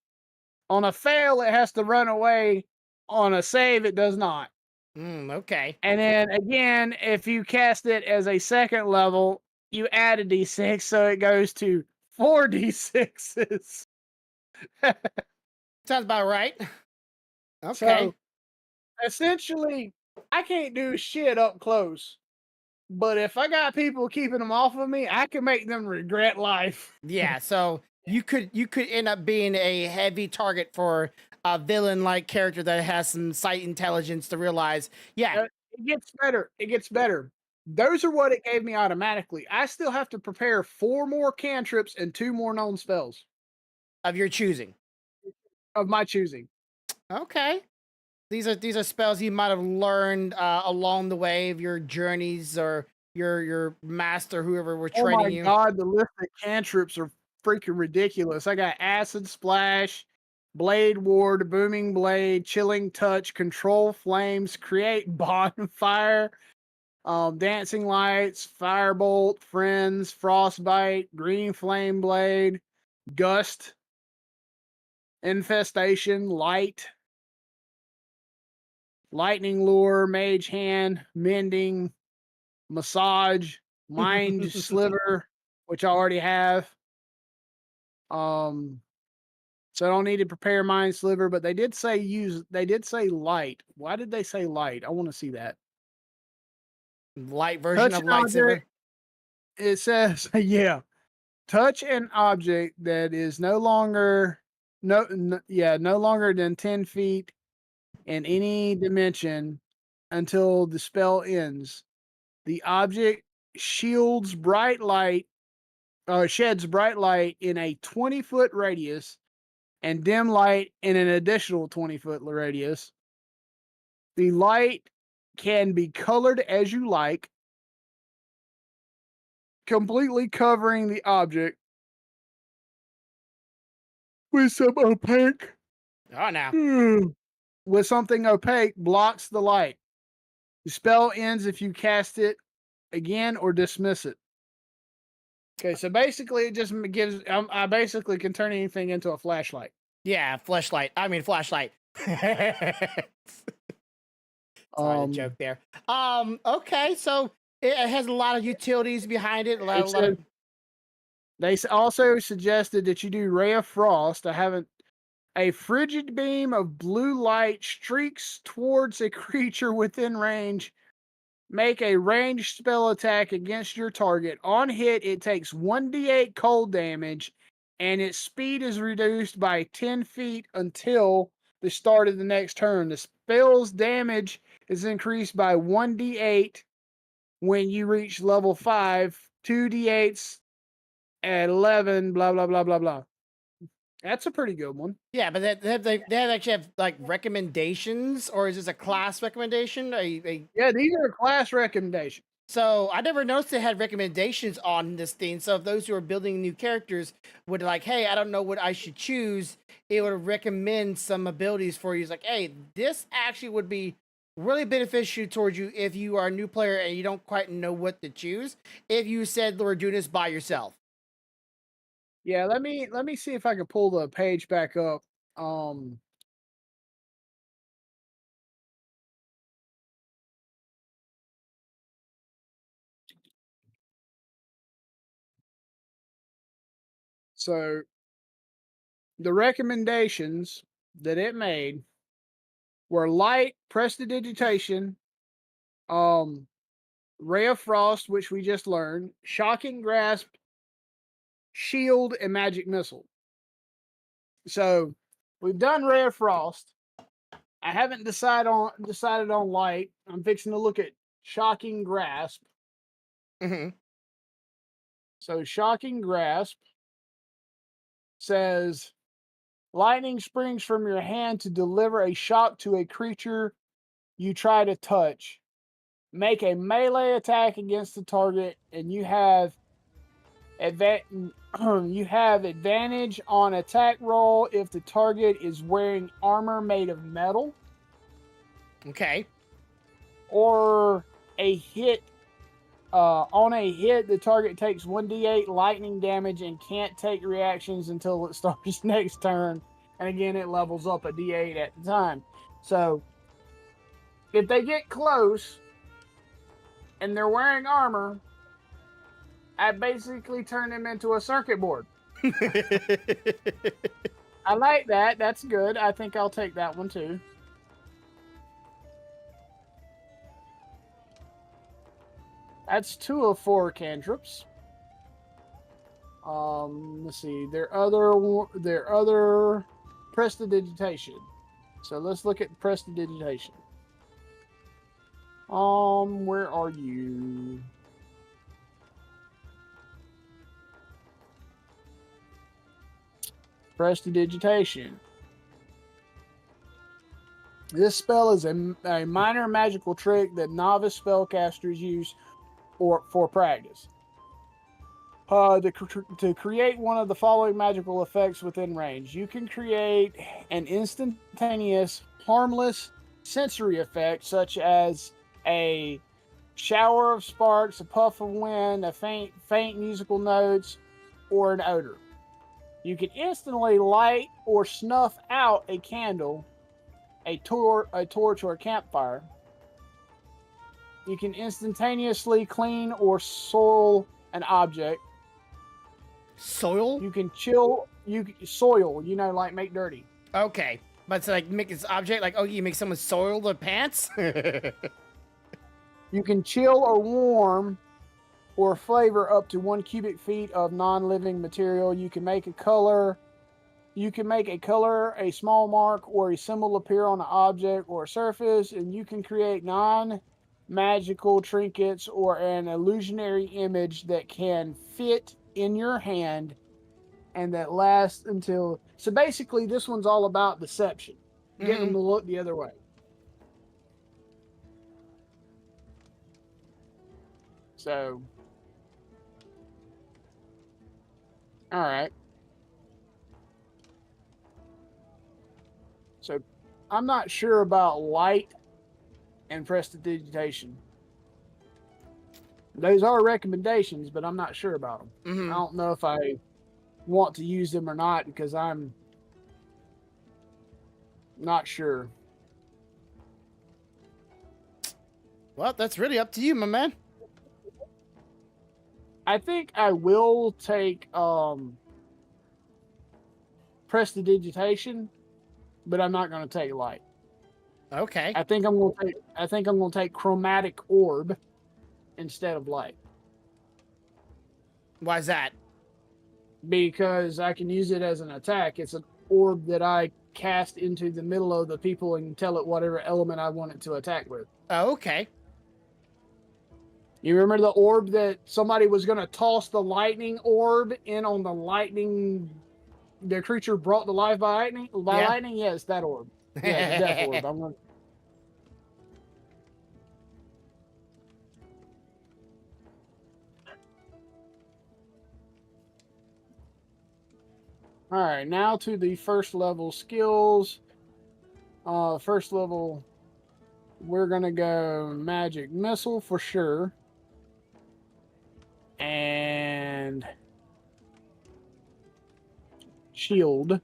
On a fail, it has to run away. On a save, it does not. Okay. And then again, if you cast it as a second level, you add a d6, so it goes to 4d6s. Sounds about right. Okay. So essentially, I can't do shit up close. But if I got people keeping them off of me, I can make them regret life. Yeah, so you could end up being a heavy target for a villain like character that has some sight intelligence to realize, yeah, It gets better. It gets better. Those are what it gave me automatically. I still have to prepare 4 more cantrips and 2 more known spells of your choosing. of my choosing. Okay. These are spells you might have learned along the way of your journeys or your master, whoever were Oh training my you. god, the list of cantrips are freaking ridiculous. I got Acid Splash, Blade Ward, Booming Blade, Chilling Touch, Control Flames, Create Bonfire, Dancing Lights, Firebolt, Friends, Frostbite, Green Flame Blade, Gust, Infestation, Light, Lightning Lure, Mage Hand, Mending, Massage, Mind Sliver, which I already have. So I don't need to prepare Mind Sliver, but they did say light. Why did they say light? I want to see that. Light version Touch of an object. lightsaber. It says, yeah. Touch an object that is no longer than 10 feet in any dimension until the spell ends. The object sheds bright light in a 20-foot radius and dim light in an additional 20-foot radius. The light can be colored as you like, completely covering the object with some opaque. Oh, now. With something opaque blocks the light. The spell ends if you cast it again or dismiss it. Okay, so basically it just gives. I basically can turn anything into a flashlight. Yeah, flashlight. I mean, flashlight. Sorry, the joke there. Okay, so it has a lot of utilities behind it. They also suggested that you do Ray of Frost. I haven't. A frigid beam of blue light streaks towards a creature within range make a ranged spell attack against your target. On hit, it takes 1d8 cold damage, and its speed is reduced by 10 feet until the start of the next turn. The spell's damage is increased by 1d8 when you reach level 5, 2d8s at 11, blah, blah, blah, blah, blah. That's a pretty good one. Yeah, but they actually have like recommendations, or is this a class recommendation? Yeah, these are class recommendations. So I never noticed they had recommendations on this thing. So if those who are building new characters would like, hey, I don't know what I should choose, it would recommend some abilities for you. It's like, hey, this actually would be really beneficial towards you if you are a new player and you don't quite know what to choose. If you said we're doing this by yourself. Yeah, let me see if I can pull the page back up. So the recommendations that it made were light prestidigitation, ray of frost, which we just learned, shocking grasp, shield, and magic missile. So we've done ray of frost. I haven't decided on light. I'm fixing to look at shocking grasp. Mm-hmm. So shocking grasp says lightning springs from your hand to deliver a shock to a creature you try to touch. Make a melee attack against the target, and you have advantage on attack roll if the target is wearing armor made of metal. Okay. Or a hit. On a hit, the target takes 1d8 lightning damage and can't take reactions until it starts next turn. And again, it levels up a d8 at the time. So, if they get close and they're wearing armor, I basically turn them into a circuit board. I like that. That's good. I think I'll take that one too. That's 2 of 4 cantrips. Let's see. Their other prestidigitation. So let's look at prestidigitation. Where are you? Prestidigitation. This spell is a minor magical trick that novice spellcasters use for practice. To create one of the following magical effects within range. You can create an instantaneous, harmless sensory effect, such as a shower of sparks, a puff of wind, a faint musical notes, or an odor. You can instantly light or snuff out a candle, a torch, or a campfire. You can instantaneously clean or soil an object. Soil? You can chill. Soil. Like make dirty. Okay. But to like make this object, like, oh, you make someone soil their pants? You can chill or warm or flavor up to 1 cubic feet of non-living material. You can make a color, a small mark, or a symbol appear on an object or a surface, and you can create non-magical trinkets or an illusionary image that can fit in your hand and that lasts until... So basically, this one's all about deception. Getting them to look the other way. So... All right. So, I'm not sure about light and prestidigitation. Those are recommendations, but I'm not sure about them. Mm-hmm. I don't know if I want to use them or not because I'm not sure. Well, that's really up to you, my man. I think I will take prestidigitation, but I'm not going to take light. Okay. I think I'm gonna take chromatic orb instead of light. Why's that? Because I can use it as an attack. It's an orb that I cast into the middle of the people and tell it whatever element I want it to attack with. Oh, okay. You remember the orb that somebody was going to toss the lightning orb in on the lightning? The creature brought to life by lightning. Yeah. Lightning, yes, that orb. Yeah, the death orb. I'm gonna... All right, now to the first level skills. First level, we're gonna go magic missile for sure, and shield.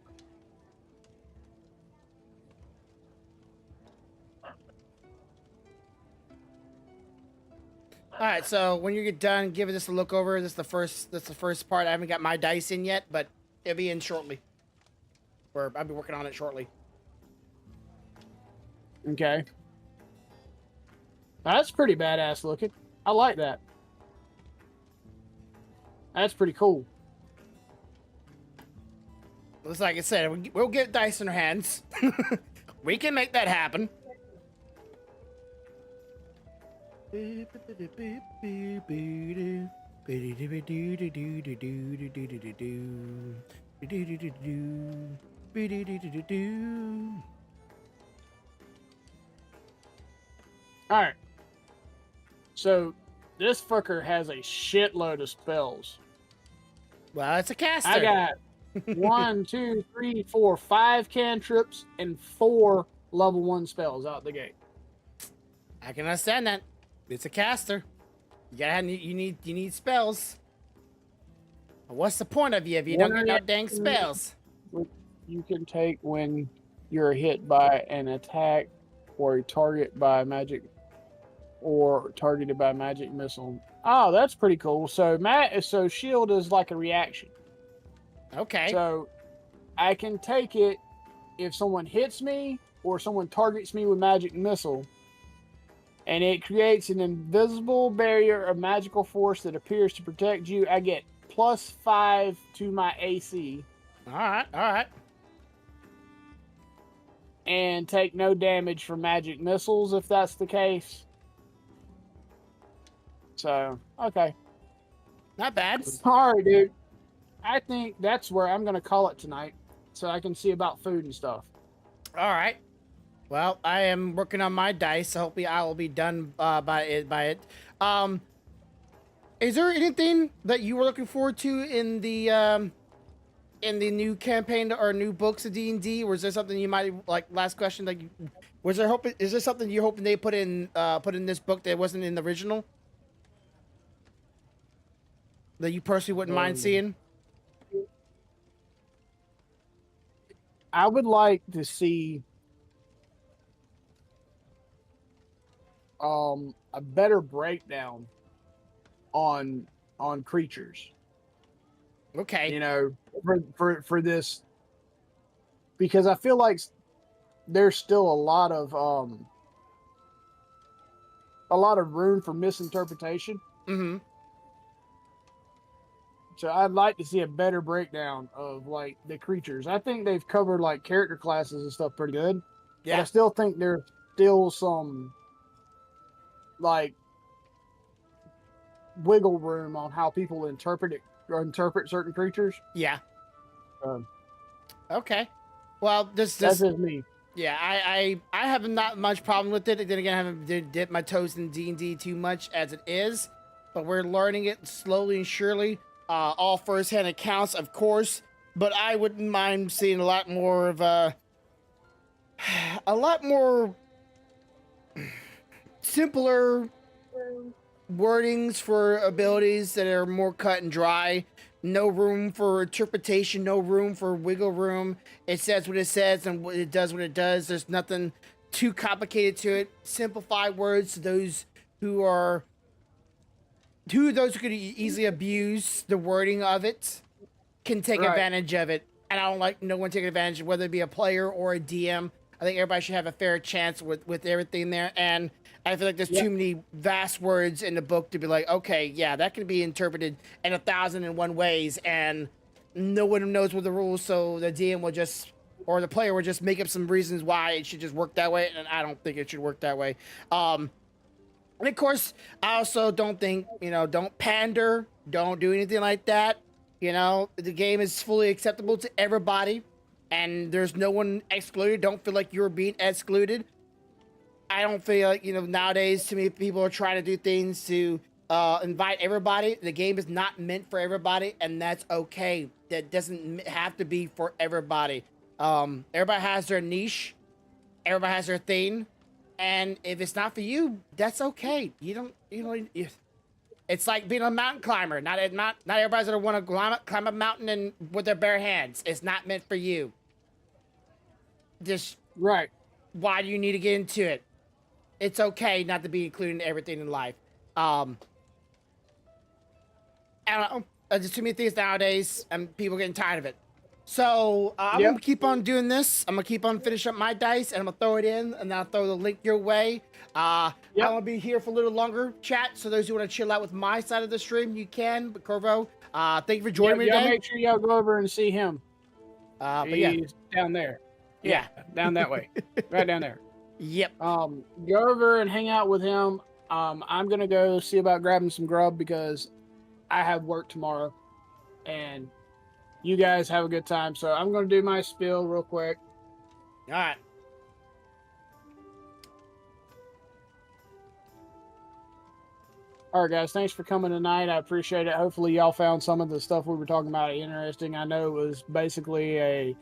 All right, so when you get done, give this a look over. This is the first part. I haven't got my dice in yet, but it'll be in shortly. Or I'll be working on it shortly. Okay. That's pretty badass looking. I like that. That's pretty cool. Looks like I said, we'll get dice in our hands. We can make that happen. Alright. So, this fucker has a shitload of spells. Well, it's a caster. I got 1, 2, 3, 4, 5 cantrips and 4 level 1 spells out the gate. I can understand that. It's a caster. You need spells. What's the point of you if you don't get no dang spells? You can take when you're hit by an attack or a target by magic or targeted by magic missile. Oh, that's pretty cool. So so shield is like a reaction. Okay. So I can take it if someone hits me or someone targets me with magic missile, and it creates an invisible barrier of magical force that appears to protect you. I get +5 to my AC. All right. And take no damage from magic missiles if that's the case. So, okay. Not bad. All right, dude. I think that's where I'm going to call it tonight so I can see about food and stuff. All right. Well, I am working on my dice, so hopefully I will be done by it. Is there anything that you were looking forward to in the new campaign or new books of D&D? Or is there something you might like? Last question, like, is there something you're hoping they put in this book that wasn't in the original that you personally wouldn't mind seeing? I would like to see a better breakdown on creatures. Okay. You know, for this, because I feel like there's still a lot of room for misinterpretation. Mm-hmm. So I'd like to see a better breakdown of like the creatures. I think they've covered like character classes and stuff pretty good. Yeah. But I still think there's still some like wiggle room on how people interpret it or interpret certain creatures. Yeah. Okay. Well, that's just me. Yeah, I have not much problem with it. Then again, I haven't dipped my toes in D&D too much as it is, but we're learning it slowly and surely. All first-hand accounts, of course, but I wouldn't mind seeing a lot more of a lot more simpler wordings for abilities that are more cut and dry. No room for interpretation, no room for wiggle room. It says what it says and it does what it does. There's nothing too complicated to it. Simplify words to those who could easily abuse the wording of it can take advantage of it. And I don't like no one taking advantage, whether it be a player or a DM. I think everybody should have a fair chance with everything there. And I feel like there's too many vast words in the book to be like, okay, yeah, that can be interpreted in 1,001 ways, and no one knows what the rules, so the DM will just, or the player will just make up some reasons why it should just work that way, and I don't think it should work that way. And of course, I also don't think, don't pander, don't do anything like that. The game is fully acceptable to everybody, and there's no one excluded. Don't feel like you're being excluded. I don't feel like, nowadays too many people are trying to do things to invite everybody. The game is not meant for everybody, and that's okay. That doesn't have to be for everybody. Everybody has their niche. Everybody has their thing. And if it's not for you, that's okay. It's like being a mountain climber. Not everybody's gonna want to climb a mountain and with their bare hands. It's not meant for you. Just right. Why do you need to get into it? It's okay not to be included in everything in life. I don't know. There's too many things nowadays, and people getting tired of it. So I'm gonna keep on doing this. I'm gonna keep on finish up my dice, and I'm gonna throw it in, and then I'll throw the link your way. I'm gonna be here for a little longer, chat. So those who want to chill out with my side of the stream, you can. But Corvo, thank you for joining me today. Make sure y'all go over and see him. He's down there. Yeah, down that way, right down there. Yep. Go over and hang out with him. I'm gonna go see about grabbing some grub because I have work tomorrow, and you guys have a good time. So I'm gonna do my spiel real quick. All right. All right, guys. Thanks for coming tonight. I appreciate it. Hopefully, y'all found some of the stuff we were talking about interesting. I know it was basically a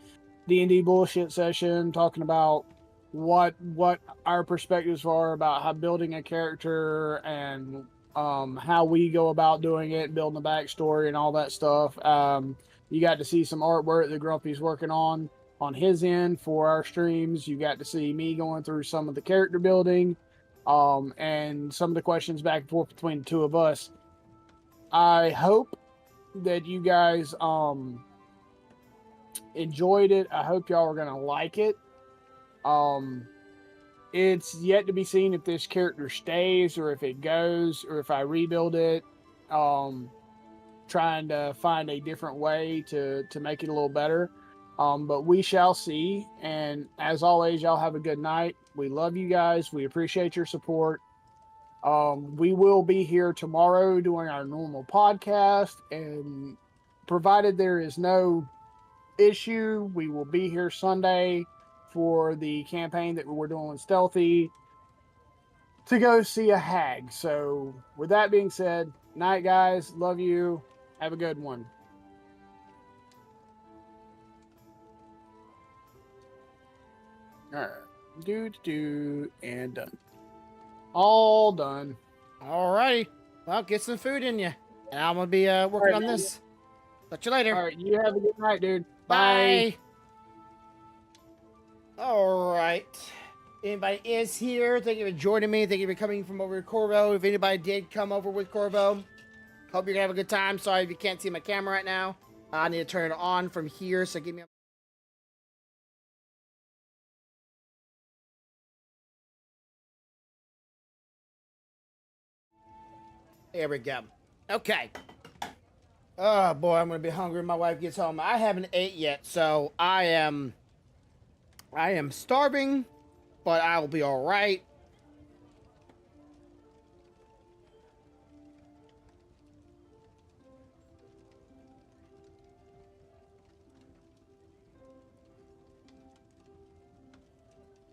D&D bullshit session talking about what our perspectives are about how building a character and how we go about doing it, building a backstory and all that stuff. You got to see some artwork that Grumpy's working on his end for our streams. You got to see me going through some of the character building and some of the questions back and forth between the two of us. I hope that you guys enjoyed it. I hope y'all are going to like it. It's yet to be seen if this character stays or if it goes or if I rebuild it. Trying to find a different way to make it a little better. But we shall see. And as always, y'all have a good night. We love you guys. We appreciate your support. We will be here tomorrow doing our normal podcast, and provided there is no issue, we will be here Sunday for the campaign that we're doing with Stealthy to go see a hag. So with that being said, night guys, love you, have a good one. All right, and done. All done. All righty. Well, get some food in you. And I'm going to be working on this. Talk to you later. All right, you have a good night, dude. Bye. All right. Anybody is here? Thank you for joining me. Thank you for coming from over to Corvo. If anybody did come over with Corvo, hope you're going to have a good time. Sorry if you can't see my camera right now. I need to turn it on from here, so give me a... There we go. Okay. Oh boy, I'm gonna be hungry when my wife gets home. I haven't ate yet, so I am starving, but I will be all right.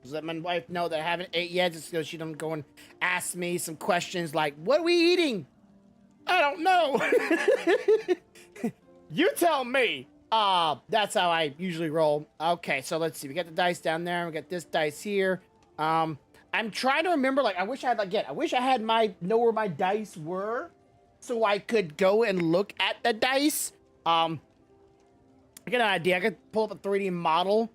Just let my wife know that I haven't ate yet, just so she don't go and ask me some questions like, "What are we eating?" I don't know. You tell me. That's how I usually roll. Okay, so let's see. We got the dice down there. We got this dice here. I'm trying to remember. Like, I wish I had know where my dice were, so I could go and look at the dice. I get an idea. I could pull up a 3D model.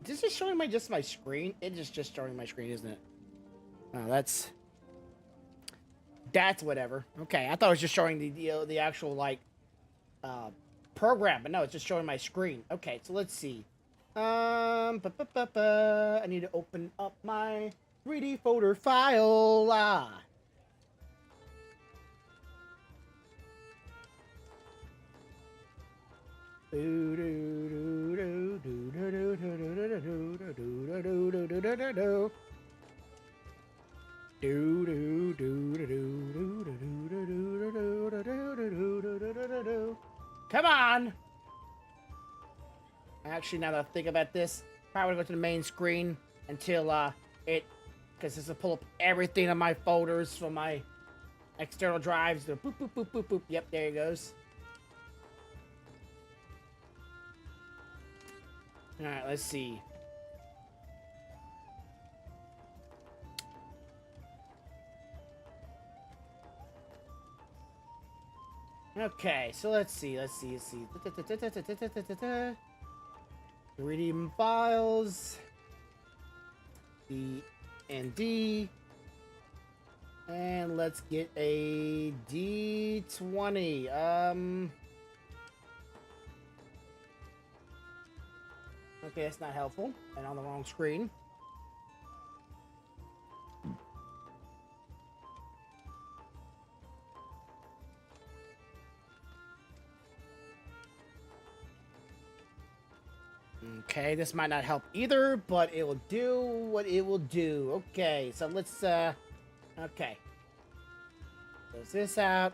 This is showing just my screen. It is just showing my screen, isn't it? Oh, that's whatever. Okay, I thought it was just showing the actual like program, but no, it's just showing my screen. Okay, so let's see. I need to open up my 3D folder file. Come on! Actually, now that I think about this, probably go to the main screen until because this will pull up everything on my folders from my external drives. Boop, boop, boop, boop, boop. Yep, there it goes. All right, let's see. Okay, so let's see. 3D files, DnD, and let's get a D20. Okay, that's not helpful, and on the wrong screen. Okay, this might not help either, but it will do what it will do. Okay, so let's, okay. Close this out.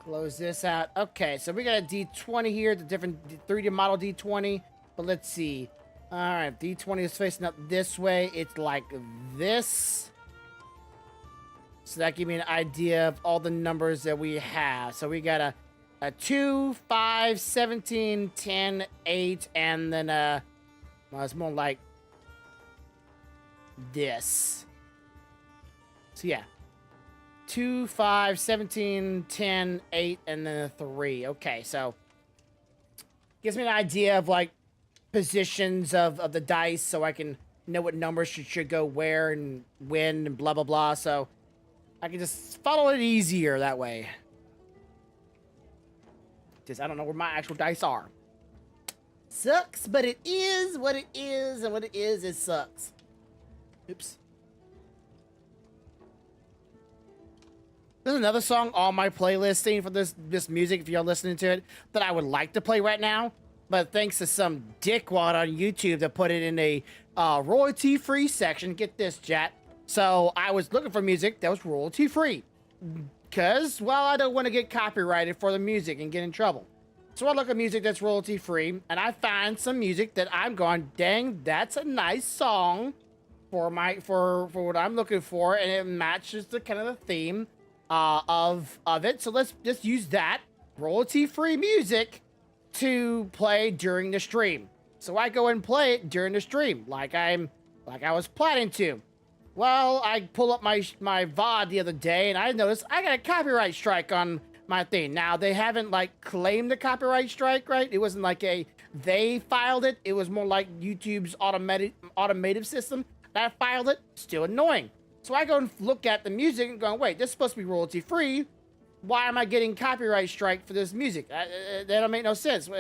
Close this out. Okay, so we got a D20 here, the different 3D model D20, but let's see. All right, D20 is facing up this way. It's like this. So that gives me an idea of all the numbers that we have. So we got a 2, 5, 17, 10, 8, and then well, it's more like this. So yeah. 2, 5, 17, 10, 8, and then a 3. Okay, so gives me an idea of like positions of the dice so I can know what numbers should go where and when and blah blah blah. So I can just follow it easier that way. Just I don't know where my actual dice are. Sucks, but it is what it is, and what it is, it sucks. Oops. There's another song on my playlist for this music, if you're listening to it, that I would like to play right now, but thanks to some dickwad on YouTube that put it in a royalty-free section. Get this, chat. So I was looking for music that was royalty-free. Because, well, I don't want to get copyrighted for the music and get in trouble. So I look at music that's royalty-free, and I find some music that I'm going, dang, that's a nice song for what I'm looking for, and it matches the kind of the theme of it. So let's just use that royalty-free music to play during the stream. So I go and play it during the stream, like I was planning to. Well, I pull up my VOD the other day, and I noticed I got a copyright strike on my thing. Now, they haven't, like, claimed the copyright strike, right? It wasn't like they filed it. It was more like YouTube's automated system. I filed it. Still annoying. So I go and look at the music and go, wait, this is supposed to be royalty-free. Why am I getting copyright strike for this music? That don't make no sense.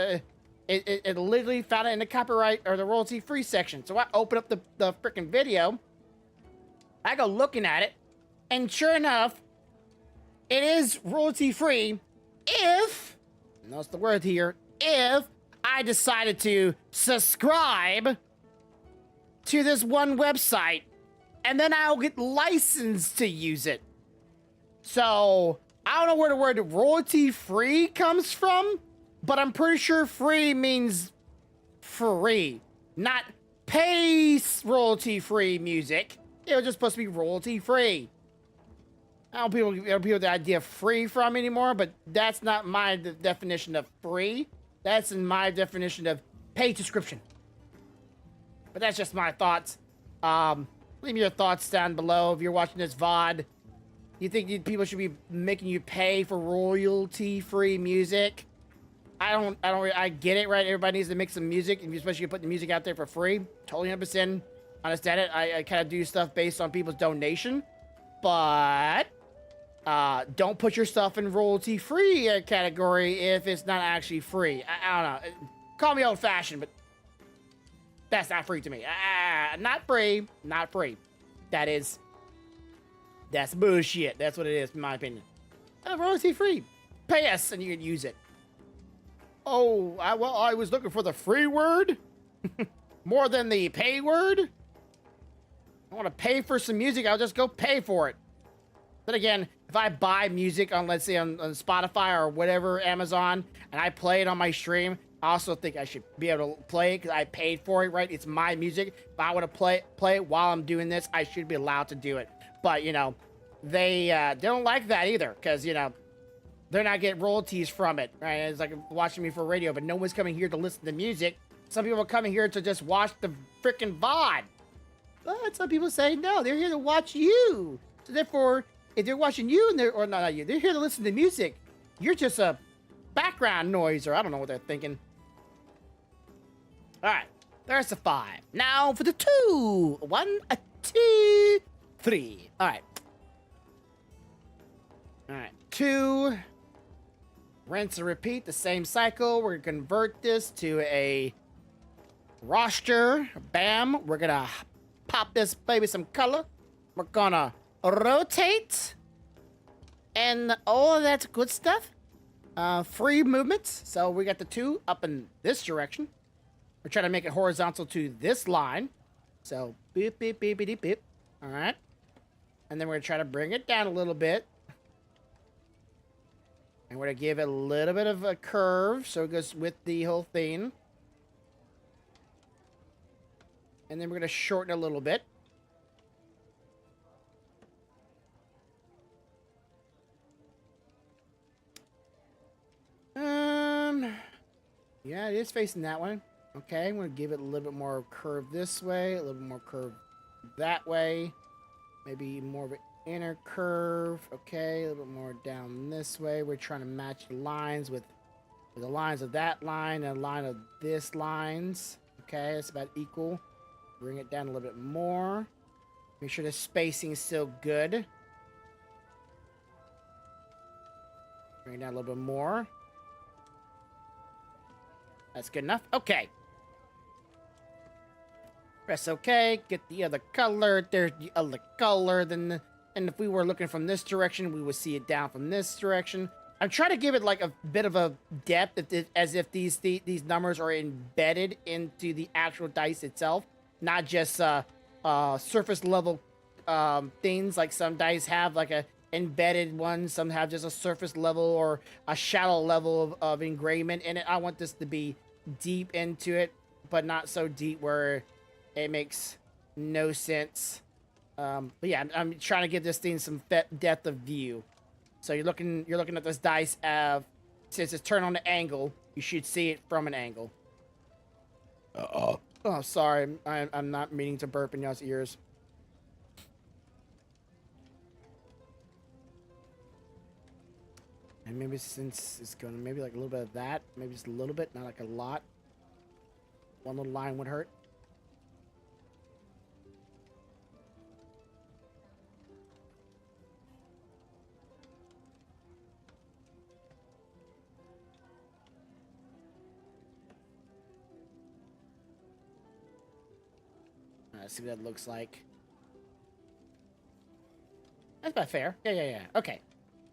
It literally found it in the copyright or the royalty-free section. So I open up the freaking video. I go looking at it, and sure enough, it is royalty-free if, and that's the word here, if I decided to subscribe to this one website, and then I'll get licensed to use it. So, I don't know where the word royalty-free comes from, but I'm pretty sure free means free, not pay royalty-free music. It was just supposed to be royalty-free. I don't know people the idea of free from anymore, but that's not my definition of free. That's in my definition of paid subscription. But that's just my thoughts. Leave me your thoughts down below if you're watching this VOD. You think people should be making you pay for royalty-free music? I get it, right? Everybody needs to make some music, and especially you put the music out there for free. Totally 100% understand it. I kind of do stuff based on people's donation, but don't put your stuff in royalty-free category if it's not actually free. I don't know. Call me old-fashioned, but That's not free to me. Not free. Not free. That's bullshit. That's what it is, in my opinion. Royalty free. Pay us and you can use it. Oh, well, I was looking for the free word more than the pay word. I want to pay for some music. I'll just go pay for it. But again, if I buy music on, let's say, on Spotify or whatever, Amazon, and I play it on my stream, I also think I should be able to play it because I paid for it, right? It's my music. If I want to play it while I'm doing this, I should be allowed to do it. But, you know, they don't like that either because, you know, they're not getting royalties from it, right? It's like watching me for radio, but no one's coming here to listen to music. Some people are coming here to just watch the freaking VOD. But some people say, no, they're here to watch you. So therefore, if they're watching you, and or not you, they're here to listen to music. You're just a background noise, or I don't know what they're thinking. All right, there's the 5. Now for the 2. 1, 2, 3. All right. All right, 2. Rinse and repeat the same cycle. We're gonna convert this to a roster. Bam. We're gonna pop this baby some color. We're gonna rotate. And all of that good stuff. Free movements. So we got the 2 up in this direction. We're trying to make it horizontal to this line. So beep, beep, beep, beep, beep. All right. And then we're gonna try to bring it down a little bit. And we're going to give it a little bit of a curve so it goes with the whole thing. And then we're going to shorten a little bit. Yeah, it is facing that one. Okay, I'm going to give it a little bit more curve this way, a little bit more curve that way. Maybe more of an inner curve. Okay, a little bit more down this way. We're trying to match the lines with the lines of that line and the line of this lines. Okay, it's about equal. Bring it down a little bit more. Make sure the spacing is still good. Bring it down a little bit more. That's good enough. Okay. Press OK. Get the other color. There's the other color. And if we were looking from this direction, we would see it down from this direction. I'm trying to give it like a bit of a depth, as if these numbers are embedded into the actual dice itself, not just surface level things like some dice have, like a embedded one. Some have just a surface level or a shallow level of engravement in it. I want this to be deep into it, but not so deep where it makes no sense. But yeah, I'm trying to give this thing some depth of view. So you're looking at this dice. Since it's turned on the angle, you should see it from an angle. Oh, sorry, I'm not meaning to burp in y'all's ears. And maybe since it's going to maybe like a little bit of that, maybe just a little bit, not like a lot. One little line would hurt. Let's see what that looks like. That's about fair. Yeah. Okay.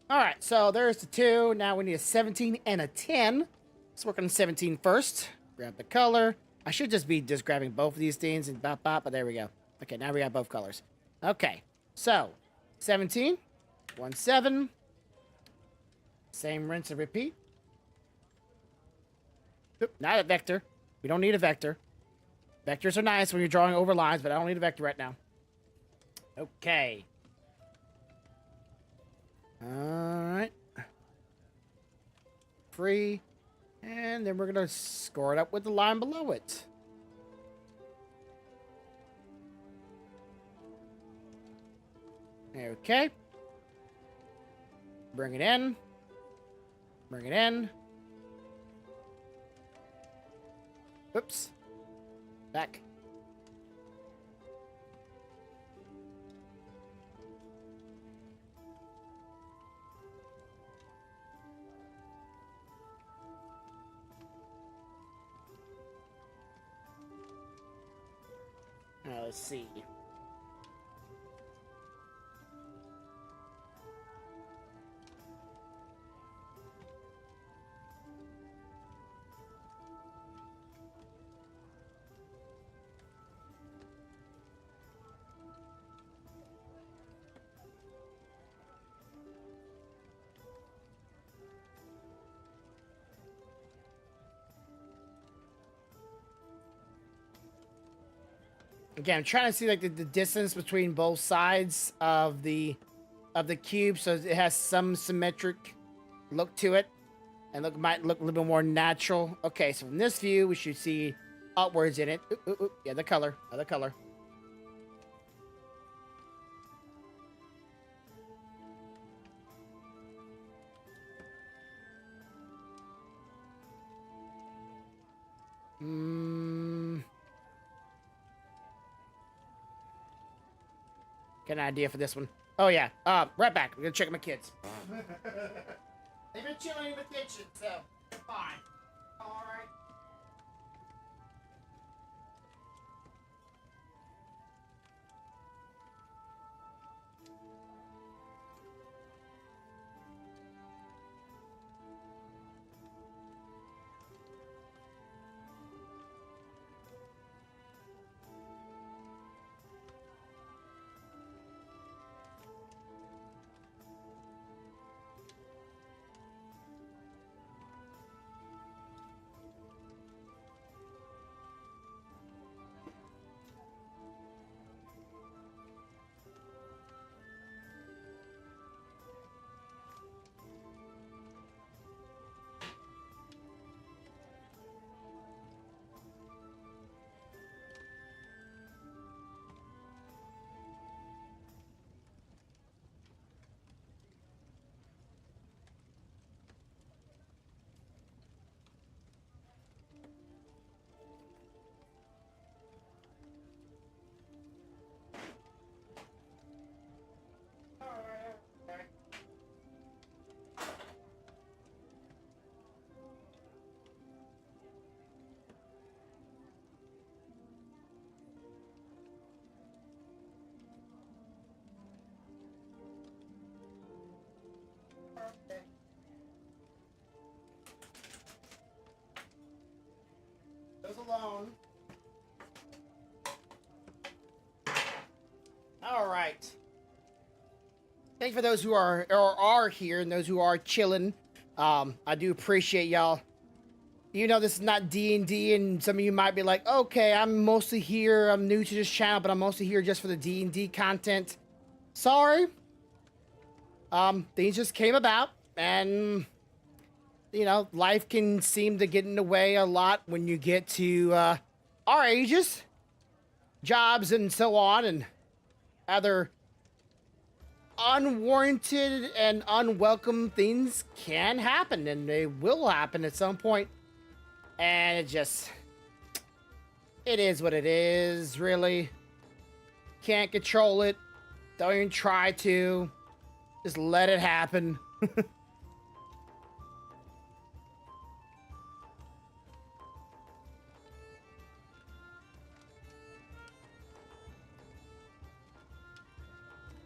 All right, so there's the 2. Now we need a 17 and a 10. Let's work on 17 first. Grab the color. I should just be grabbing both of these things and bop, but there we go. Okay, now we got both colors. Okay, so 17, 1, 7. Same rinse and repeat. Oop, not a vector. We don't need a vector. Vectors are nice when you're drawing over lines, but I don't need a vector right now. Okay. Alright. Free. And then we're going to score it up with the line below it. Okay. Bring it in. Bring it in. Oops. Back. let's see. Again, I'm trying to see like the distance between both sides of the cube, so it has some symmetric look to it, and might look a little bit more natural. Okay, so from this view, we should see upwards in it. Ooh, ooh, ooh. Yeah, the color, other color. Get an idea for this one. Oh yeah. Right back. I'm gonna check my kids. They've been chilling in the kitchen, so fine. All right. Those alone. All right. Thank you for those who are here and those who are chilling. I do appreciate y'all. You know, this is not D&D, and some of you might be like, okay, I'm mostly here. I'm new to this channel, but I'm mostly here just for the D&D content. Sorry. Things just came about, and you know, life can seem to get in the way a lot when you get to our ages, jobs, and so on, and other unwarranted and unwelcome things can happen, and they will happen at some point. And it is what it is, really. Can't control it. Don't even try to. Just let it happen.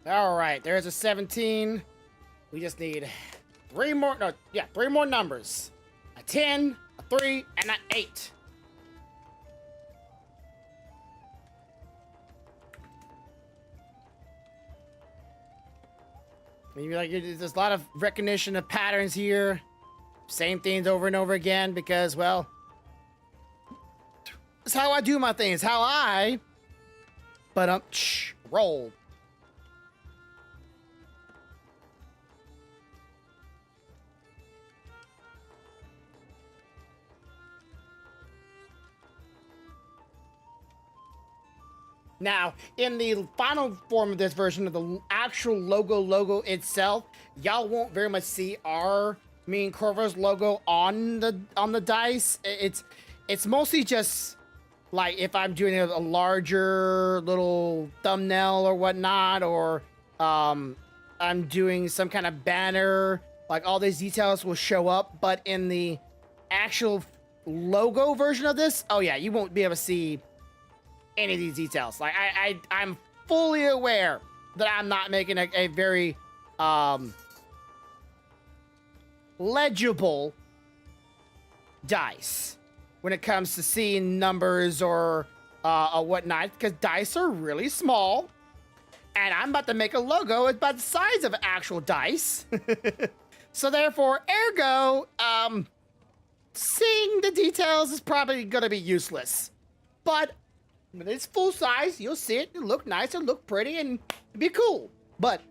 All right, there's a 17. We just need three more numbers. A 10, a 3, and an 8. Maybe like there's a lot of recognition of patterns here. Same things over and over again because, well, it's how I do my things. How I, roll. Now, in the final form of this version of the actual logo itself, y'all won't very much see me and Corvo's logo on the dice. It's mostly just like if I'm doing a larger little thumbnail or whatnot, or I'm doing some kind of banner, like all these details will show up. But in the actual logo version of this, oh yeah, you won't be able to see any of these details. Like I'm fully aware that I'm not making a very legible dice when it comes to seeing numbers or whatnot, because dice are really small, and I'm about to make a logo about the size of actual dice. So therefore, ergo, seeing the details is probably going to be useless. But when it's full size, you'll see it, it'll look nice, it'll look pretty, and it'll be cool. But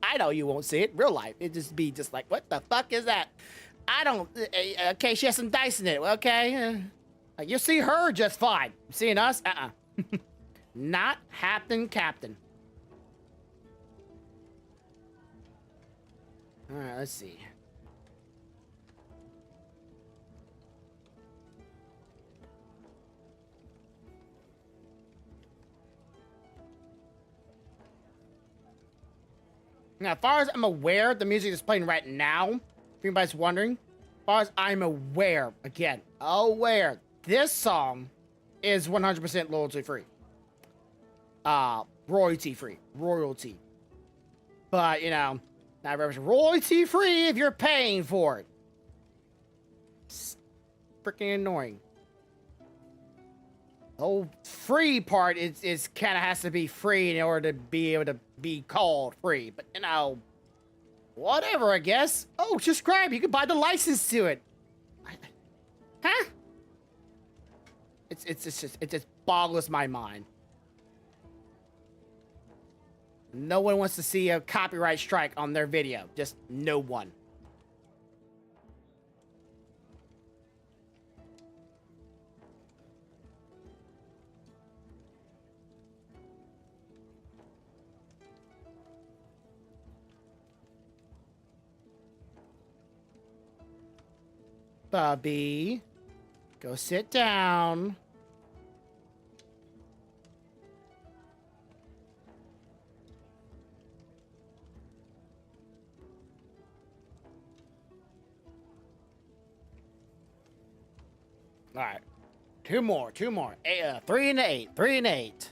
I know you won't see it in real life. It'd just be just like, what the fuck is that? I don't, okay, she has some dice in it, okay? You'll see her just fine. Seeing us, not happening, Captain. All right, let's see. Now, as far as I'm aware, the music is playing right now, if anybody's wondering, as far as I'm aware, again, aware, this song is 100% royalty free. Royalty free. Royalty. But, you know, not royalty free if you're paying for it. It's freaking annoying. The whole free part is kind of has to be free in order to be able to be called free. But, you know, whatever, I guess. Oh, subscribe. You can buy the license to it. Huh? It just boggles my mind. No one wants to see a copyright strike on their video. Just no one. Bubby, go sit down. All right, two more. 3 and 8, 3 and 8.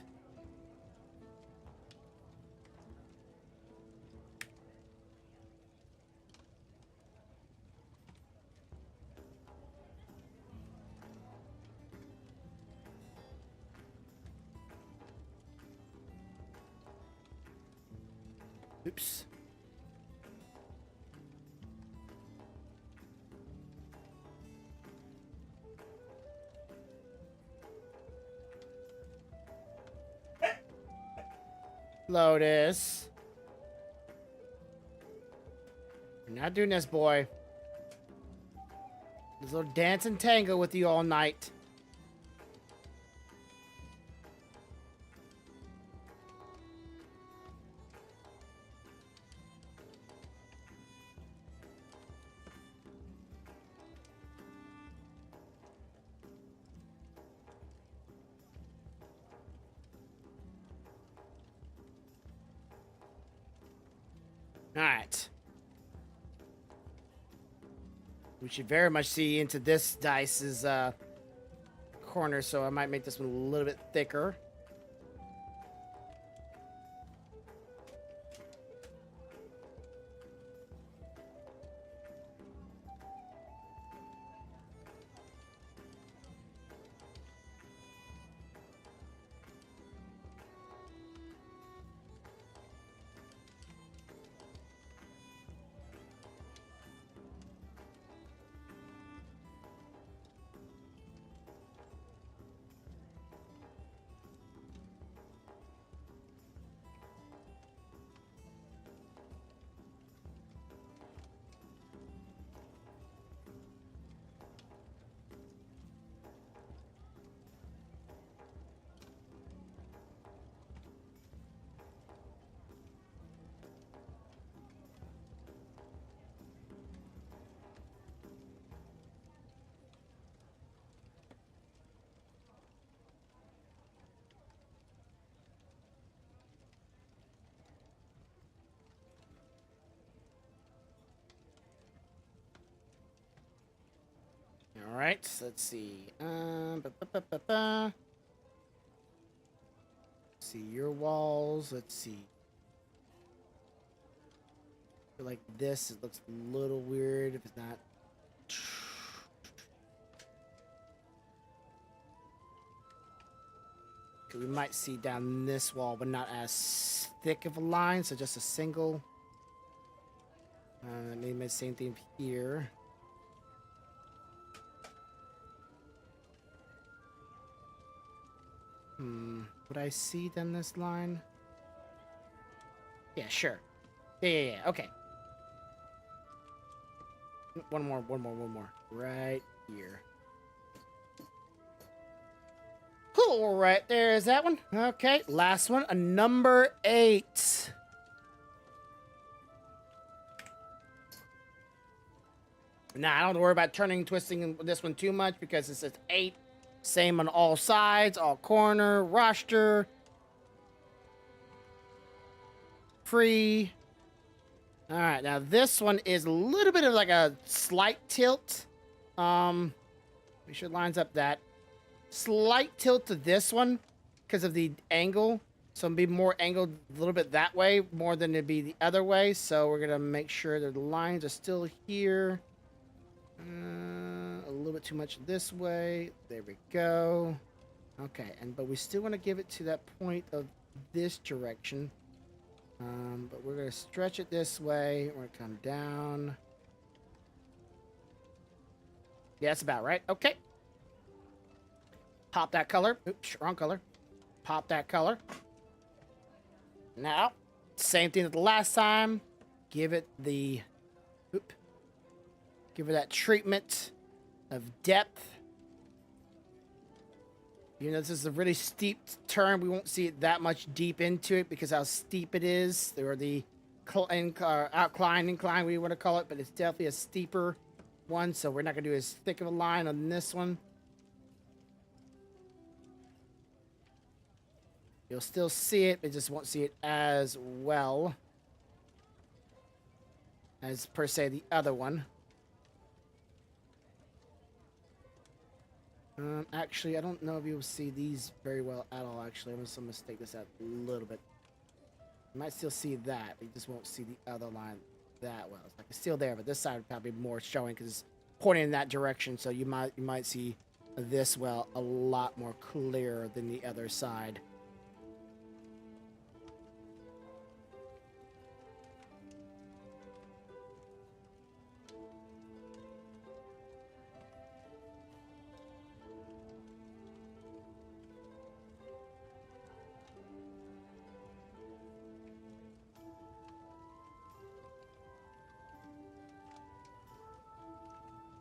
Oops. Lotus. You're not doing this, boy. This little dance and tango with you all night. All right. We should very much see into this dice's corner, so I might make this one a little bit thicker. All right, so let's see. Ba, ba, ba, ba, ba. see your walls. Let's see. I feel like this, it looks a little weird if it's not. We might see down this wall, but not as thick of a line, so just a single. Maybe the same thing here. Would I see then this line? Yeah, sure. Yeah. Okay. One more. Right here. All right, there's that one. Okay, last one, a number 8. Now, I don't have to worry about turning, twisting this one too much because it says 8. Same on all sides, all corner, roster. Free. All right, now this one is a little bit of like a slight tilt. We should lines up that. Slight tilt to this one because of the angle. So it'll be more angled a little bit that way more than it'd be the other way. So we're going to make sure that the lines are still here. A little bit too much this way. There we go. Okay, but we still want to give it to that point of this direction. But we're going to stretch it this way. We're going to come down. Yeah, that's about right. Okay. Pop that color. Oops, wrong color. Pop that color. Now, same thing as the last time. Give it the... Give it that treatment of depth. You know, this is a really steep turn. We won't see it that much deep into it because how steep it is. Or the incline, we want to call it. But it's definitely a steeper one. So we're not going to do as thick of a line on this one. You'll still see it, but just won't see it as well as, per se, the other one. Actually, I don't know if you'll see these very well at all, actually. I'm just going to take this out a little bit. You might still see that, but you just won't see the other line that well. It's like it's still there, but this side would probably be more showing because it's pointing in that direction, so you might see this well a lot more clear than the other side.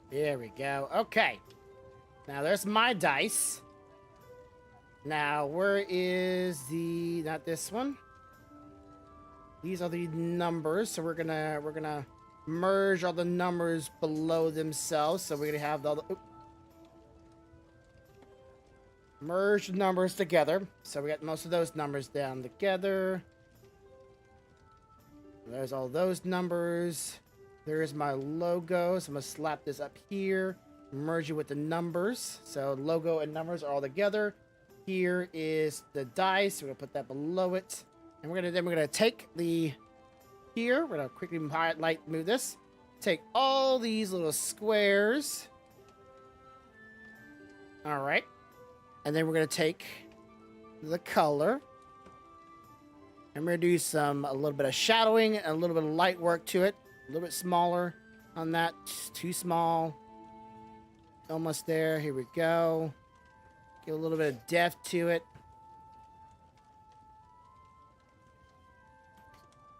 There we go. Okay. Now there's my dice. Now where is the... Not this one. These are the numbers. So we're gonna merge all the numbers below themselves. So we're gonna have all the... Merge the numbers together. So we got most of those numbers down together. There's all those numbers. There's my logo, so I'm going to slap this up here, merge it with the numbers. So logo and numbers are all together. Here is the dice. We're going to put that below it. And we're going to take the... Here, we're going to quickly highlight, move this. Take all these little squares. All right. And then we're going to take the color. And we're going to do a little bit of shadowing and a little bit of light work to it. A little bit smaller on that. Too small. Almost there. Here we go. Give a little bit of depth to it.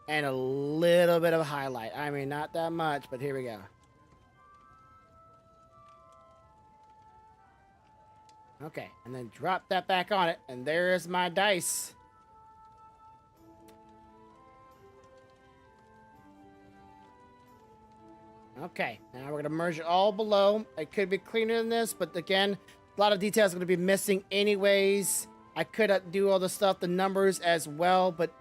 And a little bit of highlight. I mean, not that much, but here we go. Okay, and then drop that back on it. And there's my dice. Okay, now we're going to merge it all below. It could be cleaner than this, but again, a lot of details are going to be missing anyways. I could do all the stuff, the numbers as well, but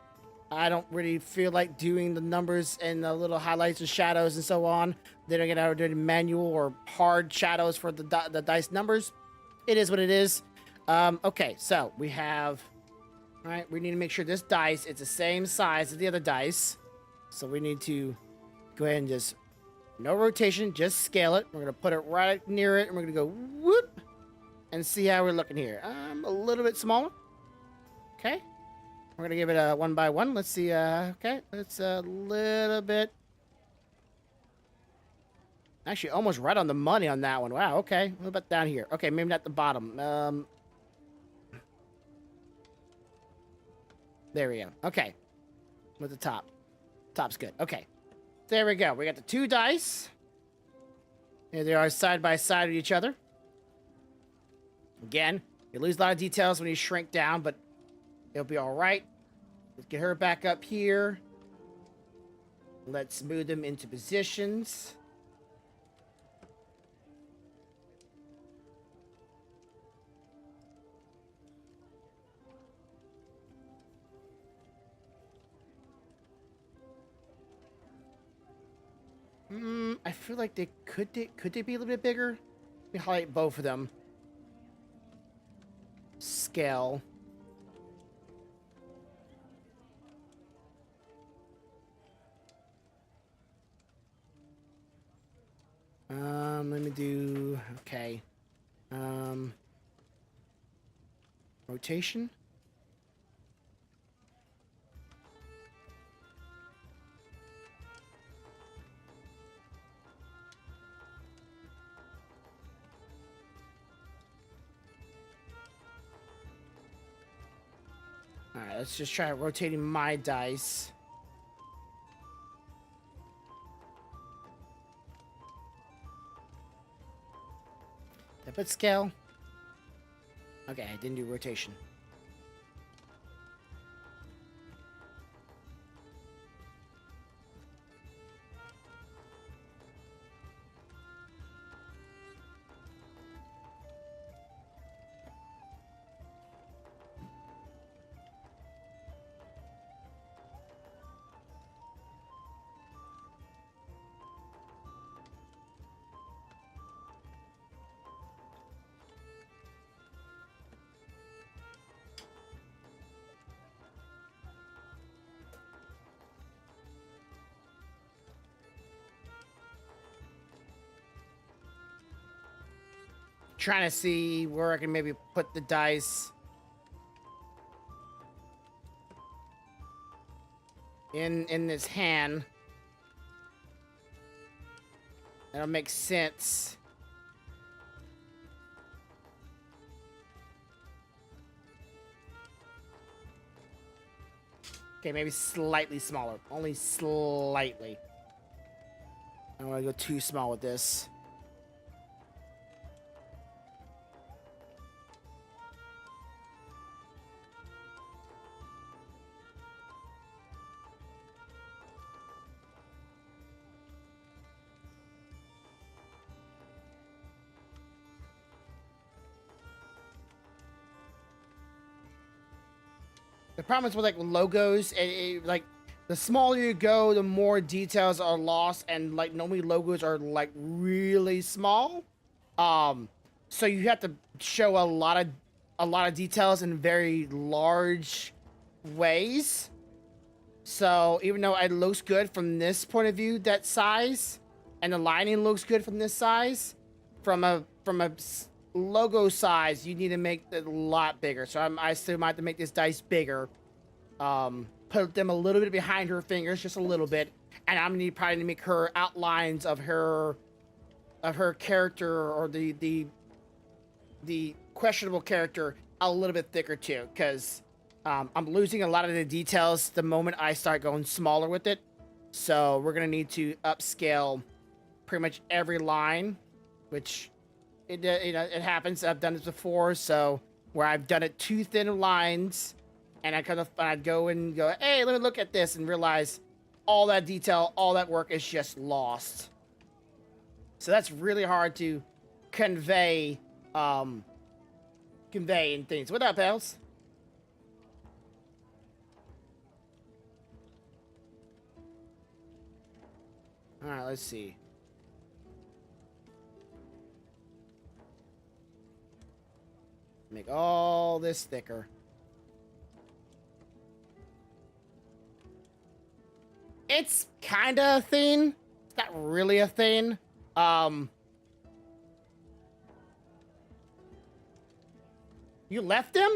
I don't really feel like doing the numbers and the little highlights and shadows and so on. Then I'm going to do manual or hard shadows for the dice numbers. It is what it is. Okay, so we have All right, we need to make sure this dice is the same size as the other dice. So we need to go ahead and just, no rotation, just scale it. We're going to put it right near it, and we're going to go whoop and see how we're looking here. A little bit smaller. Okay. We're going to give it a 1 by 1. Let's see. Okay, it's a little bit. Actually, almost right on the money on that one. Wow, okay. What about down here? Okay, maybe not the bottom. There we go. Okay. With the top. Top's good. Okay. There we go. We got the 2 dice. Here they are side by side with each other. Again, you lose a lot of details when you shrink down, but it'll be all right. Let's get her back up here. Let's move them into positions. I feel like they could be a little bit bigger? Let me highlight both of them. Scale. Let me do, okay. Rotation. Alright, let's just try rotating my dice. Did I put scale? Okay, I didn't do rotation. Trying to see where I can maybe put the dice in this hand. That'll make sense. Okay, maybe slightly smaller. Only slightly. I don't want to go too small with this. The problem is with like logos, like the smaller you go, the more details are lost, and like normally logos are like really small. So you have to show a lot of details in very large ways. So even though it looks good from this point of view, that size, and the lining looks good from this size, from a logo size, you need to make it a lot bigger. So I still might have to make this dice bigger. Put them a little bit behind her fingers, just a little bit, and I'm gonna probably make her outlines of her character, or the questionable character, a little bit thicker too, because I'm losing a lot of the details the moment I start going smaller with it. So we're gonna need to upscale pretty much every line, which it happens. I've done this before, so where I've done it too thin lines, and I'd go and go, hey, let me look at this, and realize all that detail, all that work is just lost. So that's really hard to convey in things. What up, pals? All right, let's see. Make all this thicker. it's kind of a thing. It's not really a thing. You left him?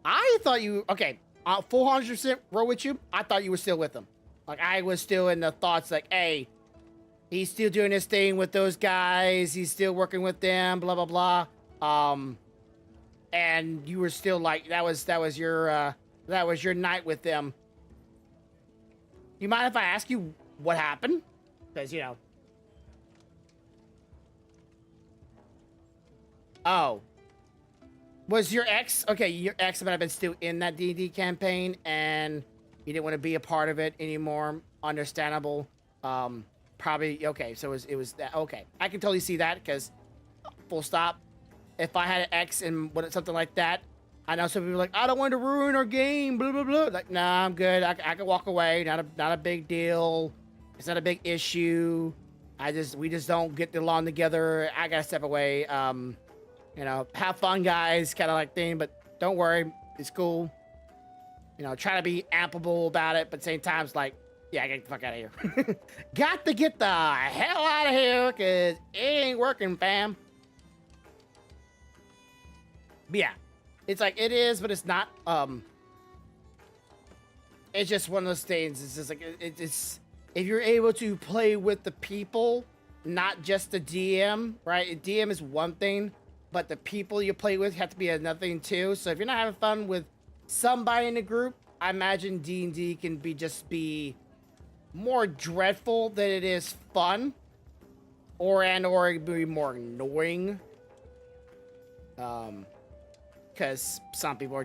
I thought you, okay, 400% roll with you. I thought you were still with them. Like, I was still in the thoughts like, hey, he's still doing his thing with those guys. He's still working with them, blah, blah, blah. And you were still like, that was your night with them. You mind if I ask you what happened? Because, you know. Oh. Was your ex, okay, your ex might have been still in that DnD campaign and you didn't want to be a part of it anymore. Understandable. Probably, okay, so it was that, okay. I can totally see that because, full stop. If I had an ex and something like that, I know some people are like, I don't want to ruin our game, blah, blah, blah. Like, nah, I'm good. I can walk away. Not a big deal. It's not a big issue. We just don't get along together. I gotta step away. You know, have fun, guys, kind of like thing, but don't worry, it's cool. You know, try to be amicable about it, but at the same time, it's like, yeah, get the fuck out of here. Got to get the hell out of here, because it ain't working, fam. But yeah, it's like, it is, but it's not, it's just one of those things. It's just like, it's, if you're able to play with the people, not just the DM, right? DM is one thing, but the people you play with have to be another thing too. So if you're not having fun with somebody in the group, I imagine D&D can just be more dreadful than it is fun, or it can be more annoying. Because some people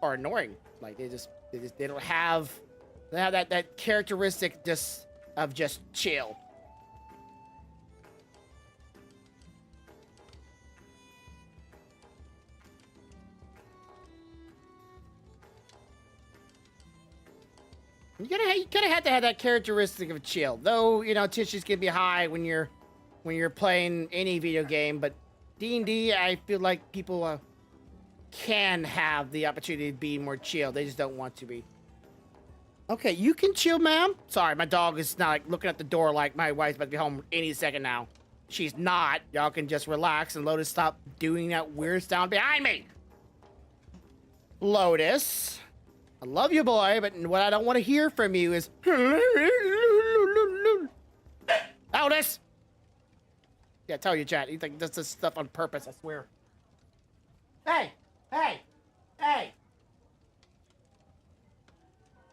are annoying. Like they don't have that characteristic of just chill. You gotta have to have that characteristic of chill. Though, you know, tissues can be high when you're playing any video game, but D&D, I feel like people can have the opportunity to be more chill. They just don't want to be. Okay, you can chill, ma'am. Sorry, my dog is not like looking at the door like my wife's about to be home any second now. She's not. Y'all can just relax and Lotus stop doing that weird sound behind me. Lotus. I love you, boy, but what I don't want to hear from you is... Lotus! Yeah, tell you, chat. You think does this stuff on purpose, I swear. Hey! Hey! Hey!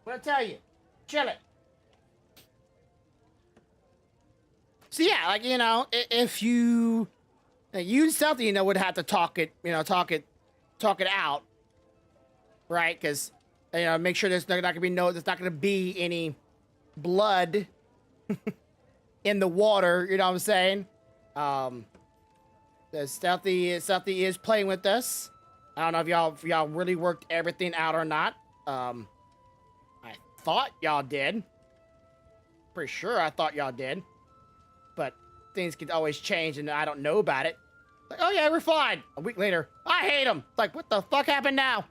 What I tell you? Chill it. So yeah, like, you know, if you... You Stealthy, you know, would have to talk it out. Right? Because... You know, make sure there's not gonna be any blood in the water. You know what I'm saying? The Stealthy is playing with us. I don't know if y'all really worked everything out or not. I thought y'all did. Pretty sure I thought y'all did. But things could always change, and I don't know about it. Like, oh yeah, we're fine. A week later, I hate him. Like, what the fuck happened now?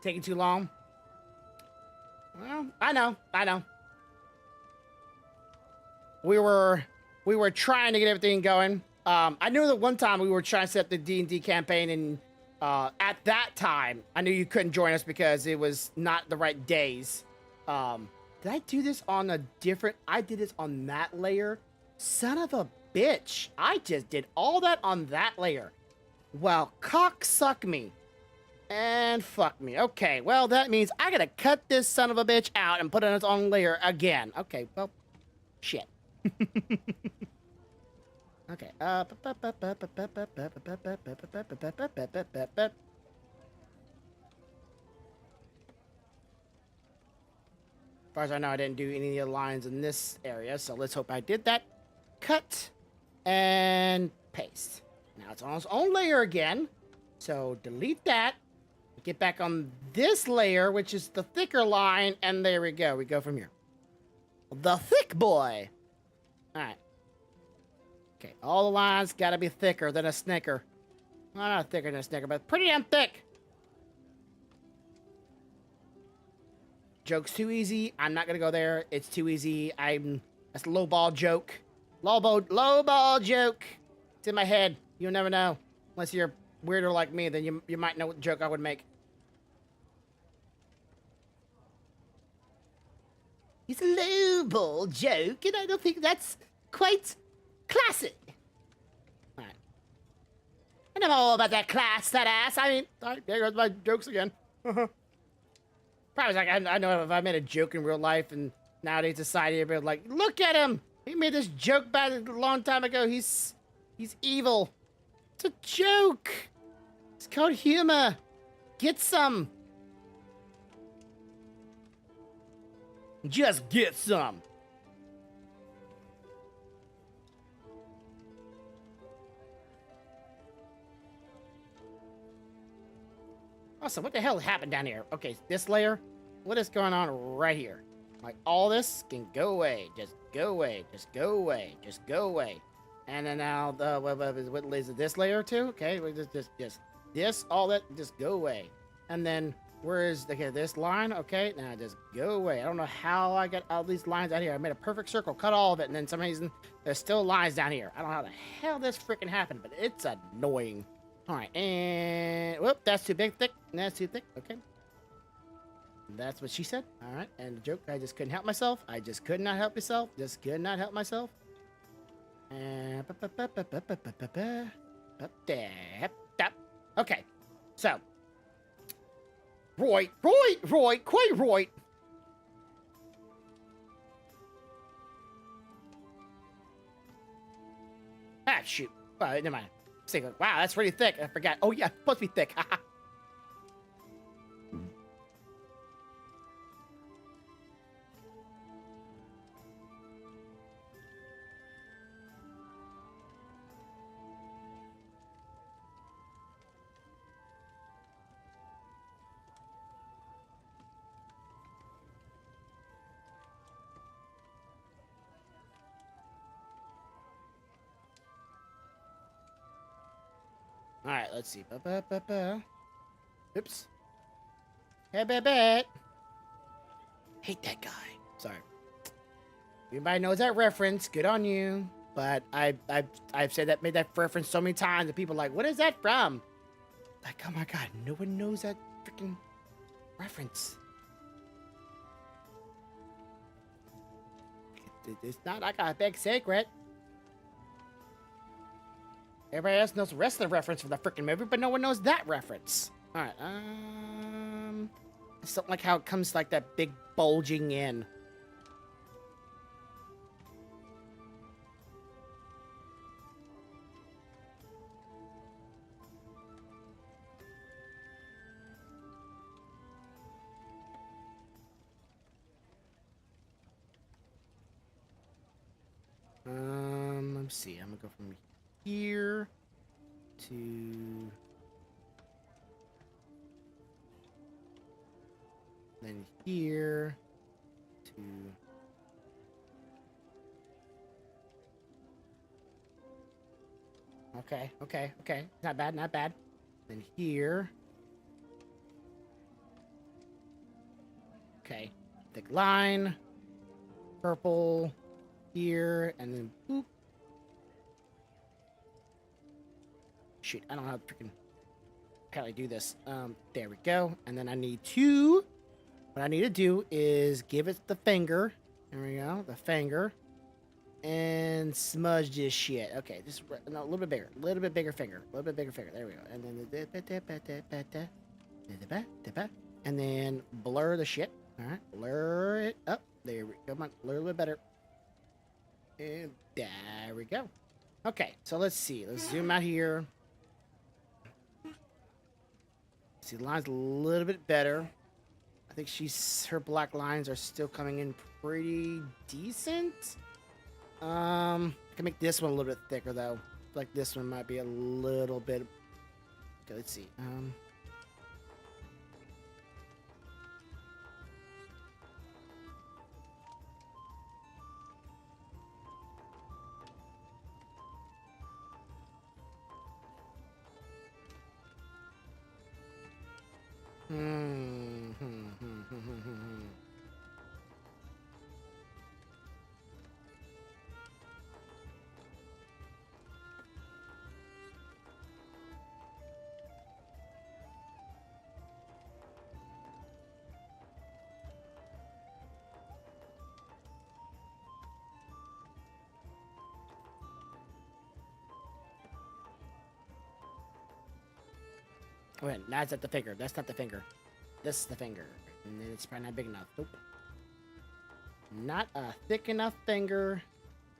Taking too long? Well, I know. We were trying to get everything going. I knew that one time we were trying to set the D&D campaign, and at that time, I knew you couldn't join us because it was not the right days. Did I do this on a different... I did this on that layer? Son of a bitch. I just did all that on that layer. Well, cocksuck me. And fuck me. Okay, well, that means I gotta cut this son of a bitch out and put it on its own layer again. Okay, well, shit. Okay. As far as I know, I didn't do any of the lines in this area, so let's hope I did that. Cut and paste. Now it's on its own layer again, so delete that. Get back on this layer, which is the thicker line, and there we go. We go from here. The thick boy. All right. Okay, all the lines gotta be thicker than a Snicker. Well, not thicker than a Snicker, but pretty damn thick. Joke's too easy. I'm not gonna go there. It's too easy. That's a low ball joke. Low ball joke. It's in my head. You'll never know. Unless you're weirder like me, then you might know what joke I would make. It's a low ball joke, and I don't think that's quite classic. Alright. And I'm all about that class, that ass. I mean, alright, there goes my jokes again. Probably like, I know if I made a joke in real life and nowadays society, everybody like, look at him! He made this joke back a long time ago. He's evil. It's a joke. It's called humor. Get some. Just get some. Awesome. What the hell happened down here? Okay, this layer. What is going on right here? Like, all this can go away. Just go away. Just go away. Just go away. And then now, what is it, this layer too? Okay, just this, all that, just go away. And then, where is, okay, this line? Okay, now just go away. I don't know how I got all these lines out here. I made a perfect circle, cut all of it, and then some reason, there's still lines down here. I don't know how the hell this freaking happened, but it's annoying. All right, and, whoop, that's too big, thick. That's too thick, okay. That's what she said. All right, and the joke, I just couldn't help myself. I just could not help myself. Just could not help myself. And okay, so Roy, quite Roy. Ah, shoot. Never mind. Wow, that's really thick. I forgot. Oh yeah, it's supposed to be thick. All right, let's see. Oops. Hey, hate that guy. Sorry. Everybody knows that reference. Good on you. But I've said that, made that reference so many times, and people are like, what is that from? Like, oh my god, no one knows that freaking reference. It's not like a big secret. Everybody else knows the rest of the reference for the freaking movie, but no one knows that reference. All right, it's something like how it comes like that big bulging in. Let me see. I'm gonna go from here to then here to okay. Not bad. Then here. Okay. Thick line. Purple. Here and then boop. Shoot, I don't know how to freaking apparently do this. There we go. And then I need to, what I need to do is give it the finger. There we go, the finger. And smudge this shit. Okay, just no, a little bit bigger. A little bit bigger finger. A little bit bigger finger. There we go. And then and then blur the shit. Alright, blur it up. There we go. Come on, blur a little bit better. And there we go. Okay, so let's see. Let's zoom out here. See, the line's a little bit better. I think her black lines are still coming in pretty decent. I can make this one a little bit thicker though. Like this one might be a little bit. Okay, let's see. Wait, that's not the finger. That's not the finger. This is the finger. And then it's probably not big enough. Nope. Not a thick enough finger.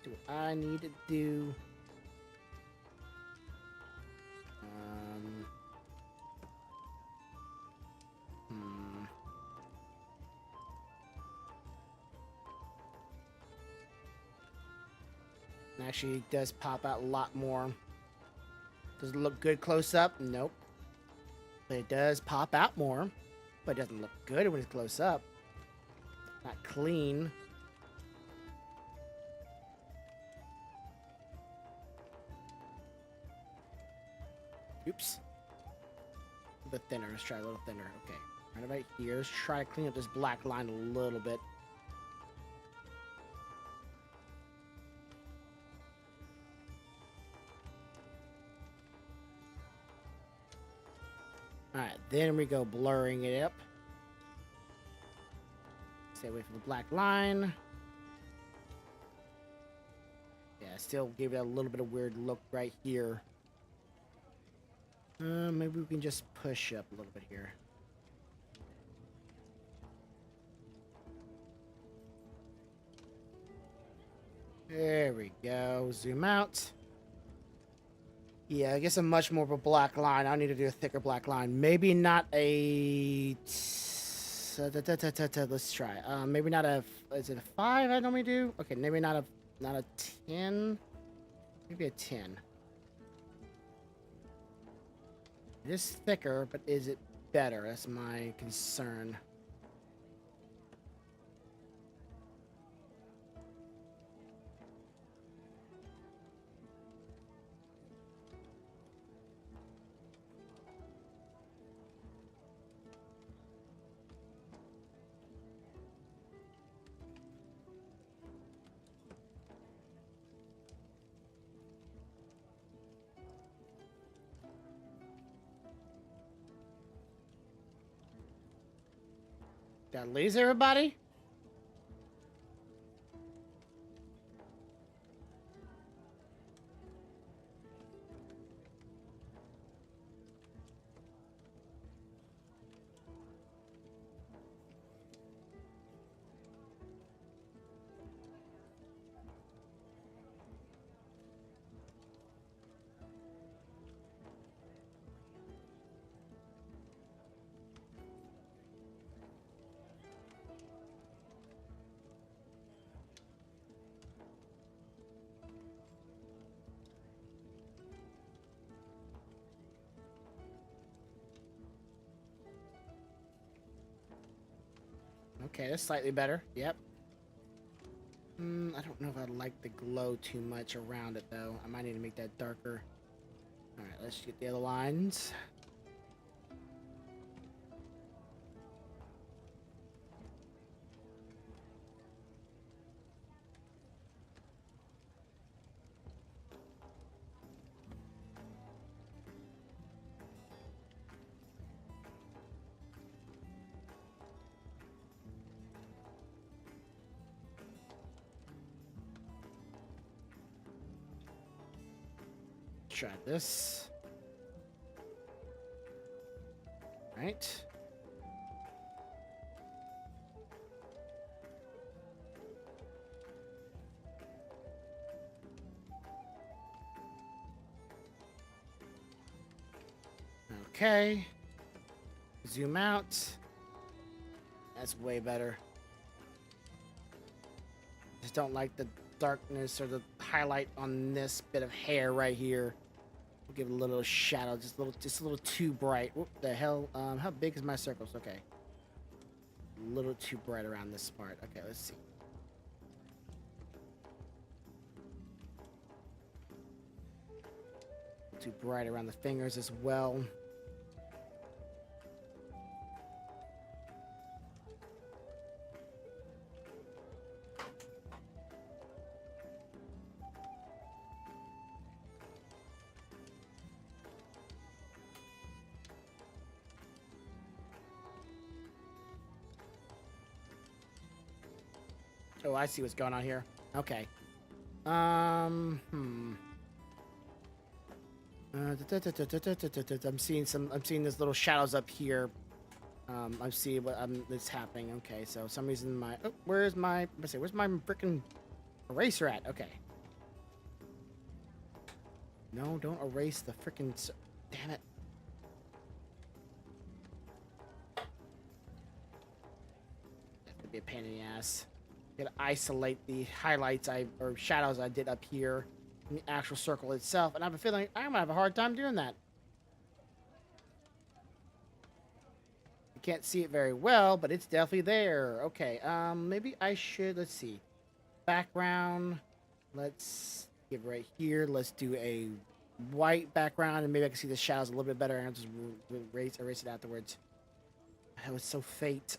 Do I need to do? Actually, it does pop out a lot more. Does it look good close up? Nope. But it does pop out more. But it doesn't look good when it's close up. Not clean. Oops. A bit thinner. Let's try a little thinner. Okay. Right about here. Let's try to clean up this black line a little bit. Alright, then we go blurring it up. Stay away from the black line. Yeah, still give it a little bit of weird look right here. Maybe we can just push up a little bit here. There we go. Zoom out. Yeah, I guess a much more of a black line. I need to do a thicker black line. Maybe not a... Let's try. Maybe not a... Is it a 5 I normally do? Okay, maybe not a 10. Maybe a 10. It is thicker, but is it better? That's my concern. That leaves everybody? Okay, that's slightly better. Yep. I don't know if I like the glow too much around it, though. I might need to make that darker. Alright, let's get the other lines. Try this. Right. Okay. Zoom out. That's way better. Just don't like the darkness or the highlight on this bit of hair right here. We'll give it a little shadow, just a little too bright. What the hell? How big is my circles? Okay. A little too bright around this part. Okay, let's see. Too bright around the fingers as well. Oh, I see what's going on here. Okay. I'm seeing these little shadows up here. I see what that's happening. Okay, so some reason my where's my freaking eraser at? Okay. No, don't erase the freaking. Damn it. That could be a pain in the ass. Gotta isolate the highlights or shadows I did up here in the actual circle itself, and I have a feeling I'm gonna have a hard time doing that. You can't see it very well, but it's definitely there. Okay, maybe I should, let's see. Background, let's give right here. Let's do a white background, and maybe I can see the shadows a little bit better, and I'll just erase it afterwards. That was so fate.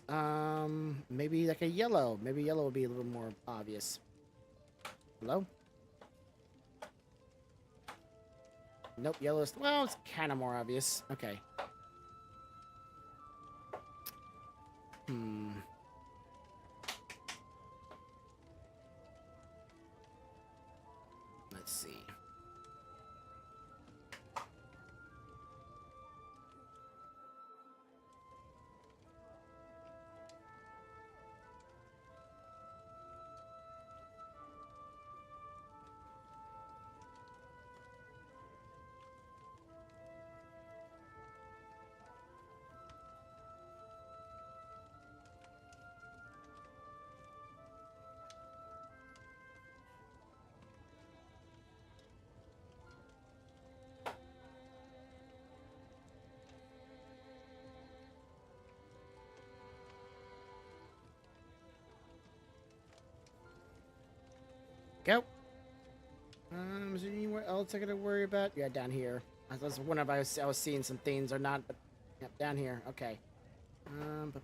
Maybe like a yellow. Maybe yellow would be a little more obvious. Hello? Nope, yellow is, well, it's kind of more obvious. Okay. Let's see. Go. Is there anywhere else I gotta worry about? Yeah, down here. I was wondering if I was seeing some things or not, but yep, down here. Okay. Oop.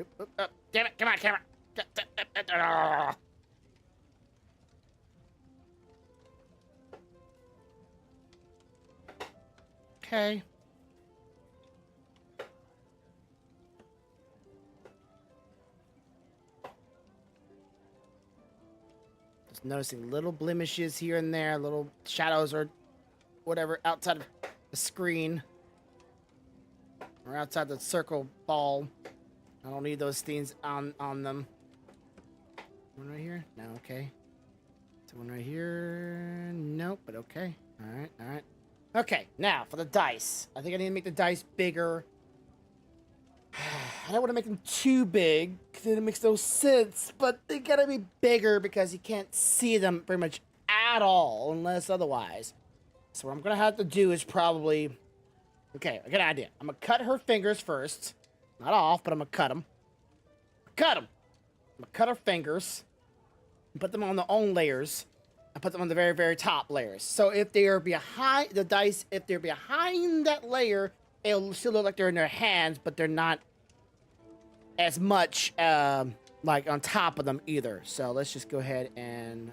Oop, oop, oh, damn it! Come on, camera. Okay. Just noticing little blemishes here and there, little shadows or whatever outside of the screen or outside the circle ball. I don't need those things on them. One right here? No, okay. So one right here. Nope, but okay. Alright, alright. Okay, now for the dice. I think I need to make the dice bigger. I don't want to make them too big, because it makes no sense, but they gotta be bigger because you can't see them pretty much at all, unless otherwise. So what I'm gonna have to do is probably... Okay, I got an idea. I'm gonna cut her fingers first. Not off, but I'm gonna cut them. Cut them! I'm gonna cut her fingers, and put them on their own layers, and put them on the very, very top layers. So if they are behind the dice, if they're behind that layer, it'll still look like they're in their hands, but they're not as much like on top of them either. So let's just go ahead and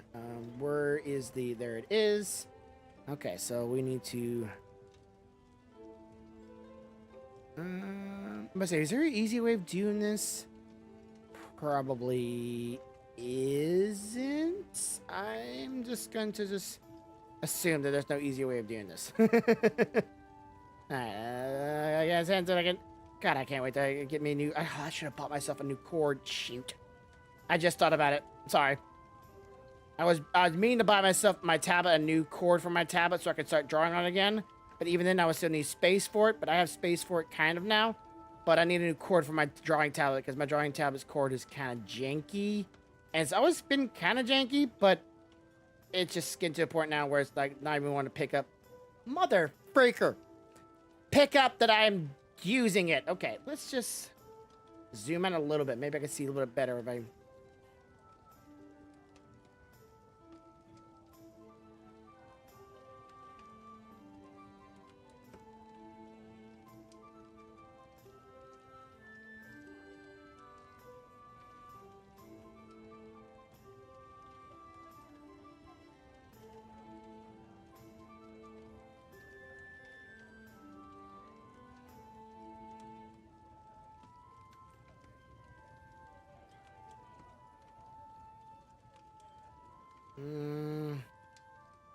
where is the, there it is. Okay, so we need to I'm gonna say, is there an easy way of doing this? Probably isn't. I'm just going to just assume that there's no easy way of doing this. Alright, I guess I can. God, I can't wait to get me a new. I should have bought myself a new cord. Shoot, I just thought about it. Sorry. I was meaning to buy myself my tablet, a new cord for my tablet, so I could start drawing on it again. But even then, I would still need space for it. But I have space for it kind of now. But I need a new cord for my drawing tablet because my drawing tablet's cord is kind of janky, and it's always been kind of janky. But it's just getting to a point now where it's like not even want to pick up. Mother freaker, pick up that I'm using it. Okay, let's just zoom in a little bit. Maybe I can see a little bit better if I.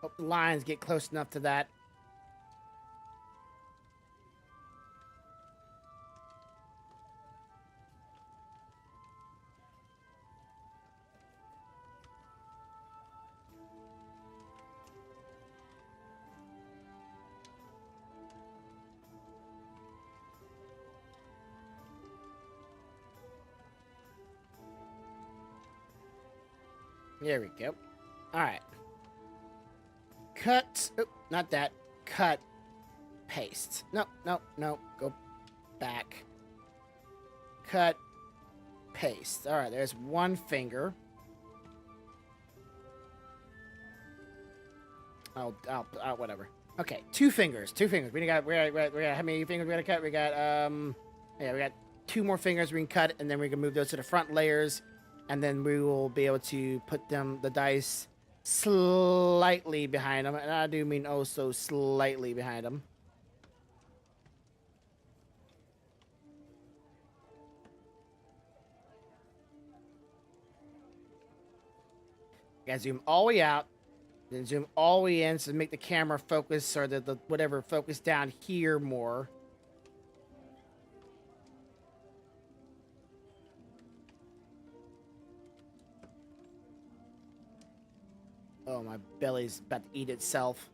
Hope the lines get close enough to that. There we go. All right. Cut. Oh, not that. Cut. Paste. No, no, no. Go back. Cut. Paste. All right. There's one finger. Oh, whatever. Okay, two fingers. Two fingers. We got how many fingers we gotta cut? We got yeah, we got two more fingers we can cut, and then we can move those to the front layers, and then we will be able to put the dice slightly behind them, and I do mean oh so slightly behind them. Gotta zoom all the way out, then zoom all the way in to make the camera focus, or the whatever focus down here more. Oh, my belly's about to eat itself.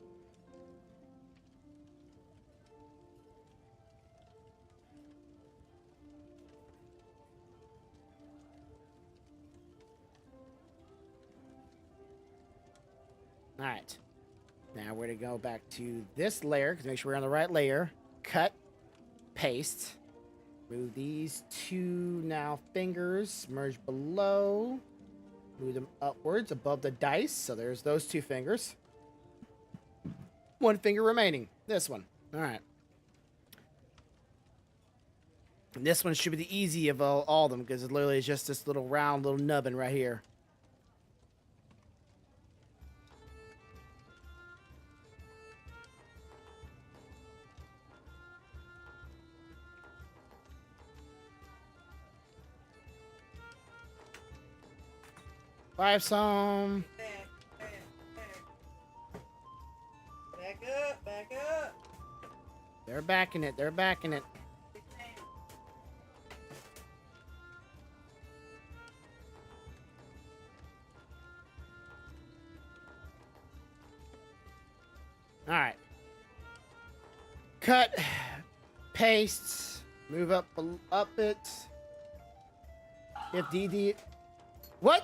All right. Now we're going to go back to this layer, because make sure we're on the right layer. Cut, paste. Move these two now fingers, merge below. Move them upwards above the dice. So there's those two fingers. One finger remaining. This one. All right. And this one should be the easy of all of them, because it literally is just this little round little nubbin right here. Five some. Back up, back up. They're backing it. They're backing it. All right. Cut, paste, move up it. If DD, what?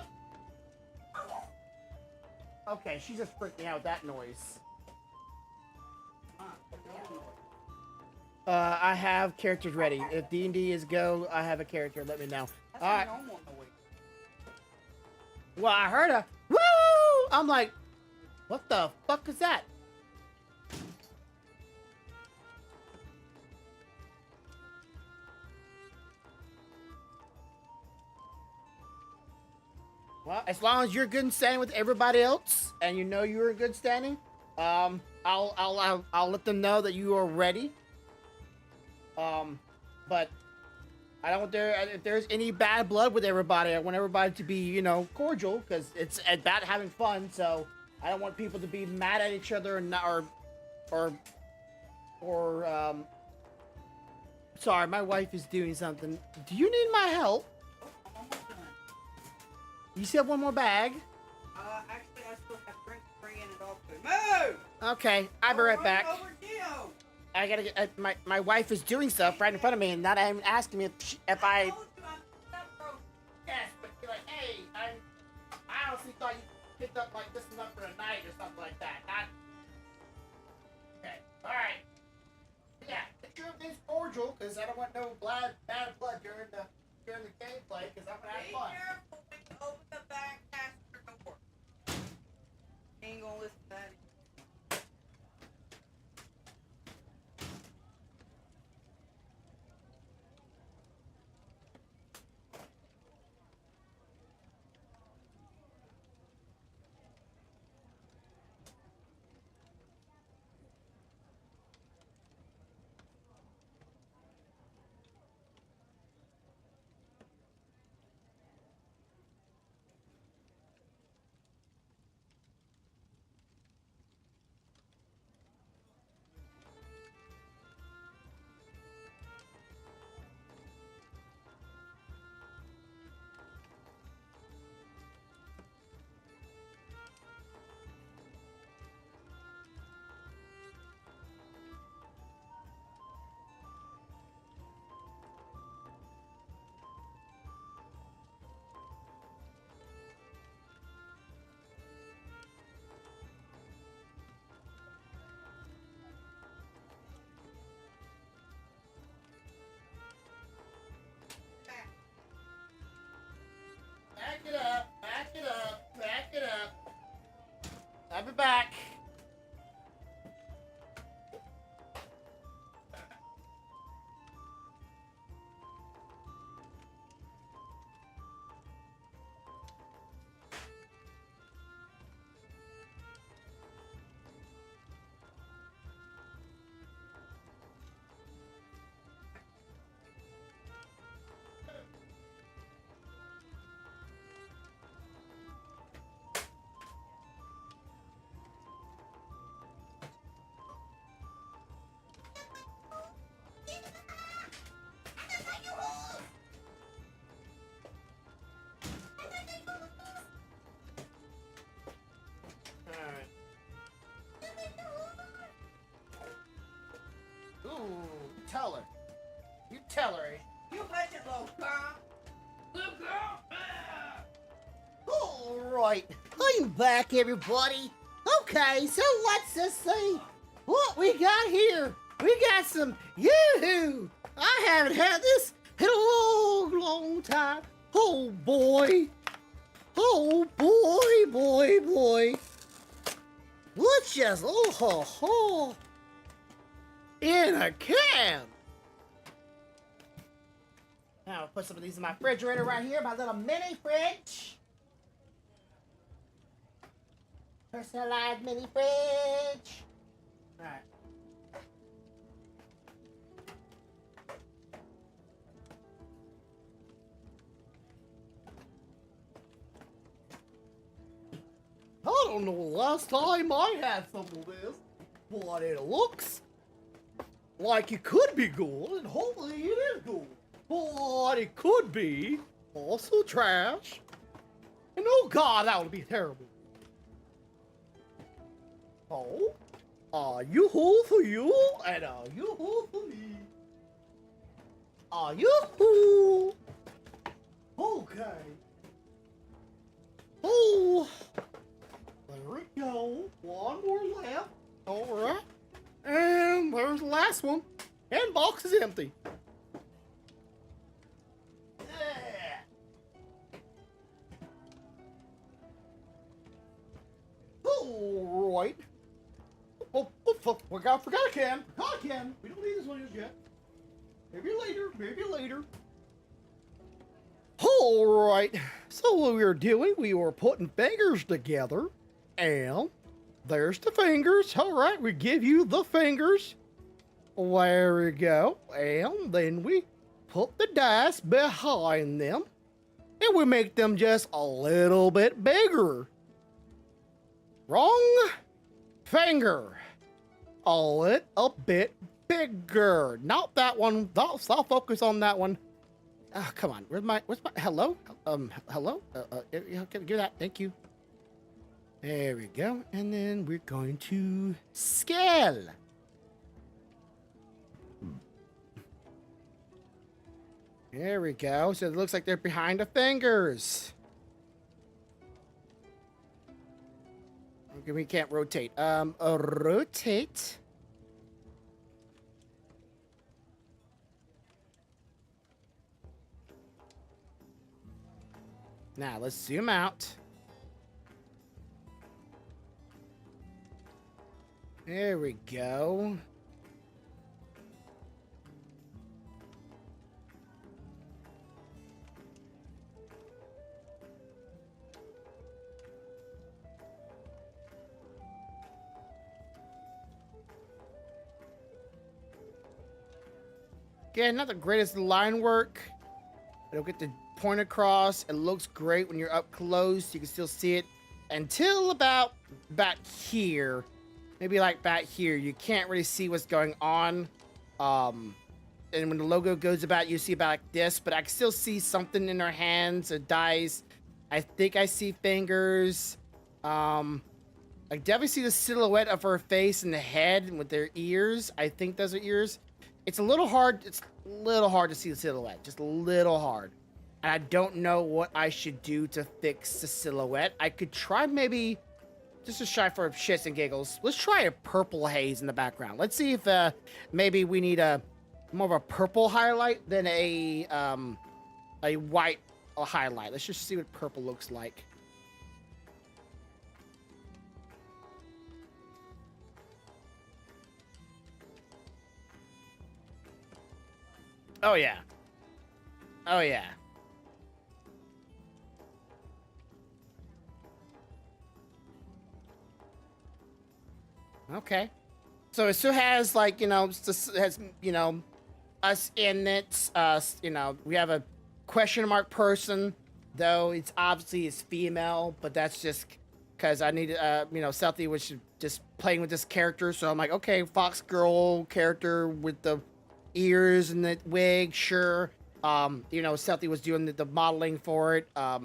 Okay, she just freaked me out with that noise. I have characters ready. If D&D is go, I have a character. Let me know. All right. Well, I heard a woo. I'm like, what the fuck is that? Well, as long as you're good in standing with everybody else, and you know you're in good standing, I'll let them know that you are ready. But I don't want if there's any bad blood with everybody, I want everybody to be, you know, cordial, because it's about having fun. So I don't want people to be mad at each other and not, sorry, my wife is doing something. Do you need my help? You still have one more bag? Actually, I still have drinks to bring in and dog food. Move! Okay, I'll be right back. Overdue. I gotta get my wife is doing stuff right in front of me and not even asking me if I. Yes, but you're like, hey, I honestly thought you picked up like this enough for a night or something like that. Not. Okay, all right. Yeah, make sure everything's cordial, because I don't want no bad blood during the gameplay, because I'm gonna have fun. Be careful when you open the back caster door. Ain't gonna listen to that. artillery. You bet it, little girl. Little girl. All right, I'm back, everybody. Okay, so let's just see what we got here. We got some yoo-hoo. I haven't had this in a long, long time. Oh boy. Oh boy. Let's just, in a can. Now I'll put some of these in my refrigerator right here, my little mini fridge. Personalized mini fridge. All right. I don't know the last time I had some of this, but it looks like it could be good, and hopefully it is good. But it could be also trash. And oh god, that would be terrible. Oh, yoo-hoo for you, and yoo-hoo for me. Yoo-hoo. Okay. Oh, there we go. One more left. All right. And there's the last one. And box is empty. Yeah. All right. Oh, fuck. Forgot a can. Forgot a can. We don't need this one yet. Maybe later. All right. So what we were doing, we were putting fingers together, and there's the fingers. All right, we give you the fingers. There we go. And then we put the dice behind them, and we make them just a little bit bigger. Wrong finger. A little bit bigger. Not that one. I'll focus on that one. Oh, come on. Where's my hello? Hello? Give that. Thank you. There we go. And then we're going to scale. There we go. So it looks like they're behind the fingers. Okay, we can't rotate. Rotate. Now, let's zoom out. There we go. Again, not the greatest line work. I don't get the point across. It looks great when you're up close. You can still see it until about here. Maybe like back here. You can't really see what's going on. And when the logo goes about, you see about like this, but I can still see something in her hands, or dice. I think I see fingers. I definitely see the silhouette of her face and the head with their ears. I think those are ears. It's a little hard. It's a little hard to see the silhouette. Just a little hard. And I don't know what I should do to fix the silhouette. I could try maybe, just to try for shits and giggles, let's try a purple haze in the background. Let's see if maybe we need a more of a purple highlight than a white highlight. Let's just see what purple looks like. Oh yeah. Oh yeah. Okay. So it still has, like, you know, has, you know, us in it. You know, we have a question mark person, though it's obviously is female, but that's just because I needed, you know, Stealthy was just playing with this character, so I'm like, okay, Fox Girl character with the ears and the wig, sure. You know, Stealthy was doing the modeling for it. I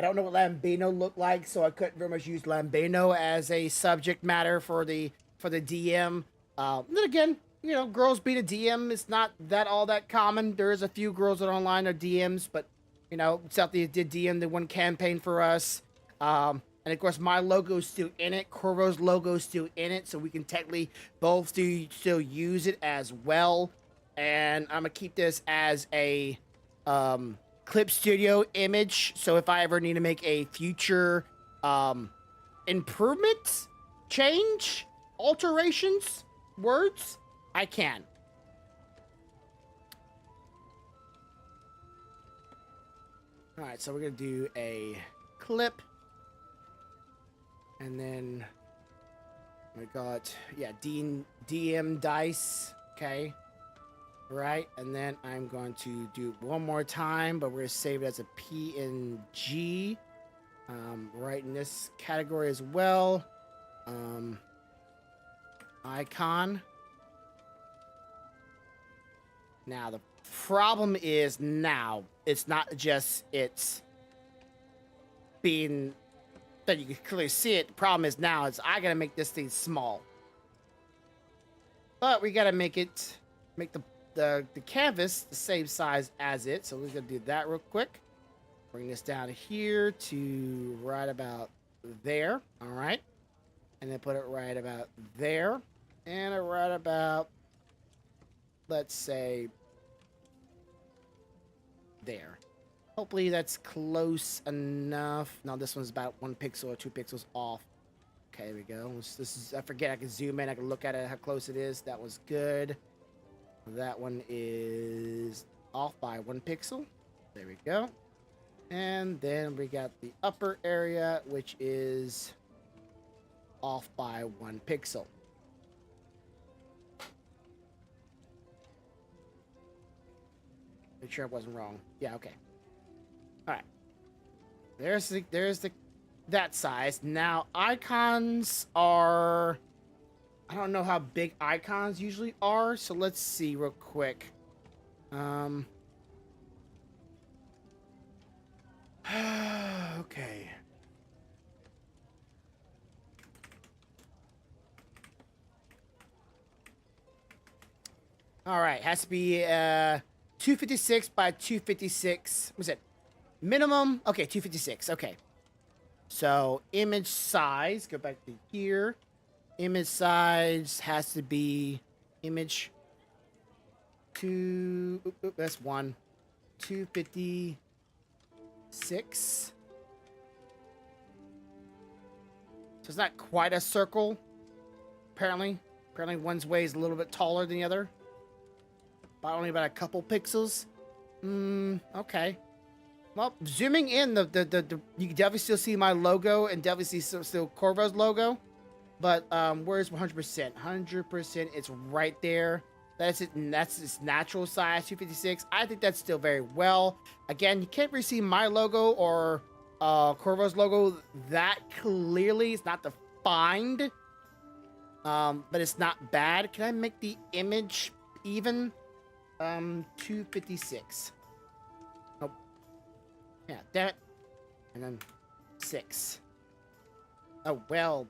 don't know what Lambino looked like, so I couldn't very much use Lambino as a subject matter for the DM. Then again, you know, girls being a DM is not that all that common. There is a few girls that are online are DMs, but you know, Southie did DM the one campaign for us. And of course, my logo's still in it. Corvo's logo's still in it, so we can technically both still use it as well. And I'm gonna keep this as a Clip Studio image. So if I ever need to make a future improvement, change, alterations, words, I can. All right, so we're gonna do a clip, and then we got DM dice. Okay, right, and then I'm going to do it one more time, but we're gonna save it as a PNG. Right in this category as well. Icon. Now the problem is now it's not just it's being that you can clearly see it. The problem is now is I gotta make this thing small, but we gotta make the canvas the same size as it. So we're gonna do that real quick. Bring this down here to right about there. All right, and then put it right about there, and right about, let's say, there. Hopefully that's close enough. No, this one's about 1 pixel or 2 pixels off. Okay, there we go. This is, I forget, I can zoom in, I can look at it, how close it is. That was good. That one is off by 1 pixel. There we go. And then we got the upper area, which is off by 1 pixel. Make sure I wasn't wrong. Yeah, okay. All right. There's that size. Now icons are, I don't know how big icons usually are, so let's see real quick. Okay. All right, has to be 256 by 256. What's it? Minimum. Okay, 256. Okay. So image size. Go back to here. Image size has to be image two. That's 256. So it's not quite a circle. Apparently one's way is a little bit taller than the other. By only about a couple pixels. Okay. Well, zooming in, you can definitely still see my logo and definitely see still Corvo's logo. But where's 100%? 100%, it's right there. That's it. And that's its natural size, 256. I think that's still very well. Again, you can't really see my logo or Corvo's logo that clearly. It's not defined, but it's not bad. Can I make the image even? 256. Oh, yeah, damn it. And then 6. Oh well,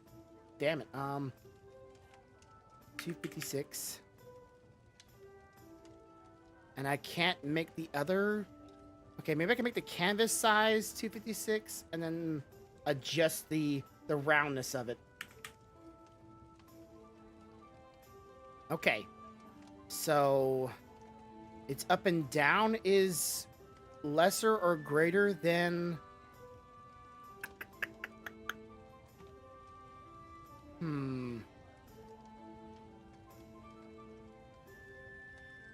damn it. 256. And I can't make the other. Okay, maybe I can make the canvas size 256 and then adjust the roundness of it. Okay, so its up and down is lesser or greater than.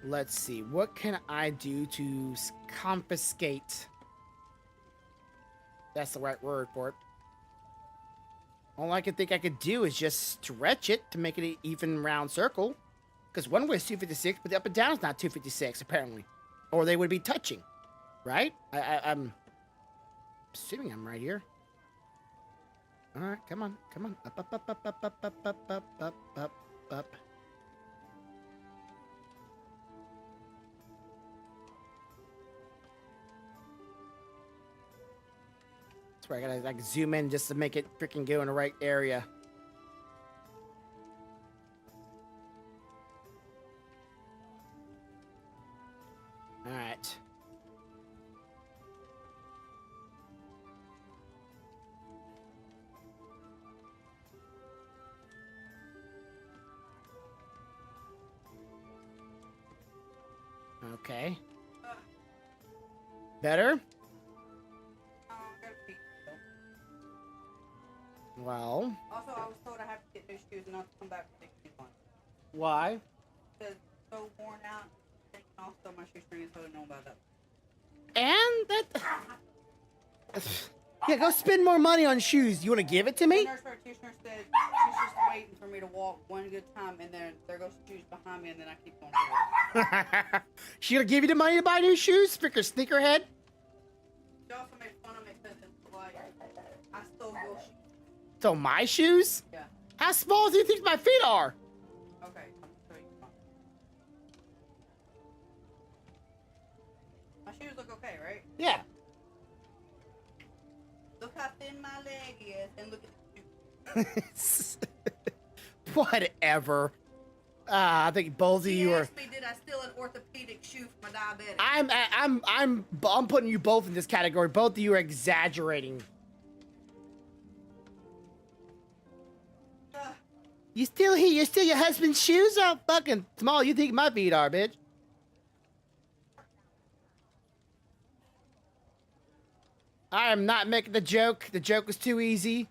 Let's see. What can I do to confiscate? That's the right word for it. All I can think I could do is just stretch it to make it an even round circle. Because one way is 256, but the up and down is not 256, apparently. Or they would be touching. Right? I'm assuming I'm right here. Alright, come on. Come on. Up, up, up, up, up, up, up, up, up, up, up, up. That's where I gotta like zoom in just to make it freaking go in the right area. Okay. Better? Well. Also, I was told I have to get new shoes and not to come back with new ones. Why? Because it's so worn out. And also, my shoestring, so I don't know about that. And that. Yeah, go spend more money on shoes. You want to give it to The me? nurse practitioner said she's just waiting for me to walk one good time, and then there goes the shoes behind me, and then I keep going forward. She gonna give you the money to buy new shoes? Freaker sneakerhead. She also made fun of me because it's like I stole your shoes. So my shoes? Yeah. How small do you think my feet are? Okay, I'm gonna show you mine. My shoes look okay, right? Yeah. Look how thin my leg is, and look at the shoes. Whatever. I think both of She you are. asked me, did I steal an orthopedic shoe for my diabetic? I'm putting you both in this category. Both of you are exaggerating. You still here? You steal your husband's shoes? How fucking small you think my feet are, bitch? I am not making the joke. The joke was too easy.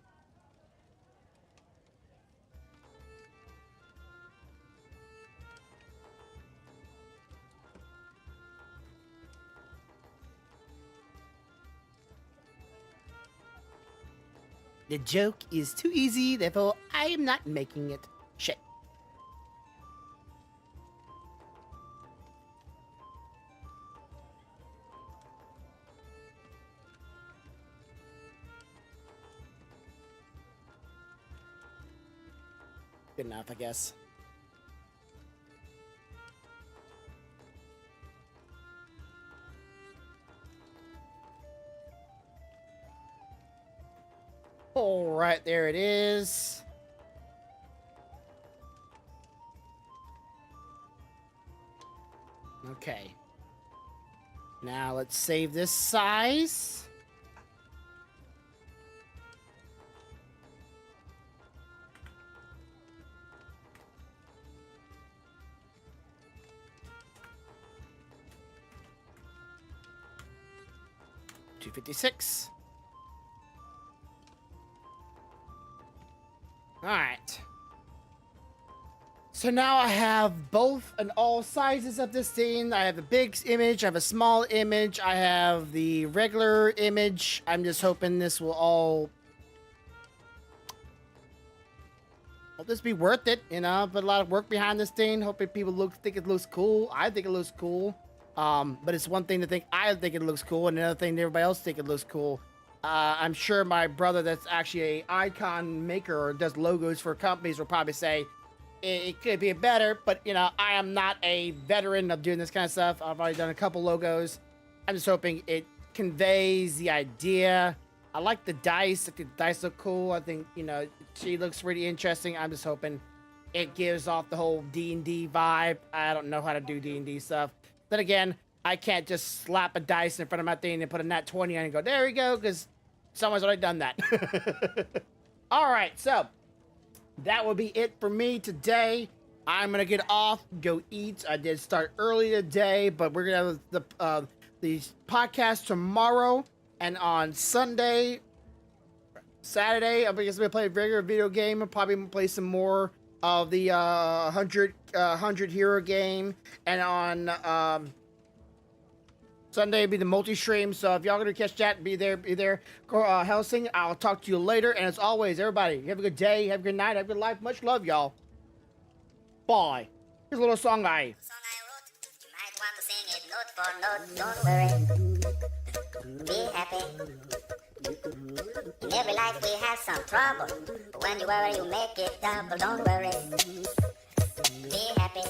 The joke is too easy, therefore I am not making it. Shit. Good enough, I guess. All right, there it is. Okay. Now let's save this size. $256. All right. So now I have both and all sizes of this thing. I have a big image, I have a small image, I have the regular image. I'm just hoping this will all... Hope this be worth it, you know. Put a lot of work behind this thing. Hoping people think it looks cool. I think it looks cool. But it's one thing to think I think it looks cool, and another thing that everybody else think it looks cool. I'm sure my brother that's actually a icon maker or does logos for companies will probably say it could be better, but you know, I am not a veteran of doing this kind of stuff. I've already done a couple logos. I'm just hoping it conveys the idea. I like the dice. I think the dice look cool. I think, you know, she looks really interesting. I'm just hoping it gives off the whole D&D vibe. I don't know how to do D&D stuff. Then again, I can't just slap a dice in front of my thing and put a nat 20 on and go, there we go, because someone's already done that. All right, so that will be it for me today. I'm going to get off, go eat. I did start early today, but we're going to have the podcast tomorrow. And on Saturday, I'm going to play a regular video game. I'll probably play some more of the 100 hero game. And on Sunday will be the multi-stream. So if y'all going to catch that, be there. Helsing, I'll talk to you later. And as always, everybody, have a good day, have a good night, have a good life. Much love, y'all. Bye. Here's a little song I Song I wrote. You might want to sing it note for note. Don't worry. Be happy. In every life we have some trouble, but when you worry you make it double. Don't worry. Be happy.